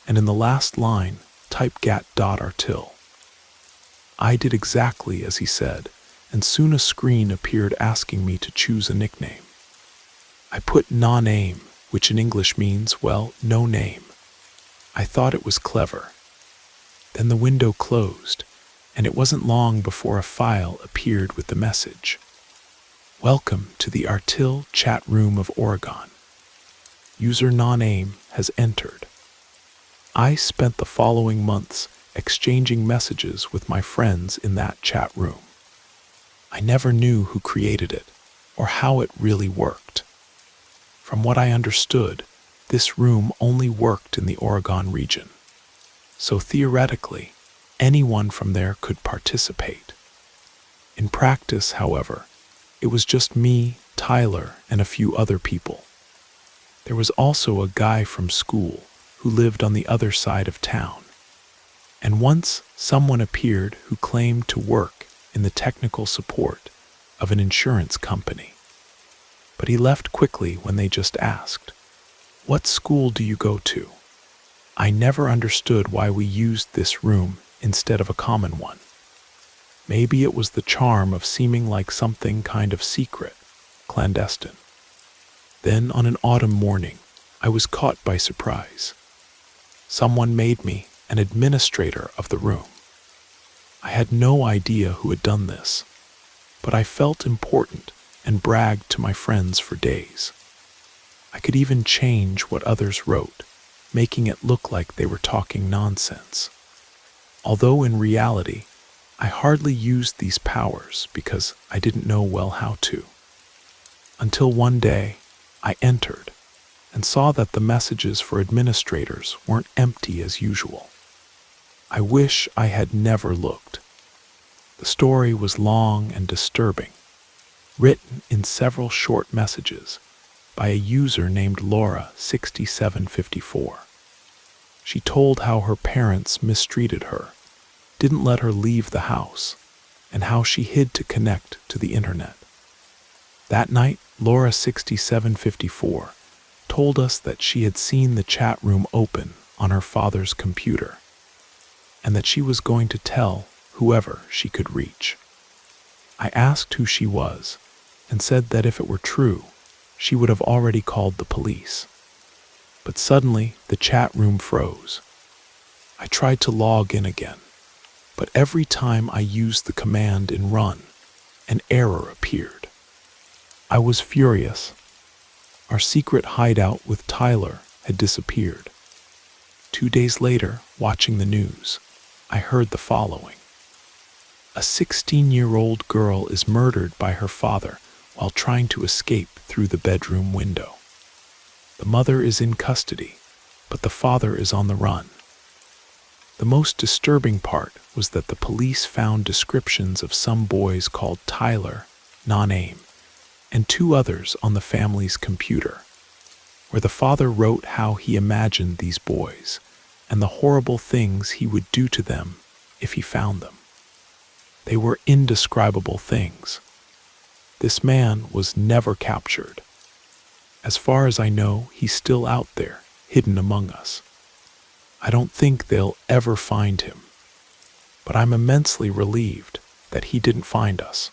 and in the last line, type gat.artil. I did exactly as he said, and soon a screen appeared asking me to choose a nickname. I put no-name, which in English means, well, no name. I thought it was clever. Then the window closed, and it wasn't long before a file appeared with the message: "Welcome to the Artil chat room of Oregon. User no-name has entered." I spent the following months exchanging messages with my friends in that chat room. I never knew who created it or how it really worked. From what I understood, this room only worked in the Oregon region. So theoretically, anyone from there could participate. In practice, however, it was just me, Tyler, and a few other people. There was also a guy from school who lived on the other side of town. And once someone appeared who claimed to work in the technical support of an insurance company. But he left quickly when they just asked, "What school do you go to?" I never understood why we used this room instead of a common one. Maybe it was the charm of seeming like something kind of secret, clandestine. Then on an autumn morning, I was caught by surprise. Someone made me an administrator of the room. I had no idea who had done this, but I felt important and bragged to my friends for days. I could even change what others wrote, making it look like they were talking nonsense. Although in reality, I hardly used these powers because I didn't know well how to. Until one day, I entered and saw that the messages for administrators weren't empty as usual. I wish I had never looked. The story was long and disturbing, written in several short messages by a user named Laura6754. She told how her parents mistreated her, didn't let her leave the house, and how she hid to connect to the internet. That night, Laura6754 told us that she had seen the chat room open on her father's computer, and that she was going to tell whoever she could reach. I asked who she was, and said that if it were true, she would have already called the police. But suddenly, the chat room froze. I tried to log in again, but every time I used the command in run, an error appeared. I was furious. Our secret hideout with Tyler had disappeared. 2 days later, watching the news, I heard the following. A 16-year-old girl is murdered by her father while trying to escape through the bedroom window. The mother is in custody, but the father is on the run. The most disturbing part was that the police found descriptions of some boys called Tyler, non-aim, and 2 others on the family's computer, where the father wrote how he imagined these boys and the horrible things he would do to them if he found them. They were indescribable things. This man was never captured. As far as I know, he's still out there, hidden among us. I don't think they'll ever find him, but I'm immensely relieved that he didn't find us.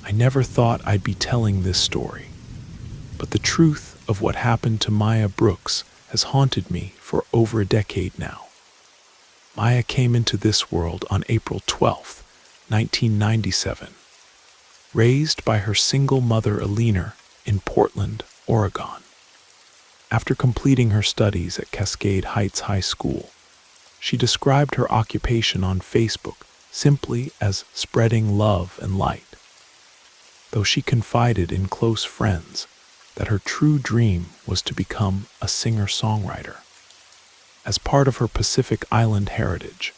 I never thought I'd be telling this story, but the truth of what happened to Maya Brooks has haunted me for over a decade now. Maya came into this world on April 12, 1997, raised by her single mother Alina in Portland, Oregon. After completing her studies at Cascade Heights High School, she described her occupation on Facebook simply as spreading love and light, though she confided in close friends that her true dream was to become a singer-songwriter. As part of her Pacific Island heritage,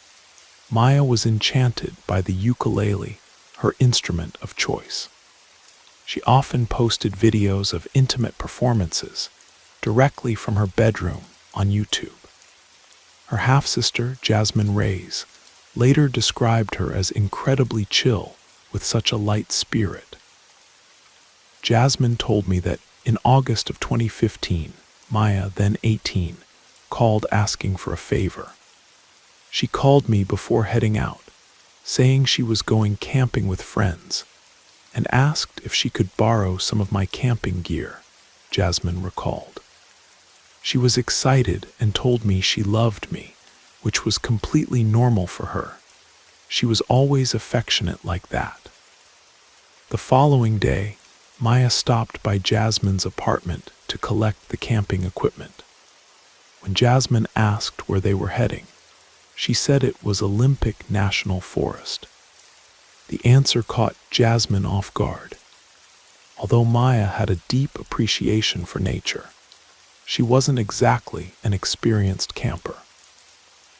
Maya was enchanted by the ukulele, her instrument of choice. She often posted videos of intimate performances directly from her bedroom on YouTube. Her half-sister, Jasmine Reyes, later described her as incredibly chill with such a light spirit. Jasmine told me that in August of 2015, Maya, then 18, called asking for a favor. She called me before heading out, saying she was going camping with friends, and asked if she could borrow some of my camping gear, Jasmine recalled. She was excited and told me she loved me, which was completely normal for her. She was always affectionate like that. The following day, Maya stopped by Jasmine's apartment to collect the camping equipment. When Jasmine asked where they were heading, she said it was Olympic National Forest. The answer caught Jasmine off guard. Although Maya had a deep appreciation for nature, she wasn't exactly an experienced camper.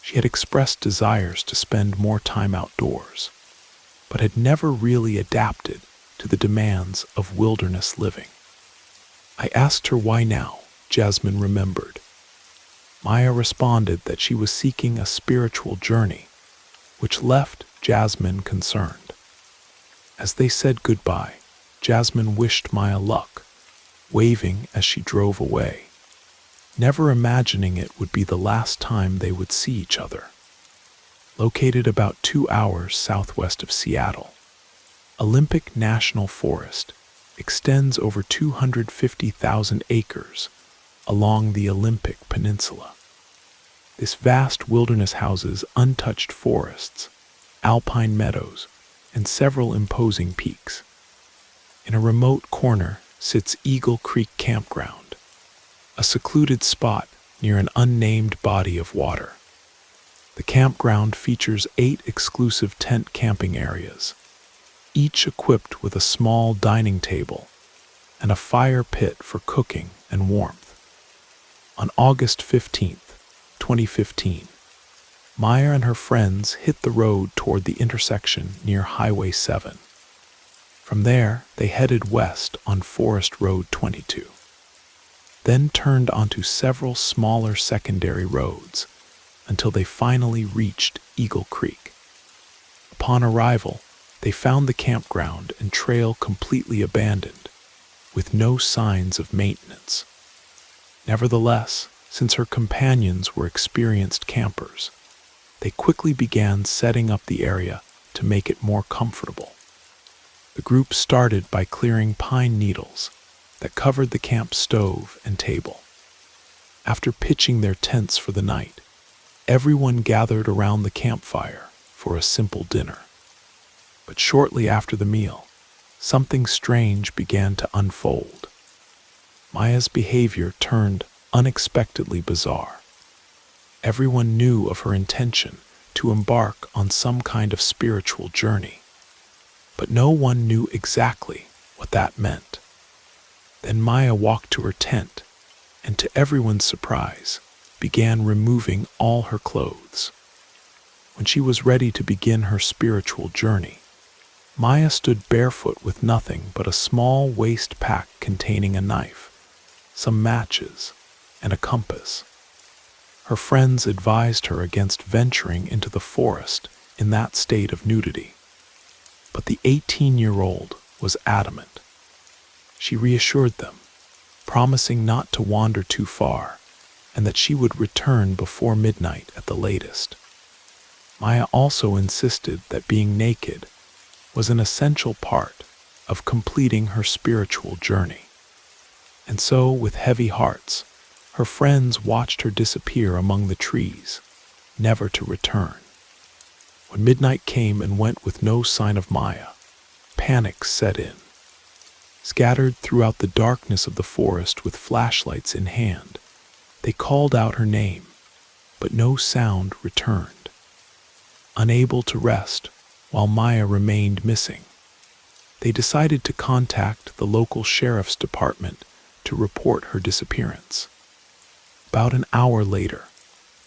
She had expressed desires to spend more time outdoors, but had never really adapted to the demands of wilderness living. I asked her why now. Jasmine remembered. Maya responded that she was seeking a spiritual journey, which left Jasmine concerned. As they said goodbye, Jasmine wished Maya luck, waving as she drove away, never imagining it would be the last time they would see each other. Located about 2 hours southwest of Seattle, Olympic National Forest extends over 250,000 acres along the Olympic Peninsula. This vast wilderness houses untouched forests, alpine meadows, and several imposing peaks. In a remote corner sits Eagle Creek Campground, a secluded spot near an unnamed body of water. The campground features 8 exclusive tent camping areas, each equipped with a small dining table and a fire pit for cooking and warmth. On August 15th, 2015, Maya and her friends hit the road toward the intersection near Highway 7. From there, they headed west on Forest Road 22, then turned onto several smaller secondary roads until they finally reached Eagle Creek. Upon arrival, they found the campground and trail completely abandoned, with no signs of maintenance. Nevertheless, since her companions were experienced campers, they quickly began setting up the area to make it more comfortable. The group started by clearing pine needles that covered the camp stove and table. After pitching their tents for the night, everyone gathered around the campfire for a simple dinner. But shortly after the meal, something strange began to unfold. Maya's behavior turned unexpectedly bizarre. Everyone knew of her intention to embark on some kind of spiritual journey, but no one knew exactly what that meant. Then Maya walked to her tent and, to everyone's surprise, began removing all her clothes. When she was ready to begin her spiritual journey, Maya stood barefoot with nothing but a small waist pack containing a knife, some matches, and a compass. Her friends advised her against venturing into the forest in that state of nudity, but the 18-year-old was adamant. She reassured them, promising not to wander too far and that she would return before midnight at the latest. Maya also insisted that being naked was an essential part of completing her spiritual journey. And so, with heavy hearts, her friends watched her disappear among the trees, never to return. When midnight came and went with no sign of Maya, panic set in. Scattered throughout the darkness of the forest with flashlights in hand, they called out her name, but no sound returned. Unable to rest while Maya remained missing, they decided to contact the local sheriff's department to report her disappearance. About an hour later,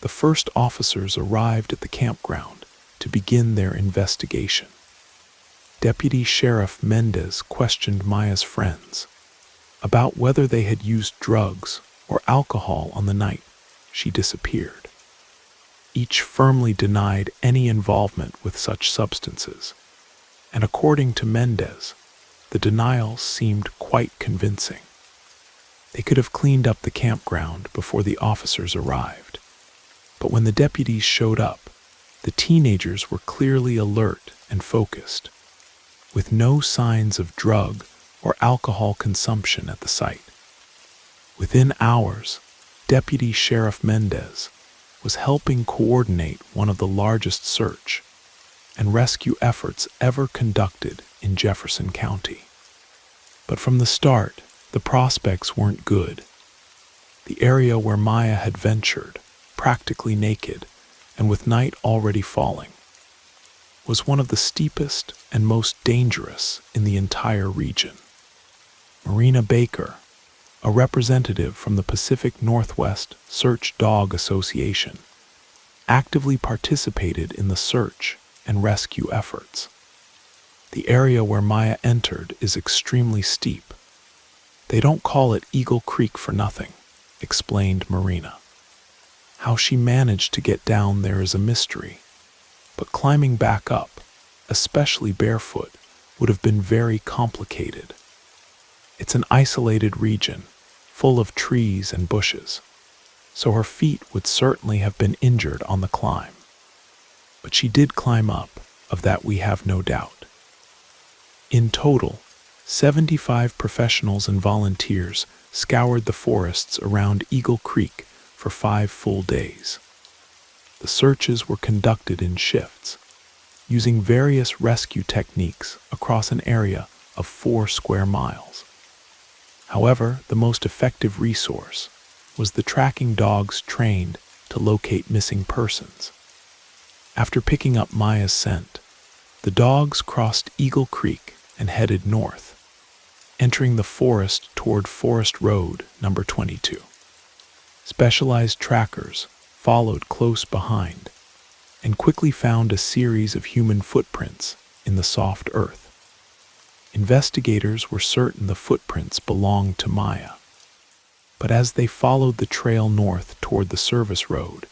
the first officers arrived at the campground to begin their investigation. Deputy Sheriff Mendez questioned Maya's friends about whether they had used drugs or alcohol on the night she disappeared. Each firmly denied any involvement with such substances, and according to Mendez, the denials seemed quite convincing. They could have cleaned up the campground before the officers arrived, but when the deputies showed up, the teenagers were clearly alert and focused, with no signs of drug or alcohol consumption at the site. Within hours, Deputy Sheriff Mendez was helping coordinate one of the largest search and rescue efforts ever conducted in Jefferson County. But from the start, the prospects weren't good. The area where Maya had ventured, practically naked and with night already falling, was one of the steepest and most dangerous in the entire region. Marina Baker, a representative from the Pacific Northwest Search Dog Association, actively participated in the search and rescue efforts. The area where Maya entered is extremely steep. They don't call it Eagle Creek for nothing, explained Marina. How she managed to get down there is a mystery, but climbing back up, especially barefoot, would have been very complicated. It's an isolated region, full of trees and bushes, so her feet would certainly have been injured on the climb. But she did climb up, of that we have no doubt. In total, 75 professionals and volunteers scoured the forests around Eagle Creek for 5 full days. The searches were conducted in shifts, using various rescue techniques across an area of 4 square miles. However, the most effective resource was the tracking dogs trained to locate missing persons. After picking up Maya's scent, the dogs crossed Eagle Creek and headed north, entering the forest toward Forest Road number 22. Specialized trackers followed close behind and quickly found a series of human footprints in the soft earth. Investigators were certain the footprints belonged to Maya, but as they followed the trail north toward the service road,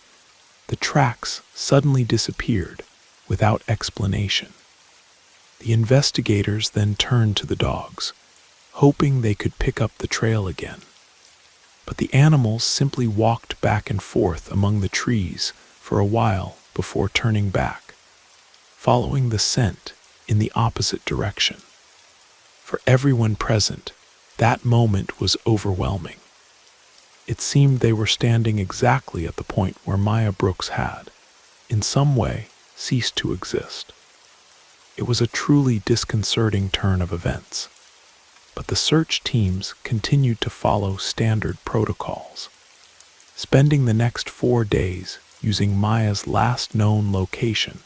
the tracks suddenly disappeared without explanation. The investigators then turned to the dogs, hoping they could pick up the trail again. But the animals simply walked back and forth among the trees for a while before turning back, following the scent in the opposite direction. For everyone present, that moment was overwhelming. It seemed they were standing exactly at the point where Maya Brooks had, in some way, ceased to exist. It was a truly disconcerting turn of events. But the search teams continued to follow standard protocols, spending the next 4 days using Maya's last known location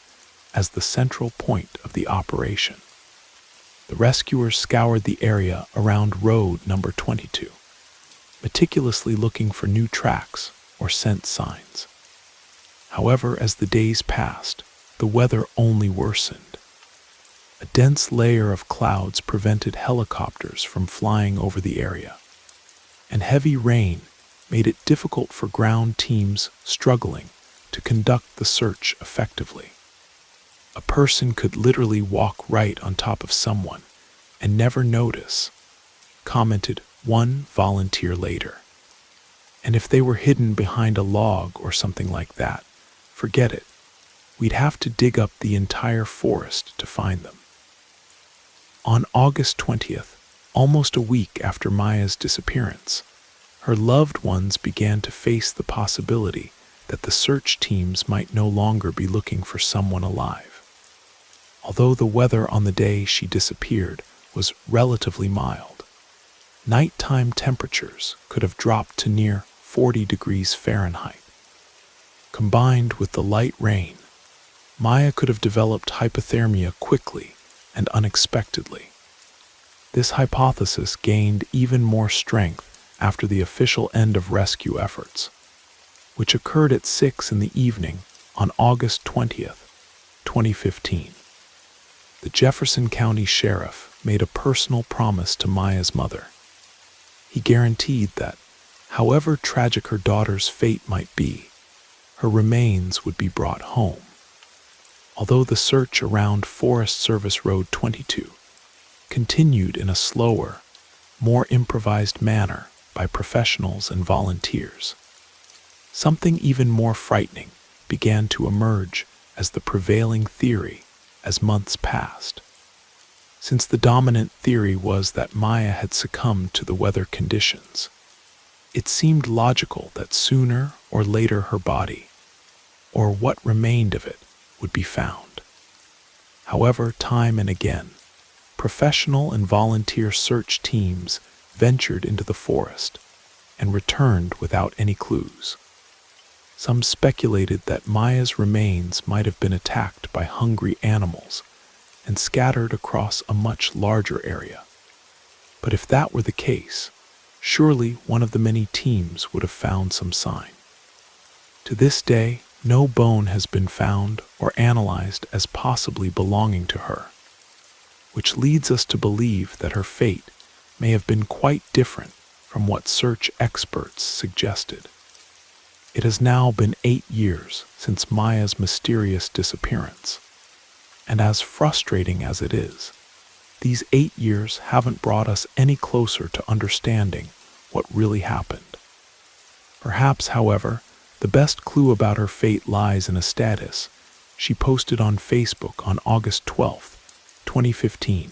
as the central point of the operation. The rescuers scoured the area around road number 22, meticulously looking for new tracks or scent signs. However, as the days passed, the weather only worsened. A dense layer of clouds prevented helicopters from flying over the area, and heavy rain made it difficult for ground teams struggling to conduct the search effectively. A person could literally walk right on top of someone and never notice, commented one volunteer later. And if they were hidden behind a log or something like that, forget it. We'd have to dig up the entire forest to find them. On August 20th, almost a week after Maya's disappearance, her loved ones began to face the possibility that the search teams might no longer be looking for someone alive. Although the weather on the day she disappeared was relatively mild, nighttime temperatures could have dropped to near 40 degrees Fahrenheit. Combined with the light rain, Maya could have developed hypothermia quickly and unexpectedly. This hypothesis gained even more strength after the official end of rescue efforts, which occurred at 6 in the evening on August 20th, 2015. The Jefferson County Sheriff made a personal promise to Maya's mother. He guaranteed that, however tragic her daughter's fate might be, her remains would be brought home. Although the search around Forest Service Road 22 continued in a slower, more improvised manner by professionals and volunteers, something even more frightening began to emerge as the prevailing theory as months passed. Since the dominant theory was that Maya had succumbed to the weather conditions, it seemed logical that sooner or later her body, or what remained of it, would be found. However, time and again, professional and volunteer search teams ventured into the forest and returned without any clues. Some speculated that Maya's remains might have been attacked by hungry animals and scattered across a much larger area. But if that were the case, surely one of the many teams would have found some sign. To this day, no bone has been found or analyzed as possibly belonging to her, which leads us to believe that her fate may have been quite different from what search experts suggested. It has now been 8 years since Maya's mysterious disappearance, and as frustrating as it is, these 8 years haven't brought us any closer to understanding what really happened. Perhaps, however, the best clue about her fate lies in a status she posted on Facebook on August 12, 2015.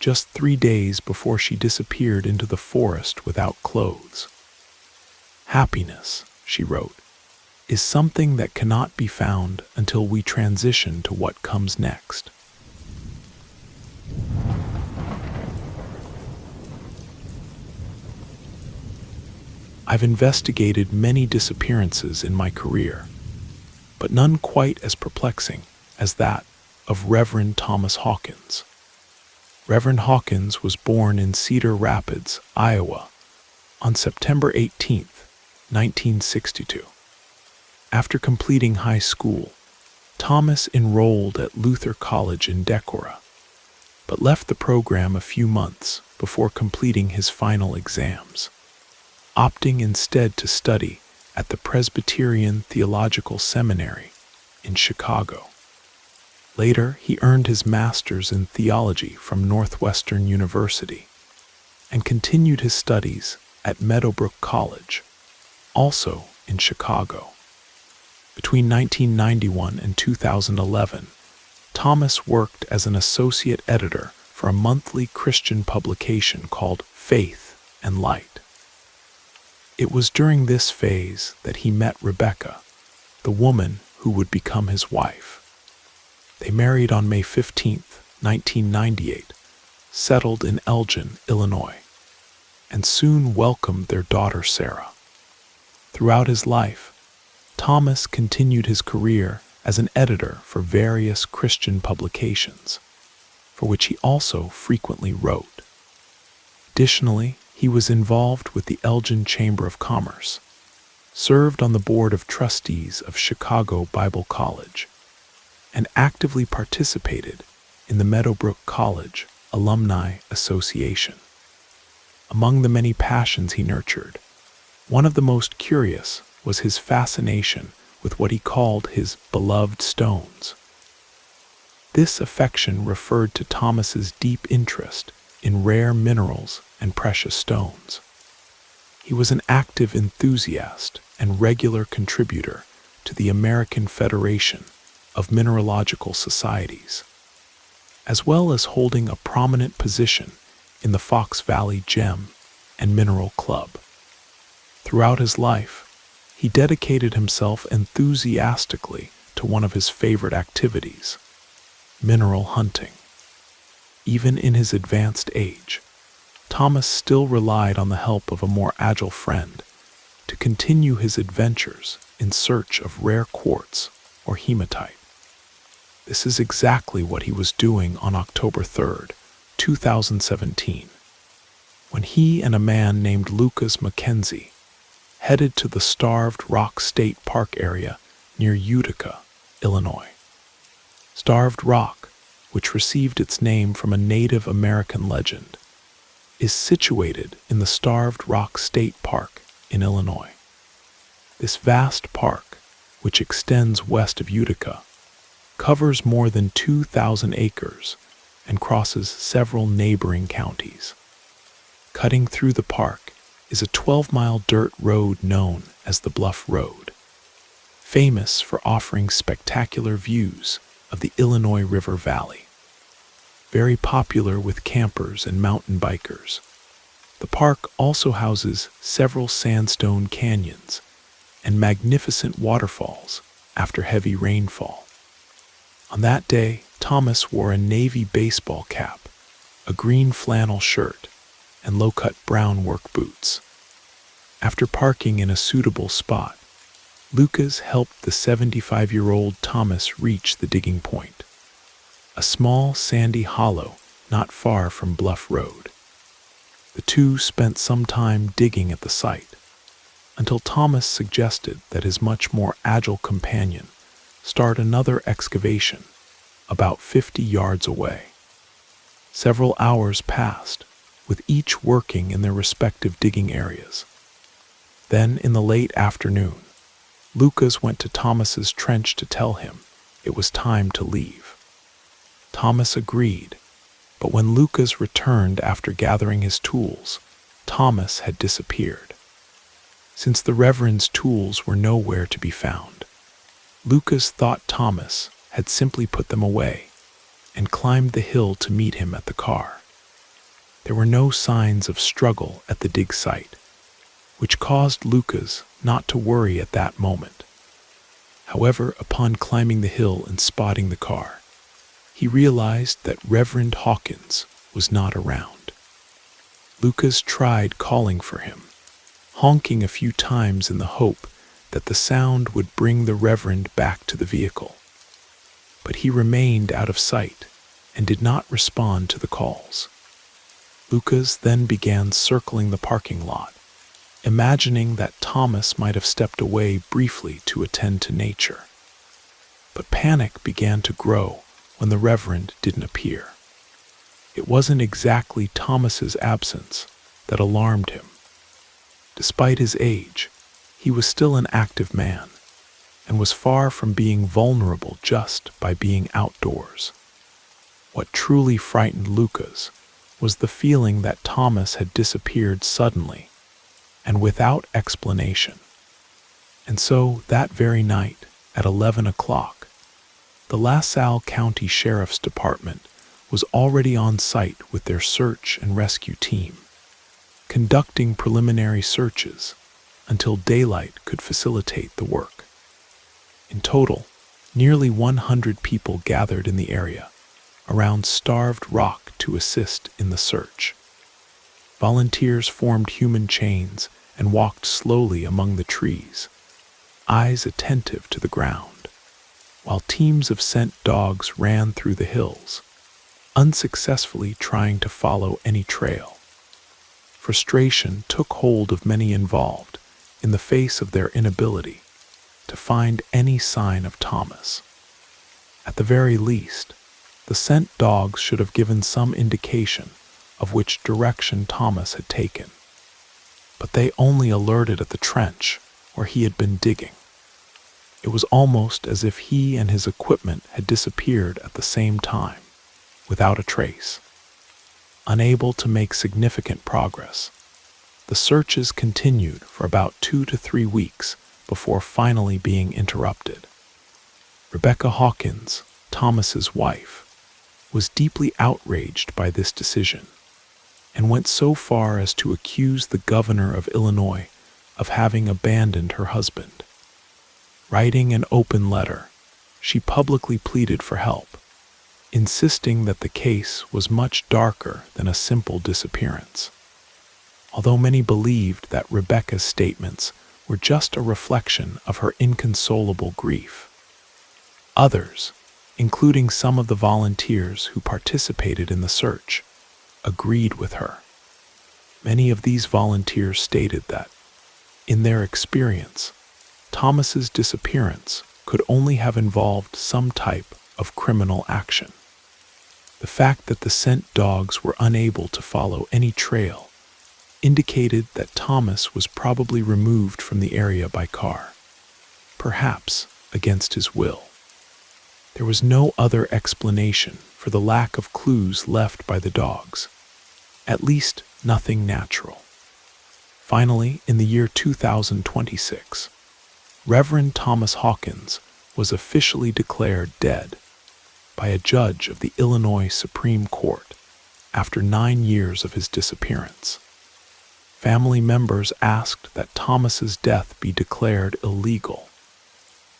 just 3 days before she disappeared into the forest without clothes. "Happiness," she wrote, "is something that cannot be found until we transition to what comes next." I've investigated many disappearances in my career, but none quite as perplexing as that of Reverend Thomas Hawkins. Reverend Hawkins was born in Cedar Rapids, Iowa, on September 18, 1962. After completing high school, Thomas enrolled at Luther College in Decorah, but left the program a few months before completing his final exams, opting instead to study at the Presbyterian Theological Seminary in Chicago. Later, he earned his master's in theology from Northwestern University and continued his studies at Meadowbrook College, also in Chicago. Between 1991 and 2011, Thomas worked as an associate editor for a monthly Christian publication called Faith and Light. It was during this phase that he met Rebecca, the woman who would become his wife. They married on May 15, 1998, settled in Elgin, Illinois, and soon welcomed their daughter Sarah. Throughout his life, Thomas continued his career as an editor for various Christian publications, for which he also frequently wrote. Additionally, he was involved with the Elgin Chamber of Commerce, served on the board of trustees of Chicago Bible College, and actively participated in the Meadowbrook College Alumni Association. Among the many passions he nurtured, one of the most curious was his fascination with what he called his beloved stones. This affection referred to Thomas's deep interest in rare minerals and precious stones. He was an active enthusiast and regular contributor to the American Federation of Mineralogical Societies, as well as holding a prominent position in the Fox Valley Gem and Mineral Club. Throughout his life, he dedicated himself enthusiastically to one of his favorite activities, mineral hunting. Even in his advanced age, Thomas still relied on the help of a more agile friend to continue his adventures in search of rare quartz or hematite. This is exactly what he was doing on October 3, 2017, when he and a man named Lucas Mackenzie headed to the Starved Rock State Park area near Utica, Illinois. Starved Rock, which received its name from a Native American legend, is situated in the Starved Rock State Park in Illinois. This vast park, which extends west of Utica, covers more than 2,000 acres and crosses several neighboring counties. Cutting through the park is a 12-mile dirt road known as the Bluff Road, famous for offering spectacular views of the Illinois River Valley. Very popular with campers and mountain bikers, the park also houses several sandstone canyons and magnificent waterfalls after heavy rainfall. On that day, Thomas wore a navy baseball cap, a green flannel shirt, and low-cut brown work boots. After parking in a suitable spot, Lucas helped the 75-year-old Thomas reach the digging point, a small sandy hollow not far from Bluff Road. The two spent some time digging at the site, until Thomas suggested that his much more agile companion start another excavation about 50 yards away. Several hours passed, with each working in their respective digging areas. Then, in the late afternoon, Lucas went to Thomas's trench to tell him it was time to leave. Thomas agreed, but when Lucas returned after gathering his tools, Thomas had disappeared. Since the Reverend's tools were nowhere to be found, Lucas thought Thomas had simply put them away and climbed the hill to meet him at the car. There were no signs of struggle at the dig site, which caused Lucas not to worry at that moment. However, upon climbing the hill and spotting the car, he realized that Reverend Hawkins was not around. Lucas tried calling for him, honking a few times in the hope that the sound would bring the Reverend back to the vehicle. But he remained out of sight and did not respond to the calls. Lucas then began circling the parking lot, imagining that Thomas might have stepped away briefly to attend to nature. But panic began to grow when the Reverend didn't appear. It wasn't exactly Thomas's absence that alarmed him. Despite his age, he was still an active man and was far from being vulnerable just by being outdoors. What truly frightened Lucas was the feeling that Thomas had disappeared suddenly and without explanation. And so, that very night, at 11 o'clock, the LaSalle County Sheriff's Department was already on site with their search and rescue team, conducting preliminary searches until daylight could facilitate the work. In total, nearly 100 people gathered in the area around Starved Rock to assist in the search. Volunteers formed human chains and walked slowly among the trees, eyes attentive to the ground, while teams of scent dogs ran through the hills, unsuccessfully trying to follow any trail. Frustration took hold of many involved in the face of their inability to find any sign of Thomas. At the very least, the scent dogs should have given some indication of which direction Thomas had taken. But they only alerted at the trench where he had been digging. It was almost as if he and his equipment had disappeared at the same time, without a trace. Unable to make significant progress, the searches continued for about 2 to 3 weeks before finally being interrupted. Rebecca Hawkins, Thomas's wife, was deeply outraged by this decision and went so far as to accuse the governor of Illinois of having abandoned her husband. Writing an open letter, she publicly pleaded for help, insisting that the case was much darker than a simple disappearance. Although many believed that Rebecca's statements were just a reflection of her inconsolable grief, others, including some of the volunteers who participated in the search, agreed with her. Many of these volunteers stated that, in their experience, Thomas's disappearance could only have involved some type of criminal action. The fact that the scent dogs were unable to follow any trail indicated that Thomas was probably removed from the area by car, perhaps against his will. There was no other explanation for the lack of clues left by the dogs, at least nothing natural. Finally, in the year 2026, Reverend Thomas Hawkins was officially declared dead by a judge of the Illinois Supreme Court after 9 years of his disappearance. Family members asked that Thomas's death be declared illegal,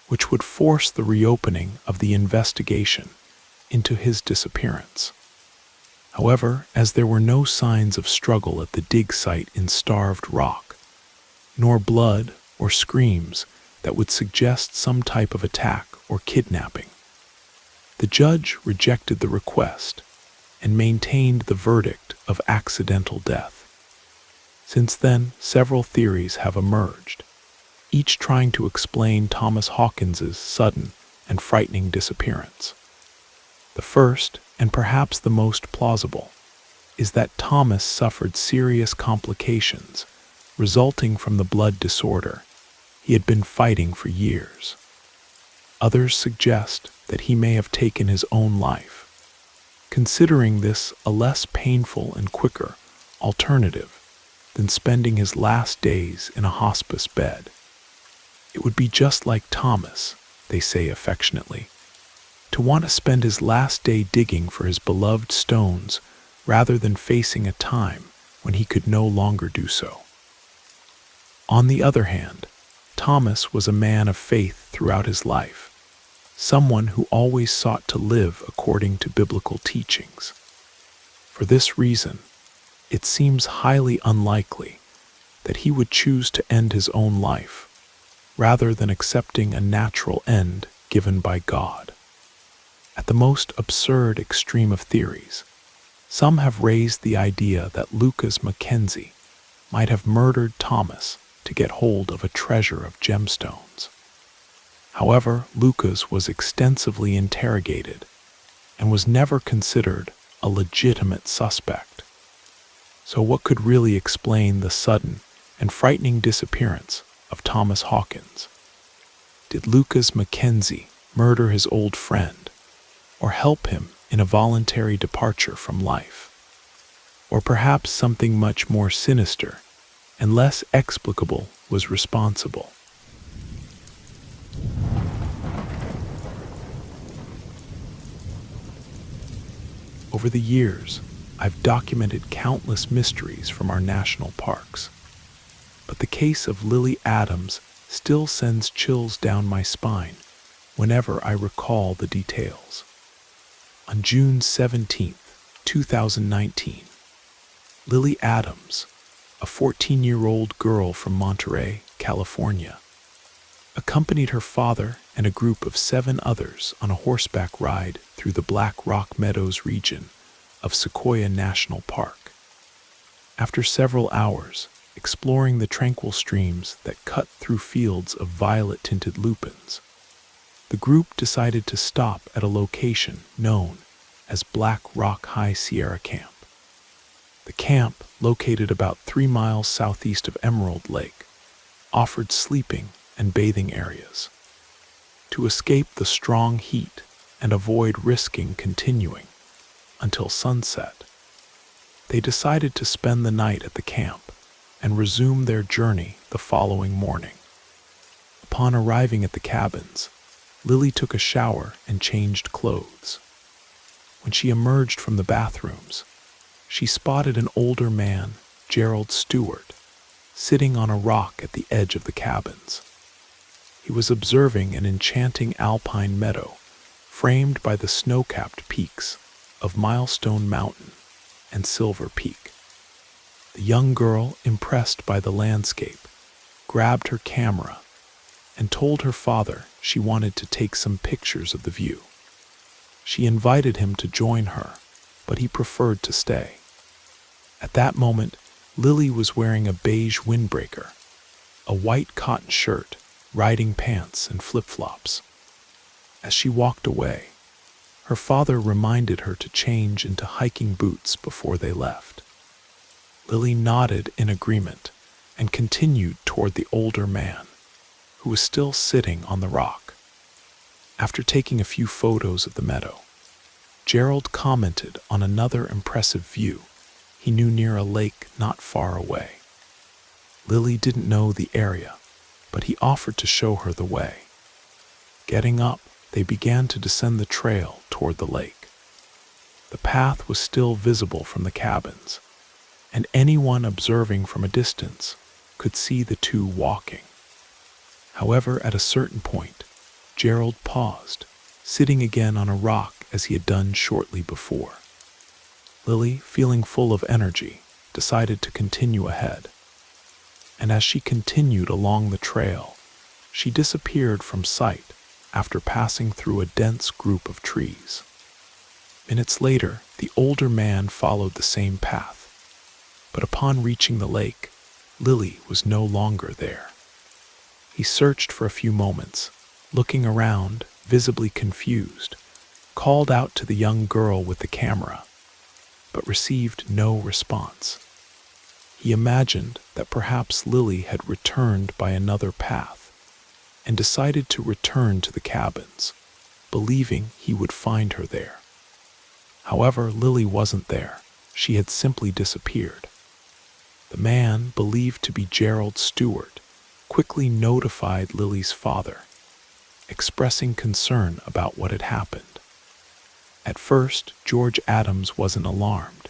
which would force the reopening of the investigation into his disappearance. However, as there were no signs of struggle at the dig site in Starved Rock, nor blood or screams that would suggest some type of attack or kidnapping, the judge rejected the request and maintained the verdict of accidental death. Since then, several theories have emerged, each trying to explain Thomas Hawkins's sudden and frightening disappearance. The first, and perhaps the most plausible, is that Thomas suffered serious complications resulting from the blood disorder he had been fighting for years. Others suggest that he may have taken his own life, considering this a less painful and quicker alternative than spending his last days in a hospice bed. It would be just like Thomas, they say affectionately, to want to spend his last day digging for his beloved stones rather than facing a time when he could no longer do so. On the other hand, Thomas was a man of faith throughout his life, someone who always sought to live according to biblical teachings. For this reason, it seems highly unlikely that he would choose to end his own life rather than accepting a natural end given by God. At the most absurd extreme of theories, some have raised the idea that Lucas Mackenzie might have murdered Thomas to get hold of a treasure of gemstones. However, Lucas was extensively interrogated and was never considered a legitimate suspect. So what could really explain the sudden and frightening disappearance of Thomas Hawkins? Did Lucas Mackenzie murder his old friend, or help him in a voluntary departure from life? Or perhaps something much more sinister and less explicable was responsible? Over the years, I've documented countless mysteries from our national parks, but the case of Lily Adams still sends chills down my spine whenever I recall the details. On June 17, 2019, Lily Adams, a 14-year-old girl from Monterey, California, accompanied her father and a group of 7 others on a horseback ride through the Black Rock Meadows region of Sequoia National Park. After several hours exploring the tranquil streams that cut through fields of violet-tinted lupins, the group decided to stop at a location known as Black Rock High Sierra Camp. The camp, located about 3 miles southeast of Emerald Lake, offered sleeping and bathing areas. To escape the strong heat and avoid risking continuing until sunset, they decided to spend the night at the camp and resume their journey the following morning. Upon arriving at the cabins, Lily took a shower and changed clothes. When she emerged from the bathrooms, she spotted an older man, Gerald Stewart, sitting on a rock at the edge of the cabins. He was observing an enchanting alpine meadow framed by the snow-capped peaks of Milestone Mountain and Silver Peak. The young girl, impressed by the landscape, grabbed her camera and told her father she wanted to take some pictures of the view. She invited him to join her, but he preferred to stay. At that moment, Lily was wearing a beige windbreaker, a white cotton shirt, riding pants, and flip-flops. As she walked away, her father reminded her to change into hiking boots before they left. Lily nodded in agreement and continued toward the older man, who was still sitting on the rock. After taking a few photos of the meadow, Gerald commented on another impressive view he knew near a lake not far away. Lily didn't know the area, but he offered to show her the way. Getting up, they began to descend the trail toward the lake. The path was still visible from the cabins, and anyone observing from a distance could see the two walking. However, at a certain point, Gerald paused, sitting again on a rock as he had done shortly before. Lily, feeling full of energy, decided to continue ahead. And as she continued along the trail, she disappeared from sight after passing through a dense group of trees. Minutes later, the older man followed the same path, but upon reaching the lake, Lily was no longer there. He searched for a few moments, looking around, visibly confused, called out to the young girl with the camera, but received no response. He imagined that perhaps Lily had returned by another path and decided to return to the cabins, believing he would find her there. However, Lily wasn't there. She had simply disappeared. The man, believed to be Gerald Stewart, quickly notified Lily's father, expressing concern about what had happened. At first, George Adams wasn't alarmed.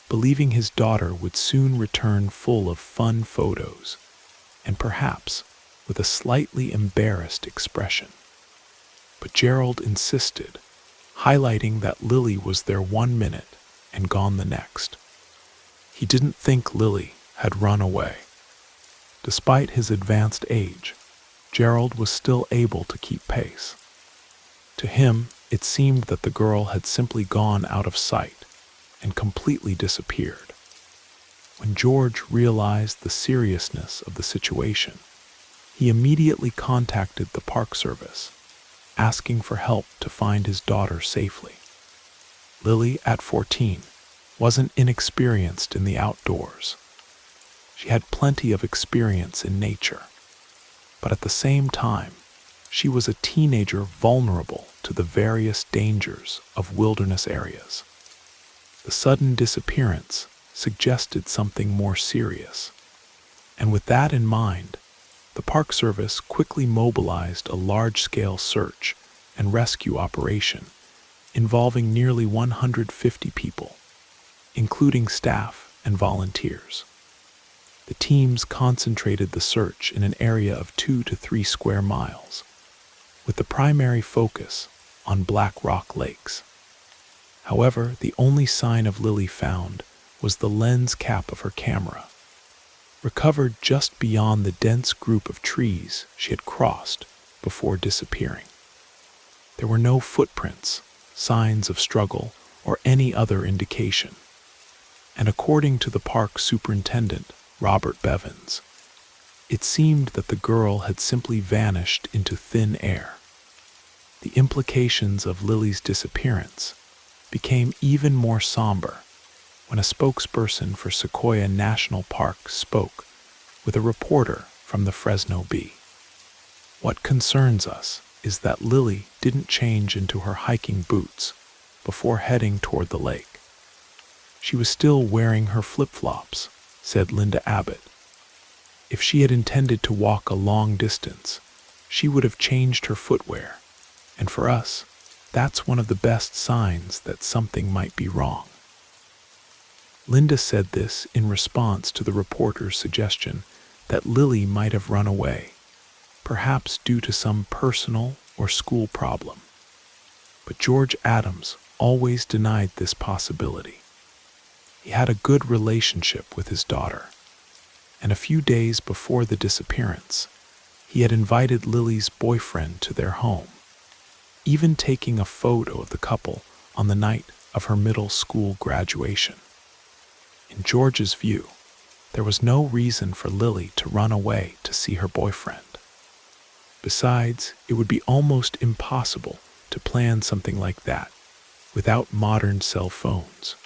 believing his daughter would soon return full of fun photos, and perhaps with a slightly embarrassed expression. But Gerald insisted, highlighting that Lily was there 1 minute and gone the next. He didn't think Lily had run away. Despite his advanced age, Gerald was still able to keep pace. To him, it seemed that the girl had simply gone out of sight and completely disappeared. When George realized the seriousness of the situation, he immediately contacted the Park Service, asking for help to find his daughter safely. Lily, at 14, wasn't inexperienced in the outdoors. She had plenty of experience in nature, but at the same time, she was a teenager vulnerable to the various dangers of wilderness areas. The sudden disappearance suggested something more serious, and with that in mind, the Park Service quickly mobilized a large-scale search and rescue operation involving nearly 150 people, including staff and volunteers. The teams concentrated the search in an area of 2 to 3 square miles, with the primary focus on Black Rock Lakes. However, the only sign of Lily found was the lens cap of her camera, recovered just beyond the dense group of trees she had crossed before disappearing. There were no footprints, signs of struggle, or any other indication. And according to the park superintendent, Robert Bevins, it seemed that the girl had simply vanished into thin air. The implications of Lily's disappearance became even more somber when a spokesperson for Sequoia National Park spoke with a reporter from the Fresno Bee. What concerns us is that Lily didn't change into her hiking boots before heading toward the lake. She was still wearing her flip-flops, said Linda Abbott. If she had intended to walk a long distance, she would have changed her footwear, and for us, that's one of the best signs that something might be wrong. Linda said this in response to the reporter's suggestion that Lily might have run away, perhaps due to some personal or school problem. But George Adams always denied this possibility. He had a good relationship with his daughter, and a few days before the disappearance, he had invited Lily's boyfriend to their home, even taking a photo of the couple on the night of her middle school graduation. In George's view, there was no reason for Lily to run away to see her boyfriend. Besides, it would be almost impossible to plan something like that without modern cell phones.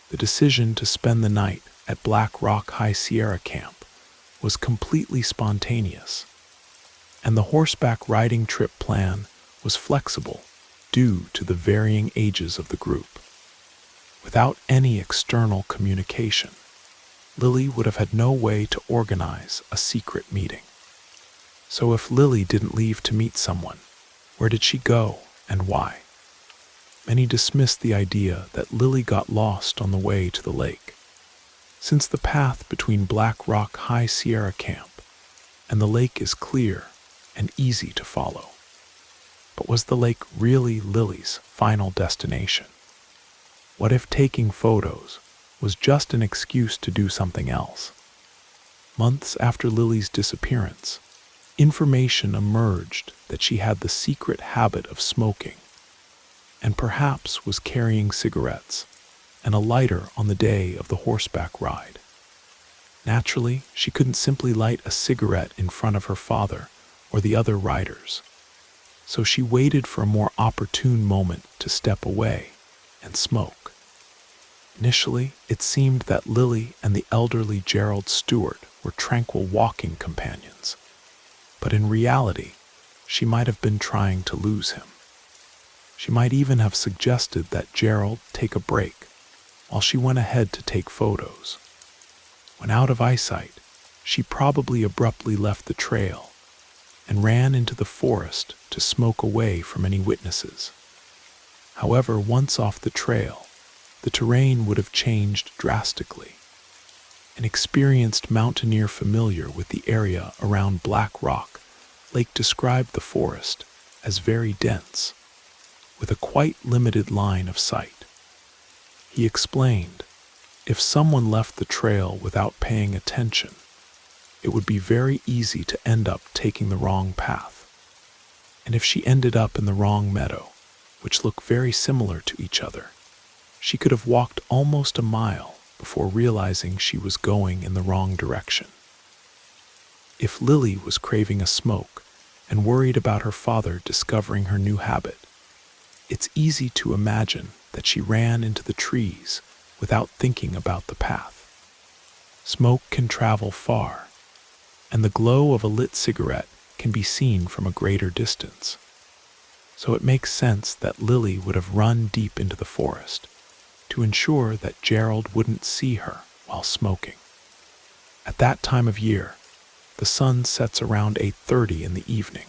The decision to spend the night at Black Rock High Sierra Camp was completely spontaneous, and the horseback riding trip plan was flexible due to the varying ages of the group. Without any external communication, Lily would have had no way to organize a secret meeting. So if Lily didn't leave to meet someone, where did she go and why? Many dismissed the idea that Lily got lost on the way to the lake, since the path between Black Rock High Sierra Camp and the lake is clear and easy to follow. But was the lake really Lily's final destination? What if taking photos was just an excuse to do something else? Months after Lily's disappearance, information emerged that she had the secret habit of smoking, and perhaps was carrying cigarettes and a lighter on the day of the horseback ride. Naturally, she couldn't simply light a cigarette in front of her father or the other riders, so she waited for a more opportune moment to step away and smoke. Initially, it seemed that Lily and the elderly Gerald Stewart were tranquil walking companions, but in reality, she might have been trying to lose him. She might even have suggested that Gerald take a break while she went ahead to take photos. When out of eyesight, she probably abruptly left the trail and ran into the forest to smoke away from any witnesses. However, once off the trail, the terrain would have changed drastically. An experienced mountaineer familiar with the area around Black Rock Lake described the forest as very dense, with a quite limited line of sight. He explained, if someone left the trail without paying attention, it would be very easy to end up taking the wrong path. And if she ended up in the wrong meadow, which looked very similar to each other, she could have walked almost a mile before realizing she was going in the wrong direction. If Lily was craving a smoke and worried about her father discovering her new habit, it's easy to imagine that she ran into the trees without thinking about the path. Smoke can travel far, and the glow of a lit cigarette can be seen from a greater distance. So it makes sense that Lily would have run deep into the forest to ensure that Gerald wouldn't see her while smoking. At that time of year, the sun sets around 8:30 in the evening,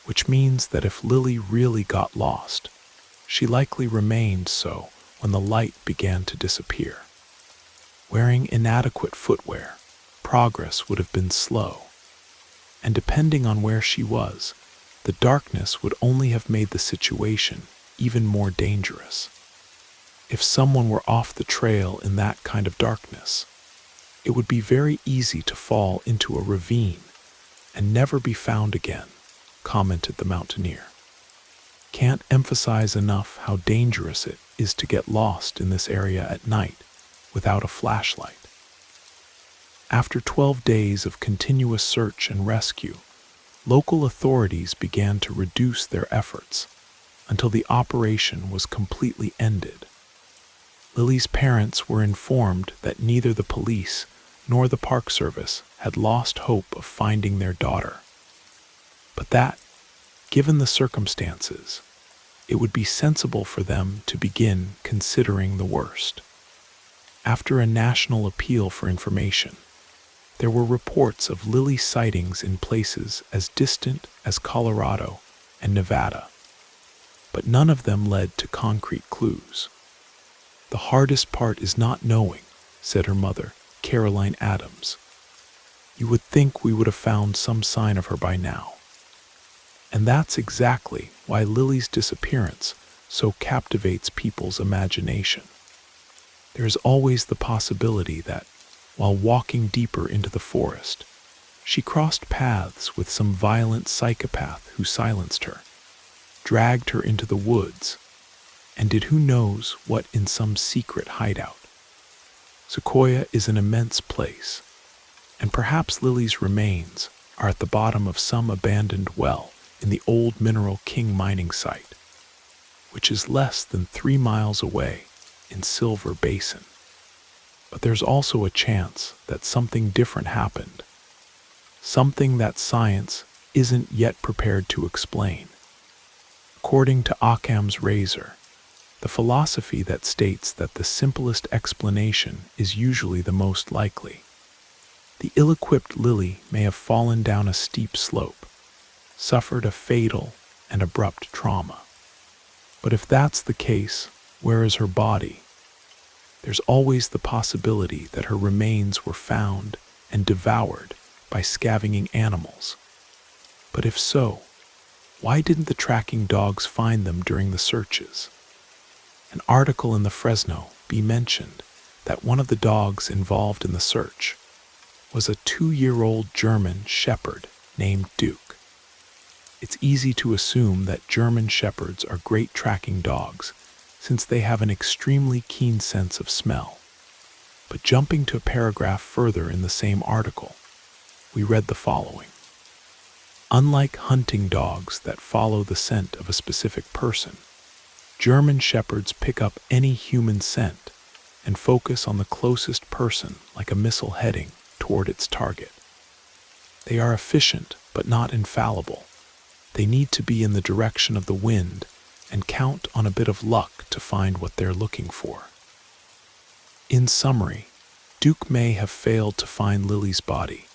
which means that if Lily really got lost, she likely remained so when the light began to disappear. Wearing inadequate footwear, progress would have been slow, and depending on where she was, the darkness would only have made the situation even more dangerous. If someone were off the trail in that kind of darkness, it would be very easy to fall into a ravine and never be found again, commented the mountaineer. Can't emphasize enough how dangerous it is to get lost in this area at night without a flashlight. After 12 days of continuous search and rescue, local authorities began to reduce their efforts until the operation was completely ended. Lily's parents were informed that neither the police nor the Park Service had lost hope of finding their daughter, but that, given the circumstances, it would be sensible for them to begin considering the worst. After a national appeal for information, there were reports of Lily sightings in places as distant as Colorado and Nevada, but none of them led to concrete clues. The hardest part is not knowing, said her mother, Caroline Adams. You would think we would have found some sign of her by now. And that's exactly why Lily's disappearance so captivates people's imagination. There is always the possibility that, while walking deeper into the forest, she crossed paths with some violent psychopath who silenced her, dragged her into the woods, and did who knows what in some secret hideout. Sequoia is an immense place, and perhaps Lily's remains are at the bottom of some abandoned well in the old Mineral King mining site, which is less than 3 miles away in Silver Basin. But there's also a chance that something different happened, something that science isn't yet prepared to explain. According to Occam's razor, the philosophy that states that the simplest explanation is usually the most likely, the ill-equipped Lily may have fallen down a steep slope, suffered a fatal and abrupt trauma. But if that's the case, where is her body? There's always the possibility that her remains were found and devoured by scavenging animals. But if so, why didn't the tracking dogs find them during the searches? An article in the Fresno Bee mentioned that one of the dogs involved in the search was a 2-year-old German shepherd named Duke. It's easy to assume that German shepherds are great tracking dogs since they have an extremely keen sense of smell. But jumping to a paragraph further in the same article, we read the following. Unlike hunting dogs that follow the scent of a specific person, German shepherds pick up any human scent and focus on the closest person like a missile heading toward its target. They are efficient but not infallible. They need to be in the direction of the wind and count on a bit of luck to find what they're looking for. In summary, Duke may have failed to find Lily's body,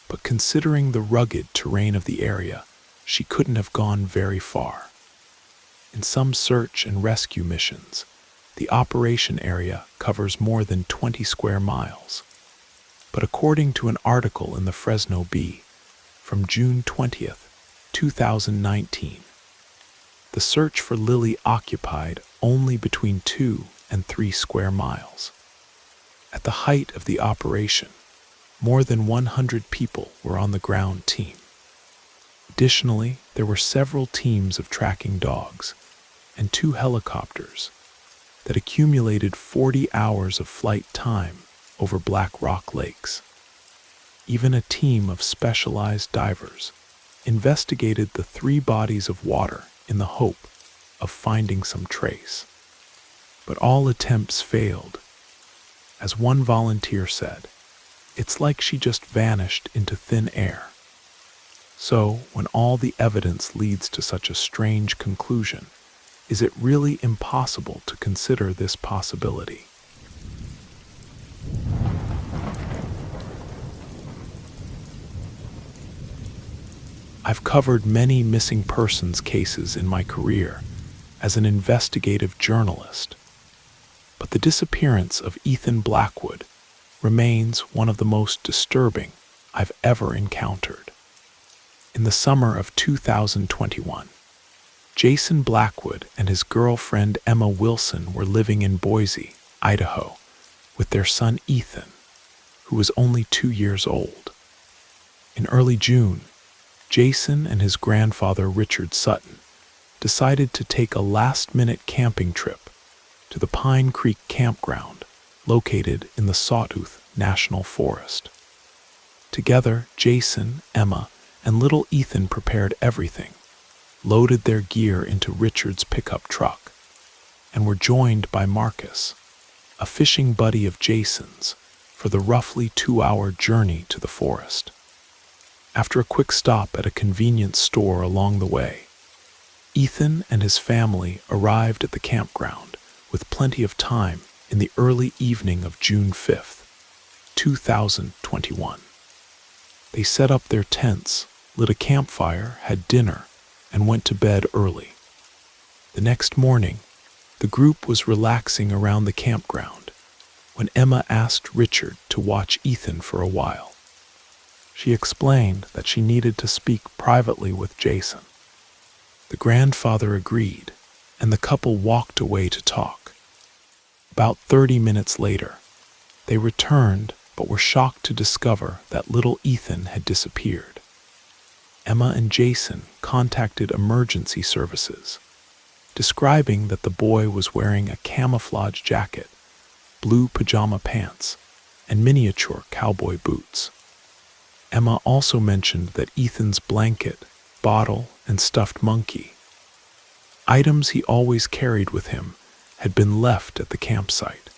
but considering the rugged terrain of the area, she couldn't have gone very far. In some search and rescue missions, The operation area covers more than 20 square miles. But according to an article in the Fresno Bee from June 20th, 2019, the search for Lily occupied only between 2 and 3 square miles. At the height of the operation, more than 100 people were on the ground team. Additionally, there were several teams of tracking dogs and 2 helicopters that accumulated 40 hours of flight time over Black Rock Lakes. Even a team of specialized divers investigated the 3 bodies of water in the hope of finding some trace. But all attempts failed. As one volunteer said, "It's like she just vanished into thin air." So, when all the evidence leads to such a strange conclusion, is it really impossible to consider this possibility? I've covered many missing persons cases in my career as an investigative journalist, but the disappearance of Ethan Blackwood remains one of the most disturbing I've ever encountered. In the summer of 2021, Jason Blackwood and his girlfriend Emma Wilson were living in Boise, Idaho, with their son Ethan, who was only 2 years old. In early June, Jason and his grandfather Richard Sutton decided to take a last-minute camping trip to the Pine Creek campground located in the Sawtooth National Forest. Together, Jason, Emma, and little Ethan prepared everything, loaded their gear into Richard's pickup truck, and were joined by Marcus, a fishing buddy of Jason's, for the roughly 2-hour journey to the forest. After a quick stop at a convenience store along the way, Ethan and his family arrived at the campground with plenty of time in the early evening of June 5th, 2021. They set up their tents, lit a campfire, had dinner, and went to bed early. The next morning, the group was relaxing around the campground when Emma asked Richard to watch Ethan for a while. She explained that she needed to speak privately with Jason. The grandfather agreed, and the couple walked away to talk. About 30 minutes later, they returned but were shocked to discover that little Ethan had disappeared. Emma and Jason contacted emergency services, describing that the boy was wearing a camouflage jacket, blue pajama pants, and miniature cowboy boots. Emma also mentioned that Ethan's blanket, bottle, and stuffed monkey, items he always carried with him, had been left at the campsite.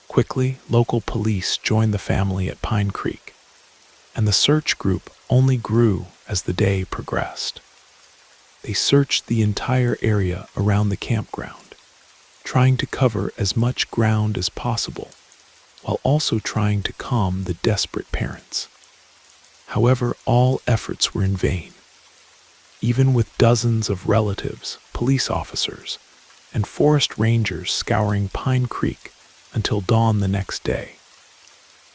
Quickly, local police joined the family at Pine Creek, and the search group only grew as the day progressed. They searched the entire area around the campground, trying to cover as much ground as possible, while also trying to calm the desperate parents. However, all efforts were in vain. Even with dozens of relatives, police officers, and forest rangers scouring Pine Creek until dawn the next day,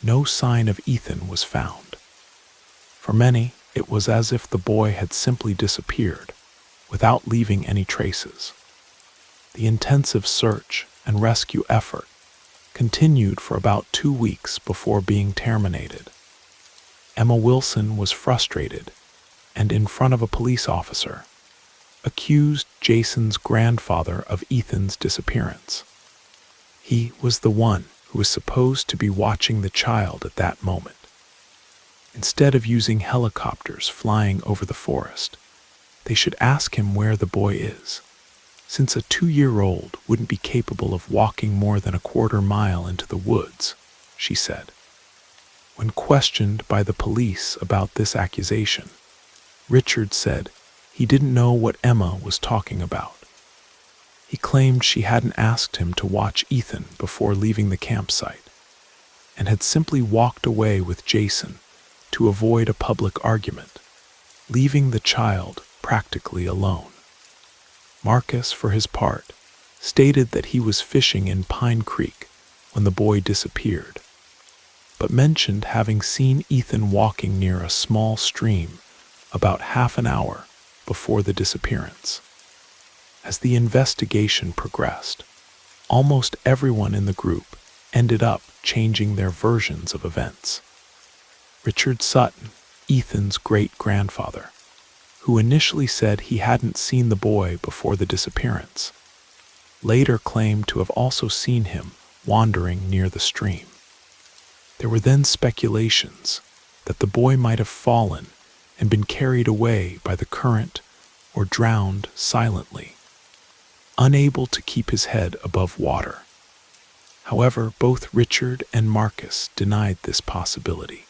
no sign of Ethan was found. For many, it was as if the boy had simply disappeared, without leaving any traces. The intensive search and rescue effort continued for about 2 weeks before being terminated. Emma Wilson was frustrated and, in front of a police officer, accused Jason's grandfather of Ethan's disappearance. He was the one who was supposed to be watching the child at that moment. Instead of using helicopters flying over the forest, they should ask him where the boy is, since a 2-year-old wouldn't be capable of walking more than a quarter mile into the woods, she said. When questioned by the police about this accusation, Richard said he didn't know what Emma was talking about. He claimed she hadn't asked him to watch Ethan before leaving the campsite, and had simply walked away with Jason to avoid a public argument, leaving the child practically alone. Marcus, for his part, stated that he was fishing in Pine Creek when the boy disappeared, but mentioned having seen Ethan walking near a small stream about half an hour before the disappearance. As the investigation progressed, almost everyone in the group ended up changing their versions of events. Richard Sutton, Ethan's great-grandfather, who initially said he hadn't seen the boy before the disappearance, later claimed to have also seen him wandering near the stream. There were then speculations that the boy might have fallen and been carried away by the current or drowned silently, unable to keep his head above water. However, both Richard and Marcus denied this possibility,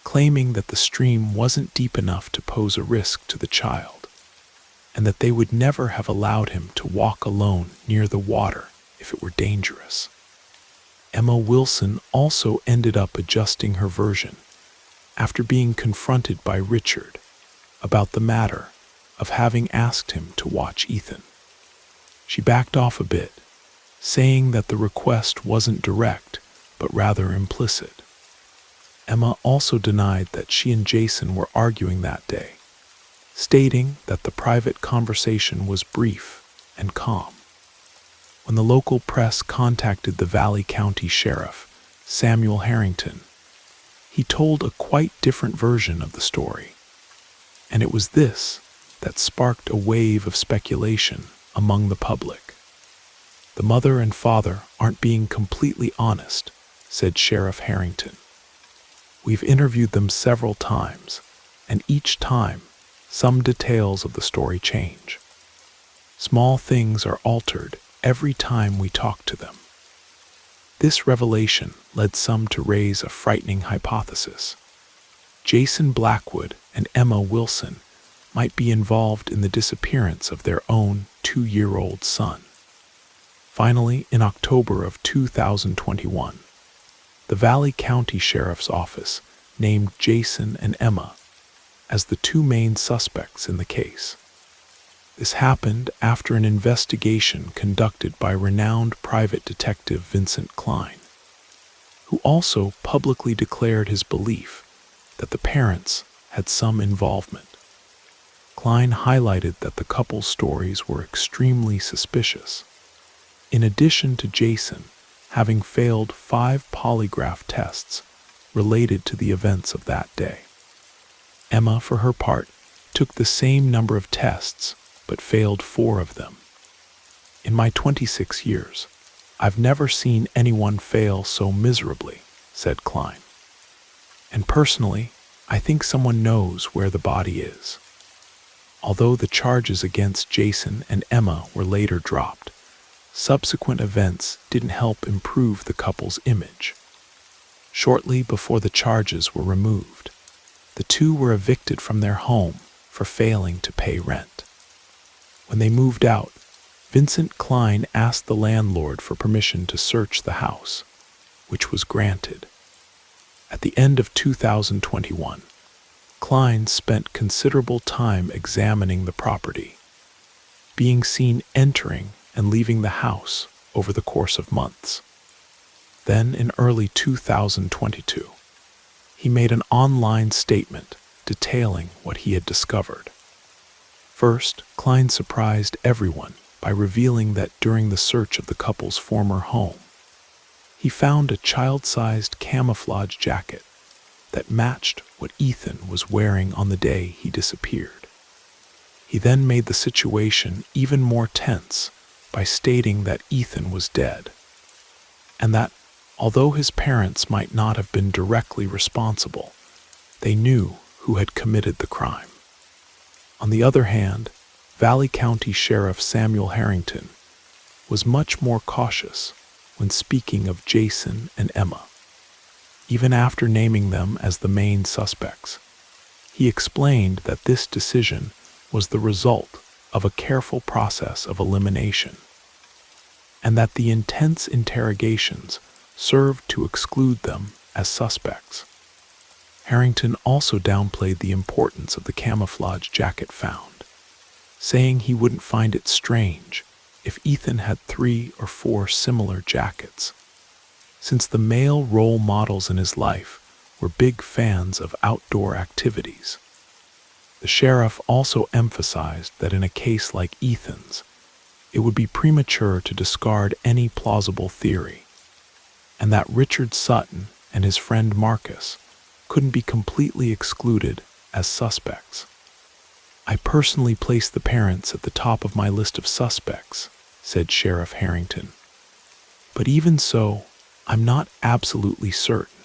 claiming that the stream wasn't deep enough to pose a risk to the child, and that they would never have allowed him to walk alone near the water if it were dangerous. Emma Wilson also ended up adjusting her version after being confronted by Richard about the matter of having asked him to watch Ethan. She backed off a bit, saying that the request wasn't direct, but rather implicit. Emma also denied that she and Jason were arguing that day, stating that the private conversation was brief and calm. When the local press contacted the Valley County Sheriff, Samuel Harrington, he told a quite different version of the story, and it was this that sparked a wave of speculation among the public. "The mother and father aren't being completely honest," said Sheriff Harrington. "We've interviewed them several times, and each time, some details of the story change. Small things are altered every time we talk to them." This revelation led some to raise a frightening hypothesis. Jason Blackwood and Emma Wilson might be involved in the disappearance of their own 2-year-old son. Finally, in October of 2021, the Valley County Sheriff's Office named Jason and Emma as the 2 main suspects in the case. This happened after an investigation conducted by renowned private detective Vincent Klein, who also publicly declared his belief that the parents had some involvement. Klein highlighted that the couple's stories were extremely suspicious. In addition to Jason having failed 5 polygraph tests related to the events of that day, Emma, for her part, took the same number of tests but failed 4 of them. "In my 26 years, I've never seen anyone fail so miserably," said Klein. "And personally, I think someone knows where the body is." Although the charges against Jason and Emma were later dropped, subsequent events didn't help improve the couple's image. Shortly before the charges were removed, the 2 were evicted from their home for failing to pay rent. When they moved out, Vincent Klein asked the landlord for permission to search the house, which was granted. At the end of 2021, Klein spent considerable time examining the property, being seen entering and leaving the house over the course of months. Then, in early 2022, he made an online statement detailing what he had discovered. First, Klein surprised everyone by revealing that during the search of the couple's former home, he found a child-sized camouflage jacket that matched what Ethan was wearing on the day he disappeared. He then made the situation even more tense by stating that Ethan was dead, and that, although his parents might not have been directly responsible, they knew who had committed the crime. On the other hand, Valley County Sheriff Samuel Harrington was much more cautious when speaking of Jason and Emma. Even after naming them as the main suspects, he explained that this decision was the result of a careful process of elimination, and that the intense interrogations served to exclude them as suspects. Harrington also downplayed the importance of the camouflage jacket found, saying he wouldn't find it strange if Ethan had 3 or 4 similar jackets. Since the male role models in his life were big fans of outdoor activities, the sheriff also emphasized that in a case like Ethan's, it would be premature to discard any plausible theory, and that Richard Sutton and his friend Marcus couldn't be completely excluded as suspects. "I personally place the parents at the top of my list of suspects," said Sheriff Harrington. "But even so, I'm not absolutely certain."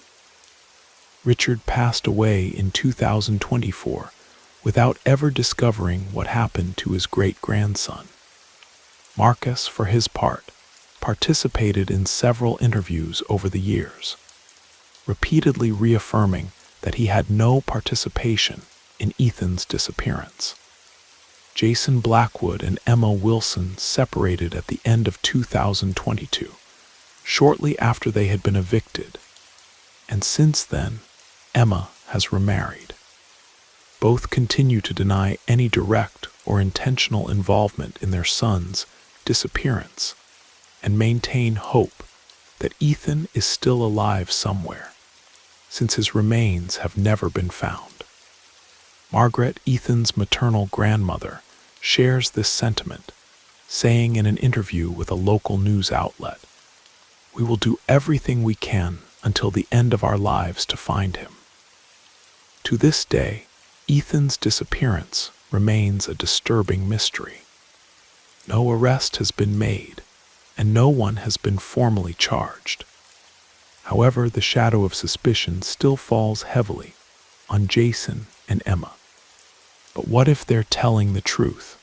Richard passed away in 2024 without ever discovering what happened to his great-grandson. Marcus, for his part, participated in several interviews over the years, repeatedly reaffirming that he had no participation in Ethan's disappearance. Jason Blackwood and Emma Wilson separated at the end of 2022, shortly after they had been evicted, and since then, Emma has remarried. Both continue to deny any direct or intentional involvement in their son's disappearance and maintain hope that Ethan is still alive somewhere, since his remains have never been found. Margaret, Ethan's maternal grandmother, shares this sentiment, saying in an interview with a local news outlet, "We will do everything we can until the end of our lives to find him." To this day, Ethan's disappearance remains a disturbing mystery. No arrest has been made, and no one has been formally charged. However, the shadow of suspicion still falls heavily on Jason and Emma. But what if they're telling the truth?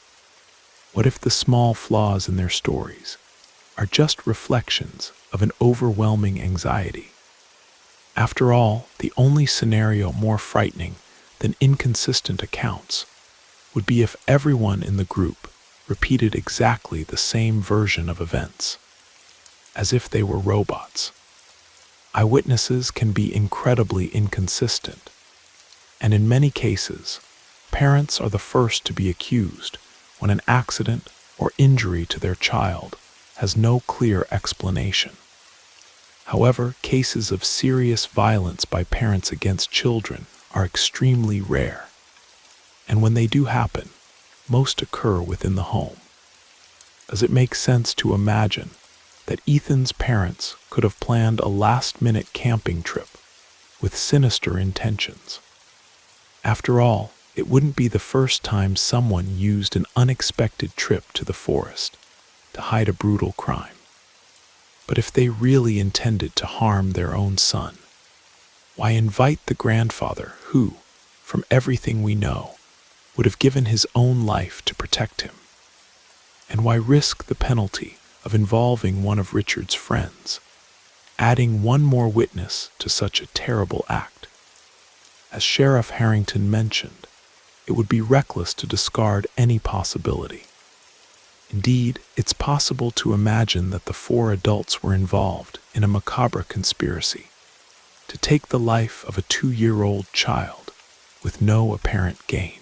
What if the small flaws in their stories are just reflections of an overwhelming anxiety? After all, the only scenario more frightening than inconsistent accounts would be if everyone in the group repeated exactly the same version of events, as if they were robots. Eyewitnesses can be incredibly inconsistent, and in many cases, parents are the first to be accused when an accident or injury to their child has no clear explanation. However, cases of serious violence by parents against children are extremely rare, and when they do happen, most occur within the home. Does it make sense to imagine that Ethan's parents could have planned a last-minute camping trip with sinister intentions? After all, it wouldn't be the first time someone used an unexpected trip to the forest to hide a brutal crime. But if they really intended to harm their own son, why invite the grandfather who, from everything we know, would have given his own life to protect him? And why risk the penalty of involving one of Richard's friends, adding one more witness to such a terrible act? As Sheriff Harrington mentioned, it would be reckless to discard any possibility. Indeed, it's possible to imagine that the 4 adults were involved in a macabre conspiracy to take the life of a 2-year-old child with no apparent gain.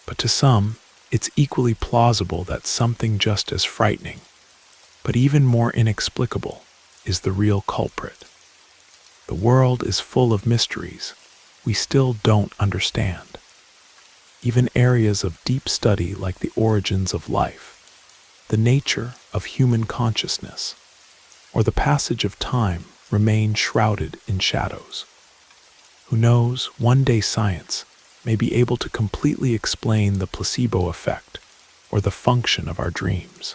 But to some, it's equally plausible that something just as frightening, but even more inexplicable, is the real culprit. The world is full of mysteries we still don't understand. Even areas of deep study like the origins of life, the nature of human consciousness, or the passage of time remain shrouded in shadows. Who knows, one day science may be able to completely explain the placebo effect or the function of our dreams.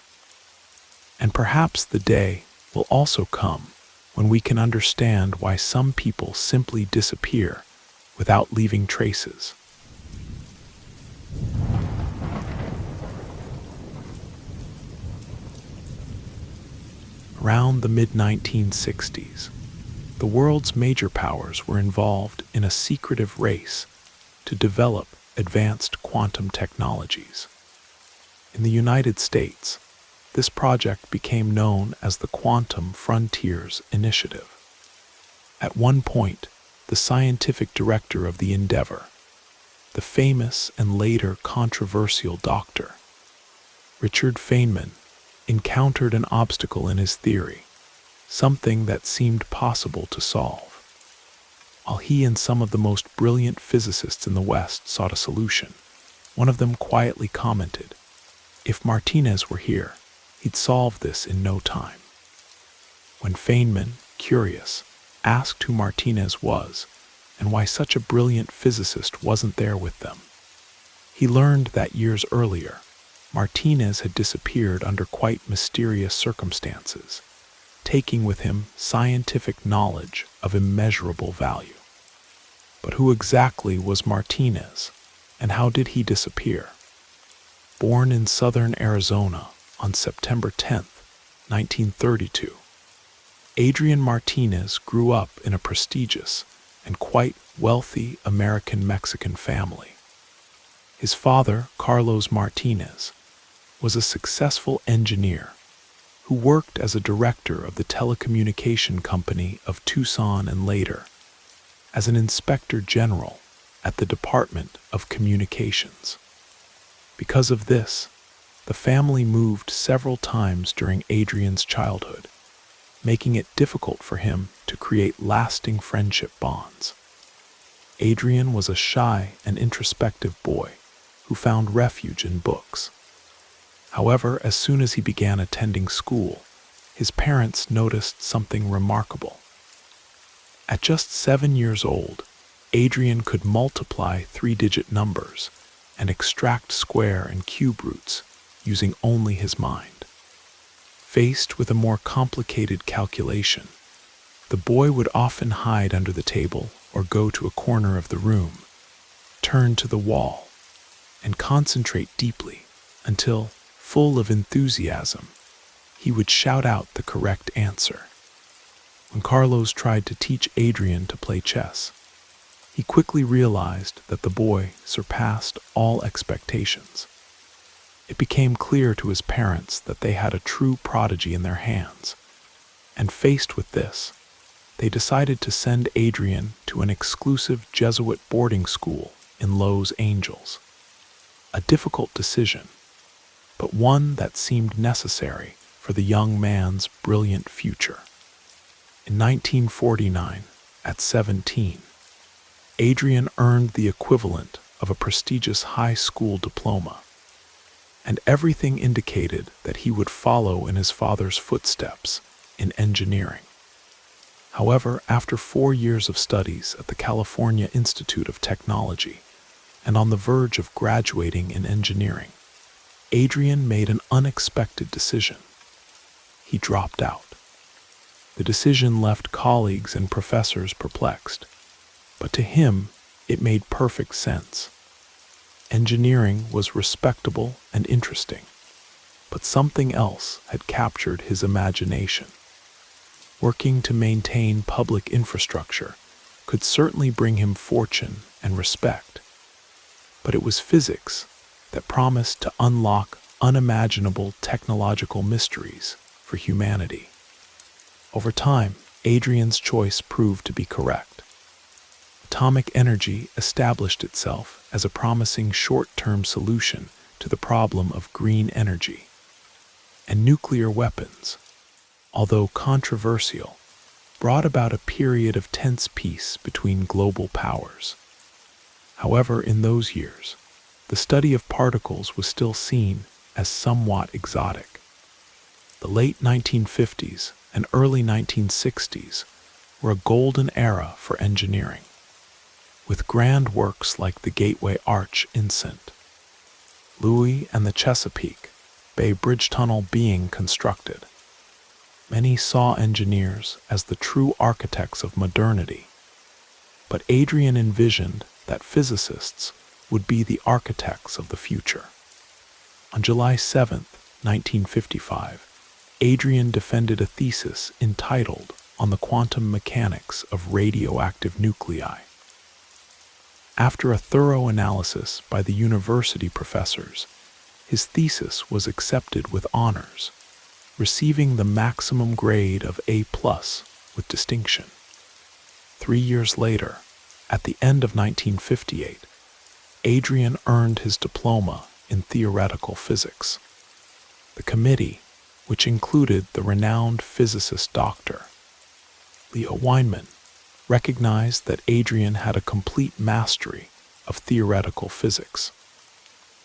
And perhaps the day will also come when we can understand why some people simply disappear without leaving traces. Around the mid-1960s, the world's major powers were involved in a secretive race to develop advanced quantum technologies. In the United States, this project became known as the Quantum Frontiers Initiative. At one point, the scientific director of the endeavor, the famous and later controversial Dr. Richard Feynman, encountered an obstacle in his theory, something that seemed possible to solve. While he and some of the most brilliant physicists in the West sought a solution, one of them quietly commented, "If Martinez were here, he'd solve this in no time." When Feynman, curious, asked who Martinez was and why such a brilliant physicist wasn't there with them, he learned that years earlier, Martinez had disappeared under quite mysterious circumstances, taking with him scientific knowledge of immeasurable value. But who exactly was Martinez, and how did he disappear? Born in southern Arizona on September 10th, 1932, Adrian Martinez grew up in a prestigious and quite wealthy American-Mexican family. His father, Carlos Martinez, was a successful engineer who worked as a director of the telecommunication company of Tucson and later as an inspector general at the Department of Communications. Because of this, the family moved several times during Adrian's childhood, making it difficult for him to create lasting friendship bonds. Adrian was a shy and introspective boy who found refuge in books. However, as soon as he began attending school, his parents noticed something remarkable. At just 7 years old, Adrian could multiply 3-digit numbers and extract square and cube roots using only his mind. Faced with a more complicated calculation, the boy would often hide under the table or go to a corner of the room, turn to the wall, and concentrate deeply until, full of enthusiasm, he would shout out the correct answer. When Carlos tried to teach Adrian to play chess, he quickly realized that the boy surpassed all expectations. It became clear to his parents that they had a true prodigy in their hands, and faced with this, they decided to send Adrian to an exclusive Jesuit boarding school in Los Angeles. A difficult decision, but one that seemed necessary for the young man's brilliant future. In 1949, at 17, Adrian earned the equivalent of a prestigious high school diploma, and everything indicated that he would follow in his father's footsteps in engineering. However, after 4 years of studies at the California Institute of Technology, and on the verge of graduating in engineering, Adrian made an unexpected decision. He dropped out. The decision left colleagues and professors perplexed, but to him, it made perfect sense. Engineering was respectable and interesting, but something else had captured his imagination. Working to maintain public infrastructure could certainly bring him fortune and respect, but it was physics that promised to unlock unimaginable technological mysteries for humanity. Over time, Adrian's choice proved to be correct. Atomic energy established itself as a promising short-term solution to the problem of green energy. And nuclear weapons, although controversial, brought about a period of tense peace between global powers. However, in those years, the study of particles was still seen as somewhat exotic. The late 1950s and early 1960s were a golden era for engineering, with grand works like the Gateway Arch in St. Louis and the Chesapeake Bay Bridge Tunnel being constructed. Many saw engineers as the true architects of modernity, but Adrian envisioned that physicists would be the architects of the future. On July 7, 1955, Adrian defended a thesis entitled "On the Quantum Mechanics of Radioactive Nuclei." After a thorough analysis by the university professors, his thesis was accepted with honors, receiving the maximum grade of A+ with distinction. 3 years later, at the end of 1958, Adrian earned his diploma in theoretical physics. The committee, which included the renowned physicist Dr. Leo Weinman, recognized that Adrian had a complete mastery of theoretical physics.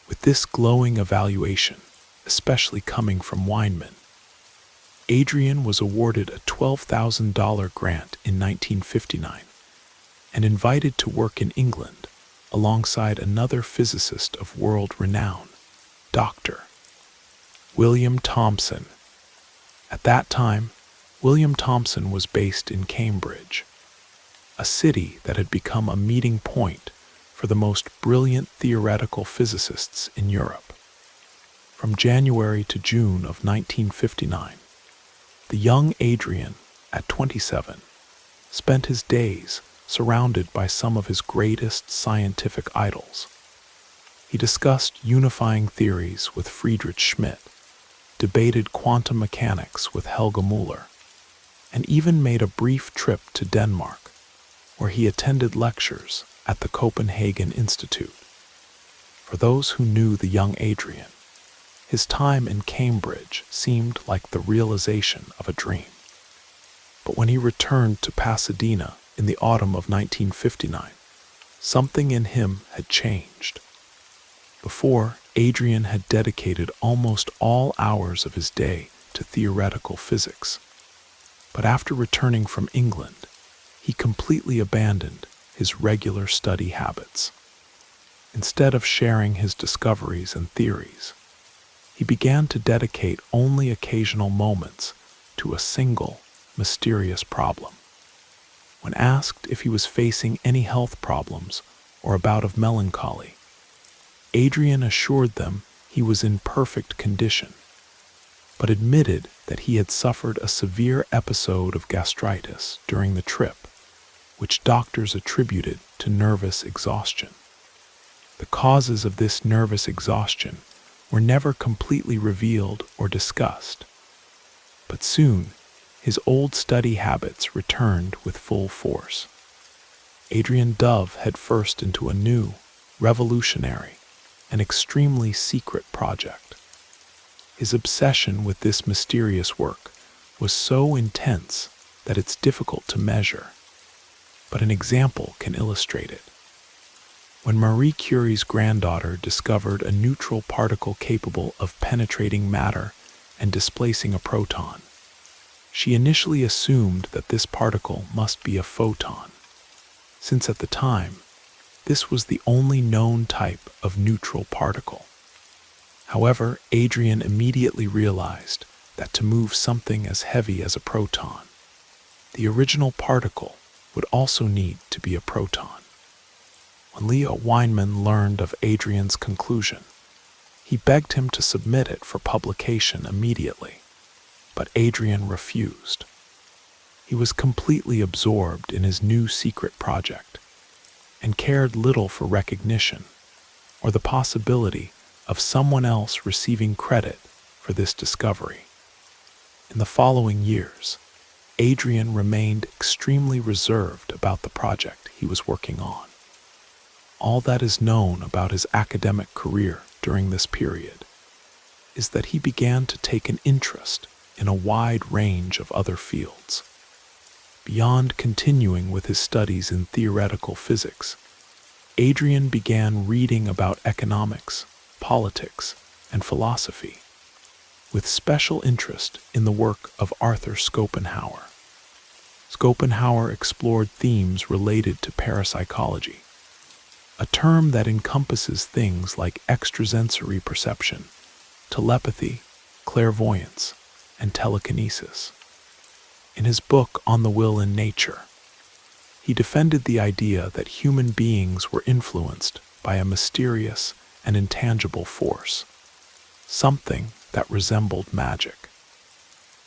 With this glowing evaluation, especially coming from Weinman, Adrian was awarded a $12,000 grant in 1959 and invited to work in England alongside another physicist of world renown, Dr. William Thomson. At that time, William Thomson was based in Cambridge, a city that had become a meeting point for the most brilliant theoretical physicists in Europe. From January to June of 1959, the young Adrian, at 27, spent his days surrounded by some of his greatest scientific idols. He discussed unifying theories with Friedrich Schmidt, debated quantum mechanics with Helge Müller, and even made a brief trip to Denmark, where he attended lectures at the Copenhagen Institute. For those who knew the young Adrian, his time in Cambridge seemed like the realization of a dream. But when he returned to Pasadena in the autumn of 1959, something in him had changed. Before, Adrian had dedicated almost all hours of his day to theoretical physics. But after returning from England, he completely abandoned his regular study habits. Instead of sharing his discoveries and theories, he began to dedicate only occasional moments to a single, mysterious problem. When asked if he was facing any health problems or a bout of melancholy, Adrian assured them he was in perfect condition, but admitted that he had suffered a severe episode of gastritis during the trip, which doctors attributed to nervous exhaustion. The causes of this nervous exhaustion were never completely revealed or discussed, but soon his old study habits returned with full force. Adrian dove headfirst into a new, revolutionary, and extremely secret project. His obsession with this mysterious work was so intense that it's difficult to measure, but an example can illustrate it. When Marie Curie's granddaughter discovered a neutral particle capable of penetrating matter and displacing a proton, she initially assumed that this particle must be a photon, since at the time, this was the only known type of neutral particle. However, Adrian immediately realized that to move something as heavy as a proton, the original particle would also need to be a proton. When Leo Weinman learned of Adrian's conclusion, he begged him to submit it for publication immediately, but Adrian refused. He was completely absorbed in his new secret project and cared little for recognition or the possibility of someone else receiving credit for this discovery. In the following years, Adrian remained extremely reserved about the project he was working on. All that is known about his academic career during this period is that he began to take an interest in a wide range of other fields. Beyond continuing with his studies in theoretical physics, Adrian began reading about economics, politics, and philosophy, with special interest in the work of Arthur Schopenhauer. Schopenhauer explored themes related to parapsychology, a term that encompasses things like extrasensory perception, telepathy, clairvoyance, and telekinesis. In his book On the Will in Nature, he defended the idea that human beings were influenced by a mysterious and intangible force, something that resembled magic.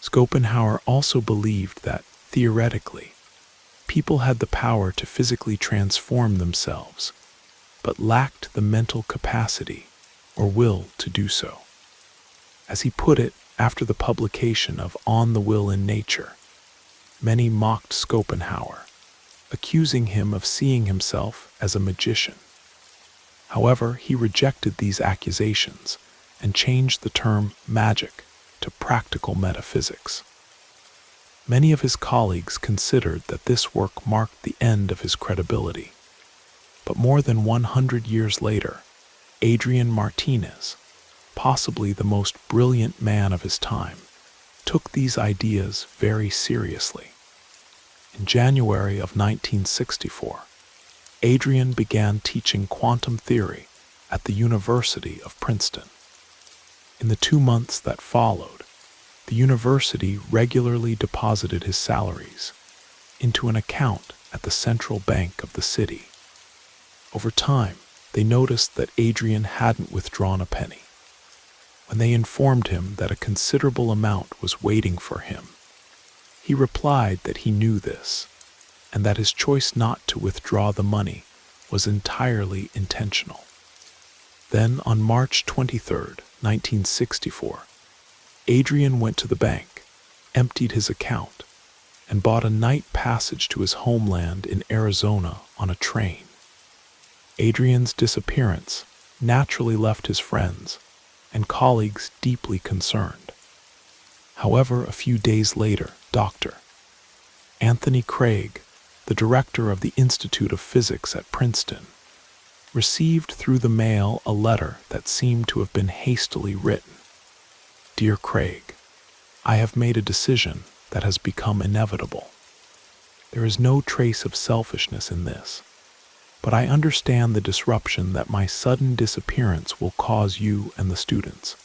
Schopenhauer also believed that, theoretically, people had the power to physically transform themselves, but lacked the mental capacity or will to do so. As he put it after the publication of On the Will in Nature, many mocked Schopenhauer, accusing him of seeing himself as a magician. However, he rejected these accusations and changed the term magic to practical metaphysics. Many of his colleagues considered that this work marked the end of his credibility. But more than 100 years later, Adrian Martinez, possibly the most brilliant man of his time, took these ideas very seriously. In January of 1964, Adrian began teaching quantum theory at the University of Princeton. In the 2 months that followed, the university regularly deposited his salaries into an account at the central bank of the city. Over time, they noticed that Adrian hadn't withdrawn a penny. When they informed him that a considerable amount was waiting for him, he replied that he knew this, and that his choice not to withdraw the money was entirely intentional. Then, on March 23, 1964, Adrian went to the bank, emptied his account, and bought a night passage to his homeland in Arizona on a train. Adrian's disappearance naturally left his friends and colleagues deeply concerned. However, a few days later, Dr. Anthony Craig, the director of the Institute of Physics at Princeton, received through the mail a letter that seemed to have been hastily written. Dear Craig, I have made a decision that has become inevitable. There is no trace of selfishness in this, but I understand the disruption that my sudden disappearance will cause you and the students.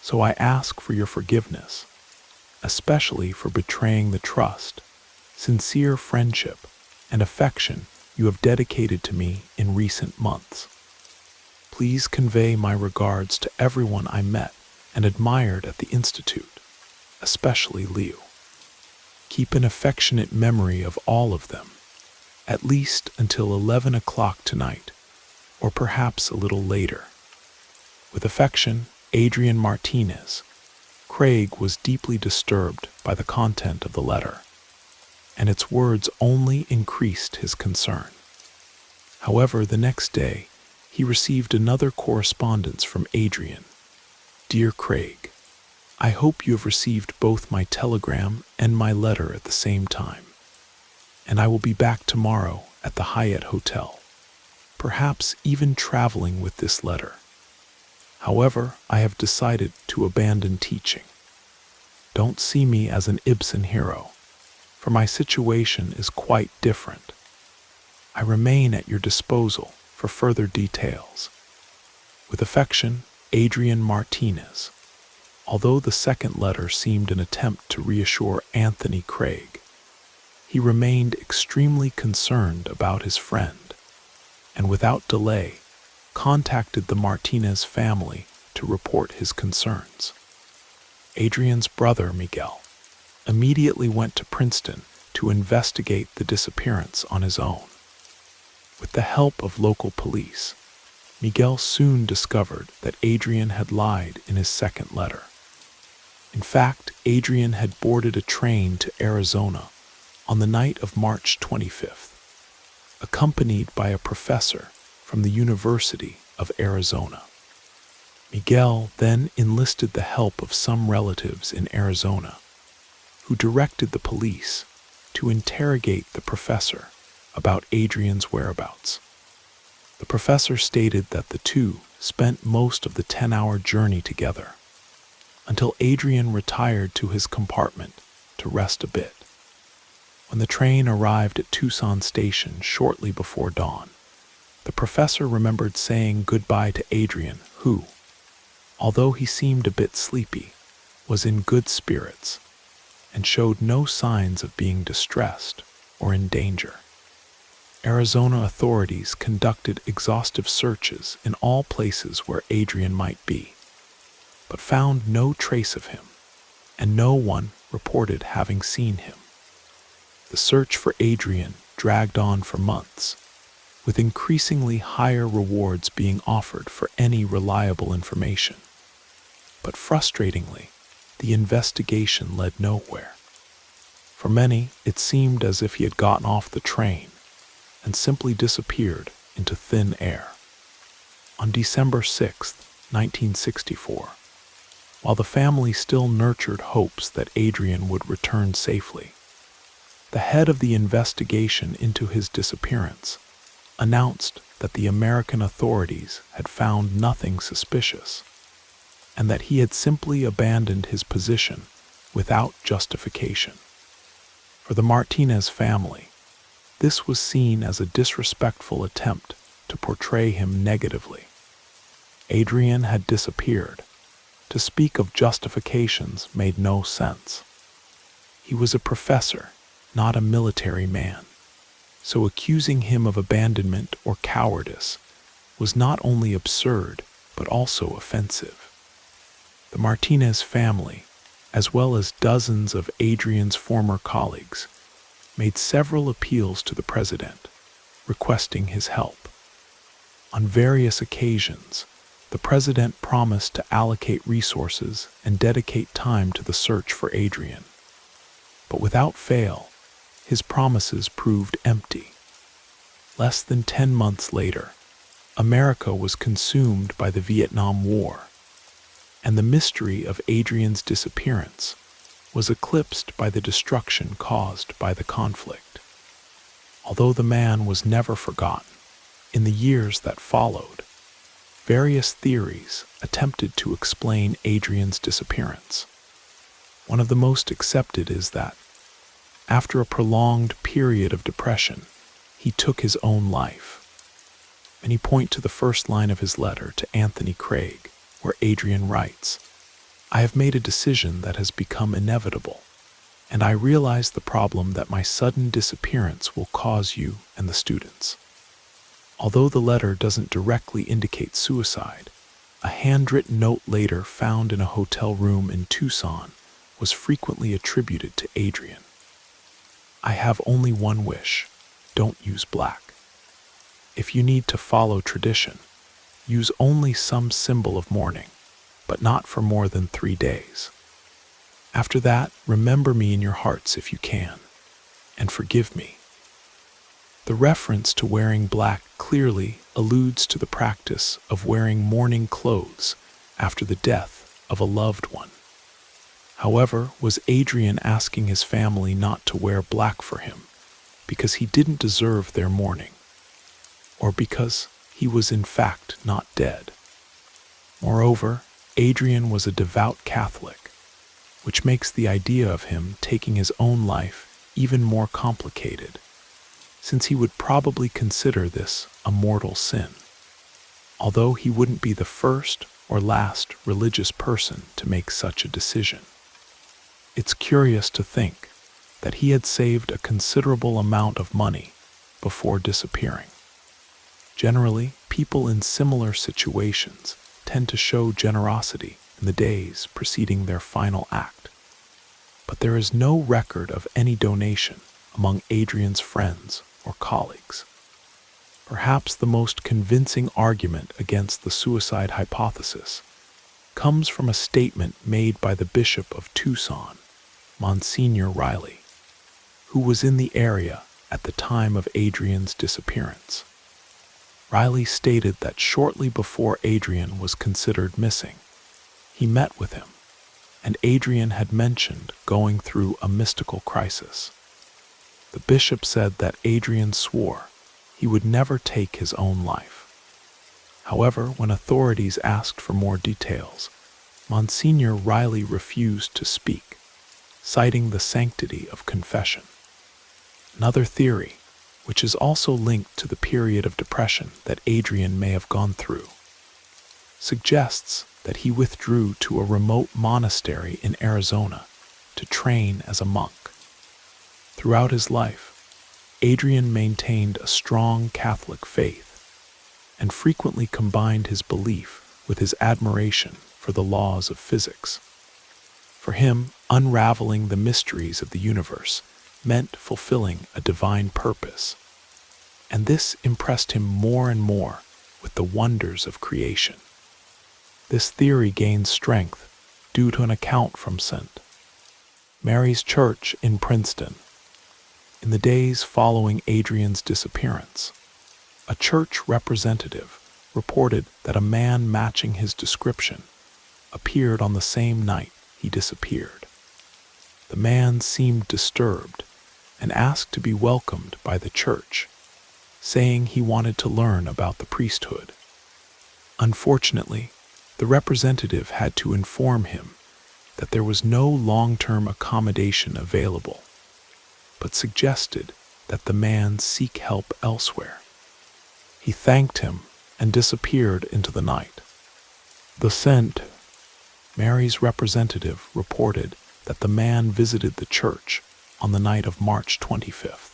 So I ask for your forgiveness, especially for betraying the trust, sincere friendship, and affection you have dedicated to me in recent months. Please convey my regards to everyone I met and admired at the Institute, especially Leo. Keep an affectionate memory of all of them, at least until 11 o'clock tonight, or perhaps a little later. With affection, Adrian Martinez. Craig was deeply disturbed by the content of the letter, and its words only increased his concern. However, the next day, he received another correspondence from Adrian. Dear Craig, I hope you have received both my telegram and my letter at the same time, and I will be back tomorrow at the Hyatt Hotel, perhaps even traveling with this letter. However, I have decided to abandon teaching. Don't see me as an Ibsen hero, for my situation is quite different. I remain at your disposal for further details. With affection, Adrian Martinez. Although the second letter seemed an attempt to reassure Anthony Craig, he remained extremely concerned about his friend, and without delay, contacted the Martinez family to report his concerns. Adrian's brother, Miguel, immediately went to Princeton to investigate the disappearance on his own. With the help of local police, Miguel soon discovered that Adrian had lied in his second letter. In fact, Adrian had boarded a train to Arizona on the night of March 25th, accompanied by a professor from the University of Arizona. Miguel then enlisted the help of some relatives in Arizona, who directed the police to interrogate the professor about Adrian's whereabouts. The professor stated that the two spent most of the 10-hour journey together, until Adrian retired to his compartment to rest a bit. When the train arrived at Tucson Station shortly before dawn, the professor remembered saying goodbye to Adrian, who, although he seemed a bit sleepy, was in good spirits and showed no signs of being distressed or in danger. Arizona authorities conducted exhaustive searches in all places where Adrian might be, but found no trace of him, and no one reported having seen him. The search for Adrian dragged on for months, with increasingly higher rewards being offered for any reliable information. But frustratingly, the investigation led nowhere. For many, it seemed as if he had gotten off the train and simply disappeared into thin air. On December 6, 1964, while the family still nurtured hopes that Adrian would return safely. The head of the investigation into his disappearance announced that the American authorities had found nothing suspicious, and that he had simply abandoned his position without justification. For the Martinez family, this was seen as a disrespectful attempt to portray him negatively. Adrian had disappeared. To speak of justifications made no sense. He was a professor, not a military man, so accusing him of abandonment or cowardice was not only absurd but also offensive. The Martinez family, as well as dozens of Adrian's former colleagues, made several appeals to the president, requesting his help. On various occasions, the president promised to allocate resources and dedicate time to the search for Adrian. But without fail, his promises proved empty. Less than 10 months later, America was consumed by the Vietnam War, and the mystery of Adrian's disappearance was eclipsed by the destruction caused by the conflict. Although the man was never forgotten, in the years that followed, various theories attempted to explain Adrian's disappearance. One of the most accepted is that, after a prolonged period of depression, he took his own life. Many point to the first line of his letter to Anthony Craig, where Adrian writes, "I have made a decision that has become inevitable, and I realize the problem that my sudden disappearance will cause you and the students." Although the letter doesn't directly indicate suicide, a handwritten note later found in a hotel room in Tucson was frequently attributed to Adrian. "I have only one wish. Don't use black. If you need to follow tradition, use only some symbol of mourning, but not for more than 3 days. After that, remember me in your hearts if you can, and forgive me." The reference to wearing black clearly alludes to the practice of wearing mourning clothes after the death of a loved one. However, was Adrian asking his family not to wear black for him because he didn't deserve their mourning, or because he was in fact not dead? Moreover, Adrian was a devout Catholic, which makes the idea of him taking his own life even more complicated, since he would probably consider this a mortal sin, although he wouldn't be the first or last religious person to make such a decision. It's curious to think that he had saved a considerable amount of money before disappearing. Generally, people in similar situations tend to show generosity in the days preceding their final act, but there is no record of any donation among Adrian's friends or colleagues. Perhaps the most convincing argument against the suicide hypothesis comes from a statement made by the Bishop of Tucson, Monsignor Riley, who was in the area at the time of Adrian's disappearance. Riley stated that shortly before Adrian was considered missing, he met with him, and Adrian had mentioned going through a mystical crisis. The bishop said that Adrian swore he would never take his own life. However, when authorities asked for more details, Monsignor Riley refused to speak, citing the sanctity of confession. Another theory, which is also linked to the period of depression that Adrian may have gone through, suggests that he withdrew to a remote monastery in Arizona to train as a monk. Throughout his life, Adrian maintained a strong Catholic faith and frequently combined his belief with his admiration for the laws of physics. For him, unraveling the mysteries of the universe meant fulfilling a divine purpose, and this impressed him more and more with the wonders of creation. This theory gained strength due to an account from St. Mary's Church in Princeton. In the days following Adrian's disappearance, a church representative reported that a man matching his description appeared on the same night he disappeared. The man seemed disturbed and asked to be welcomed by the church, saying he wanted to learn about the priesthood. Unfortunately, the representative had to inform him that there was no long-term accommodation available, but suggested that the man seek help elsewhere. He thanked him and disappeared into the night. The St. Mary's representative reported that the man visited the church on the night of March 25th.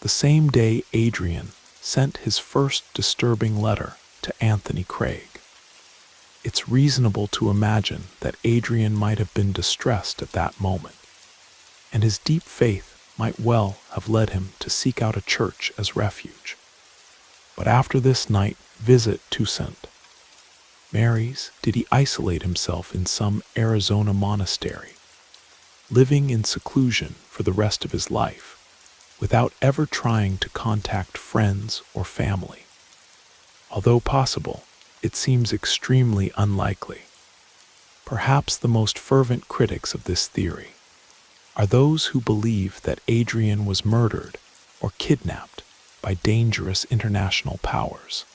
The same day Adrian sent his first disturbing letter to Anthony Craig. It's reasonable to imagine that Adrian might have been distressed at that moment, and his deep faith might well have led him to seek out a church as refuge. But after this night visit to St. Mary's, did he isolate himself in some Arizona monastery, living in seclusion for the rest of his life, without ever trying to contact friends or family? Although possible, it seems extremely unlikely. Perhaps the most fervent critics of this theory are those who believe that Adrian was murdered or kidnapped by dangerous international powers.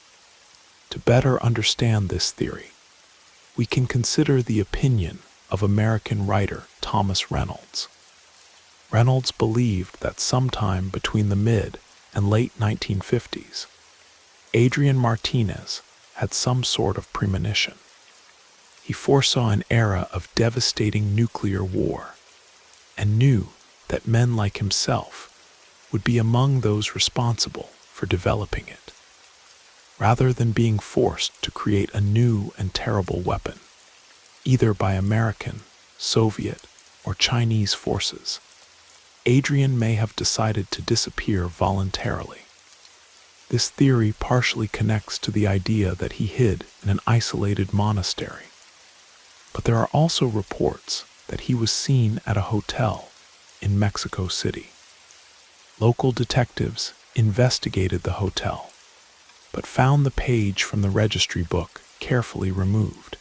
To better understand this theory, we can consider the opinion of American writer Thomas Reynolds. Reynolds believed that sometime between the mid and late 1950s, Adrian Martinez had some sort of premonition. He foresaw an era of devastating nuclear war and knew that men like himself would be among those responsible for developing it, rather than being forced to create a new and terrible weapon, either by American, Soviet, or Chinese forces. Adrian may have decided to disappear voluntarily. This theory partially connects to the idea that he hid in an isolated monastery, but there are also reports that he was seen at a hotel in Mexico City. Local detectives investigated the hotel, but found the page from the registry book carefully removed,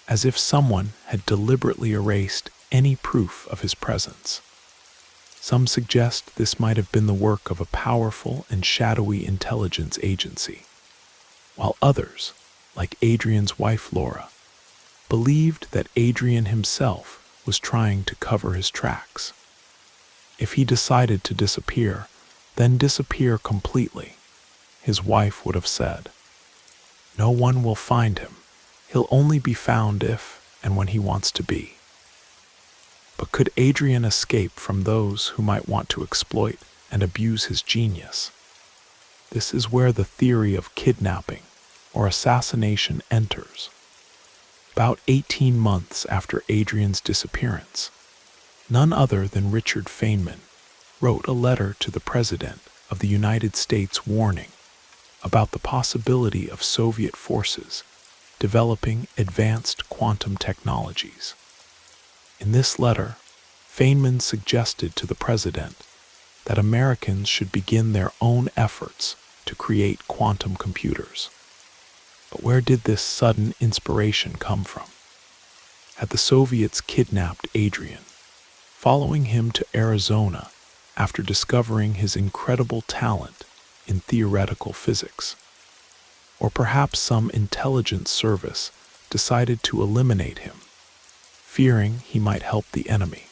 as if someone had deliberately erased any proof of his presence. Some suggest this might have been the work of a powerful and shadowy intelligence agency, while others, like Adrian's wife Laura, believed that Adrian himself was trying to cover his tracks. If he decided to disappear, then disappear completely, his wife would have said. No one will find him. He'll only be found if and when he wants to be. But could Adrian escape from those who might want to exploit and abuse his genius? This is where the theory of kidnapping or assassination enters. About 18 months after Adrian's disappearance, none other than Richard Feynman wrote a letter to the President of the United States warning about the possibility of Soviet forces developing advanced quantum technologies. In this letter, Feynman suggested to the President that Americans should begin their own efforts to create quantum computers. But where did this sudden inspiration come from? Had the Soviets kidnapped Adrian, following him to Arizona after discovering his incredible talent in theoretical physics? Or perhaps some intelligence service decided to eliminate him, fearing he might help the enemy?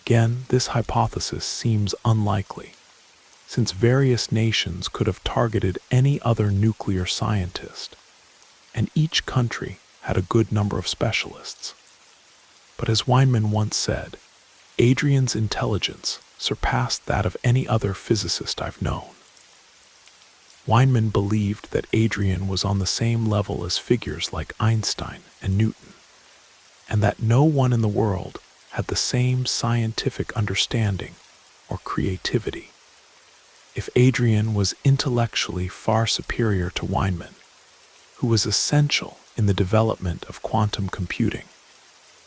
Again, this hypothesis seems unlikely, since various nations could have targeted any other nuclear scientist, and each country had a good number of specialists. But as Feynman once said, Adrian's intelligence surpassed that of any other physicist I've known. Feynman believed that Adrian was on the same level as figures like Einstein and Newton, and that no one in the world had the same scientific understanding or creativity. If Adrian was intellectually far superior to Feynman, who was essential in the development of quantum computing,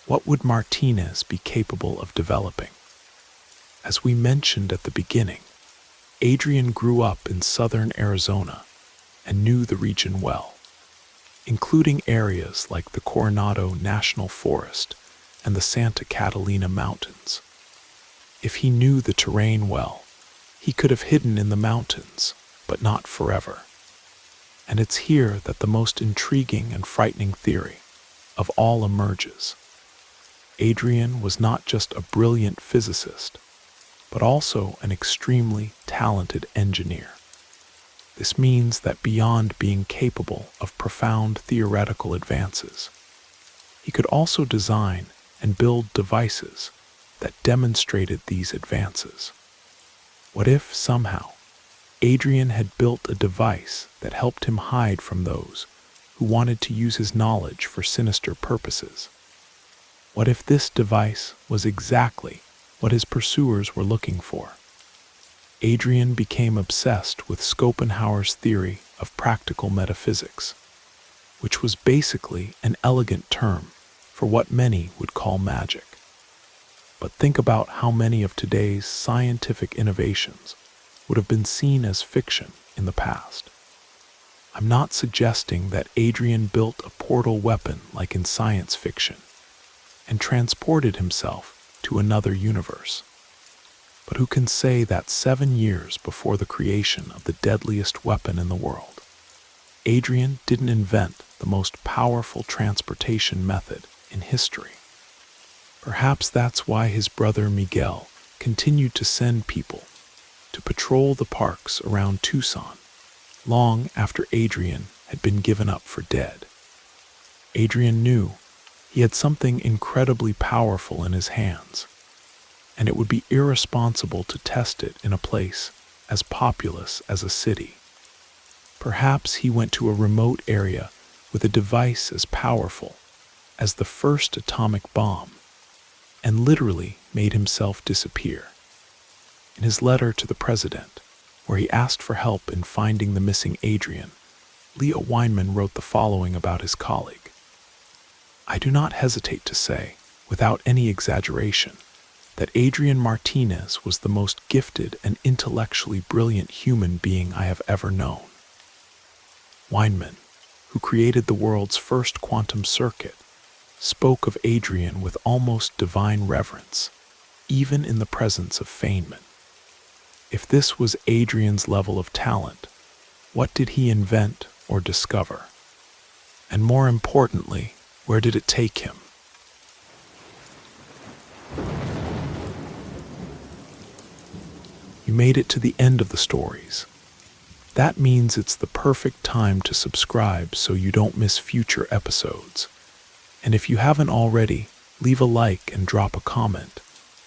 what would Martinez be capable of developing? As we mentioned at the beginning, Adrian grew up in southern Arizona and knew the region well. including areas like the Coronado National Forest and the Santa Catalina Mountains. If he knew the terrain well, he could have hidden in the mountains, but not forever. And it's here that the most intriguing and frightening theory of all emerges. Adrian was not just a brilliant physicist, but also an extremely talented engineer. This means that beyond being capable of profound theoretical advances, he could also design and build devices that demonstrated these advances. What if, somehow, Adrian had built a device that helped him hide from those who wanted to use his knowledge for sinister purposes? What if this device was exactly what his pursuers were looking for? Adrian became obsessed with Schopenhauer's theory of practical metaphysics, which was basically an elegant term for what many would call magic. But think about how many of today's scientific innovations would have been seen as fiction in the past. I'm not suggesting that Adrian built a portal weapon like in science fiction and transported himself to another universe. But who can say that 7 years before the creation of the deadliest weapon in the world, Adrian didn't invent the most powerful transportation method in history? Perhaps that's why his brother Miguel continued to send people to patrol the parks around Tucson long after Adrian had been given up for dead. Adrian knew he had something incredibly powerful in his hands, and it would be irresponsible to test it in a place as populous as a city. Perhaps he went to a remote area with a device as powerful as the first atomic bomb and literally made himself disappear. In his letter to the president, where he asked for help in finding the missing Adrian, Leo Weinman wrote the following about his colleague. "I do not hesitate to say, without any exaggeration, that Adrian Martinez was the most gifted and intellectually brilliant human being I have ever known." Weinman, who created the world's first quantum circuit, spoke of Adrian with almost divine reverence, even in the presence of Feynman. If this was Adrian's level of talent, what did he invent or discover? And more importantly, where did it take him? You made it to the end of the stories. That means it's the perfect time to subscribe so you don't miss future episodes. And if you haven't already, leave a like and drop a comment.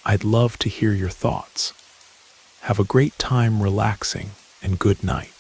I'd love to hear your thoughts. Have a great time relaxing, and good night.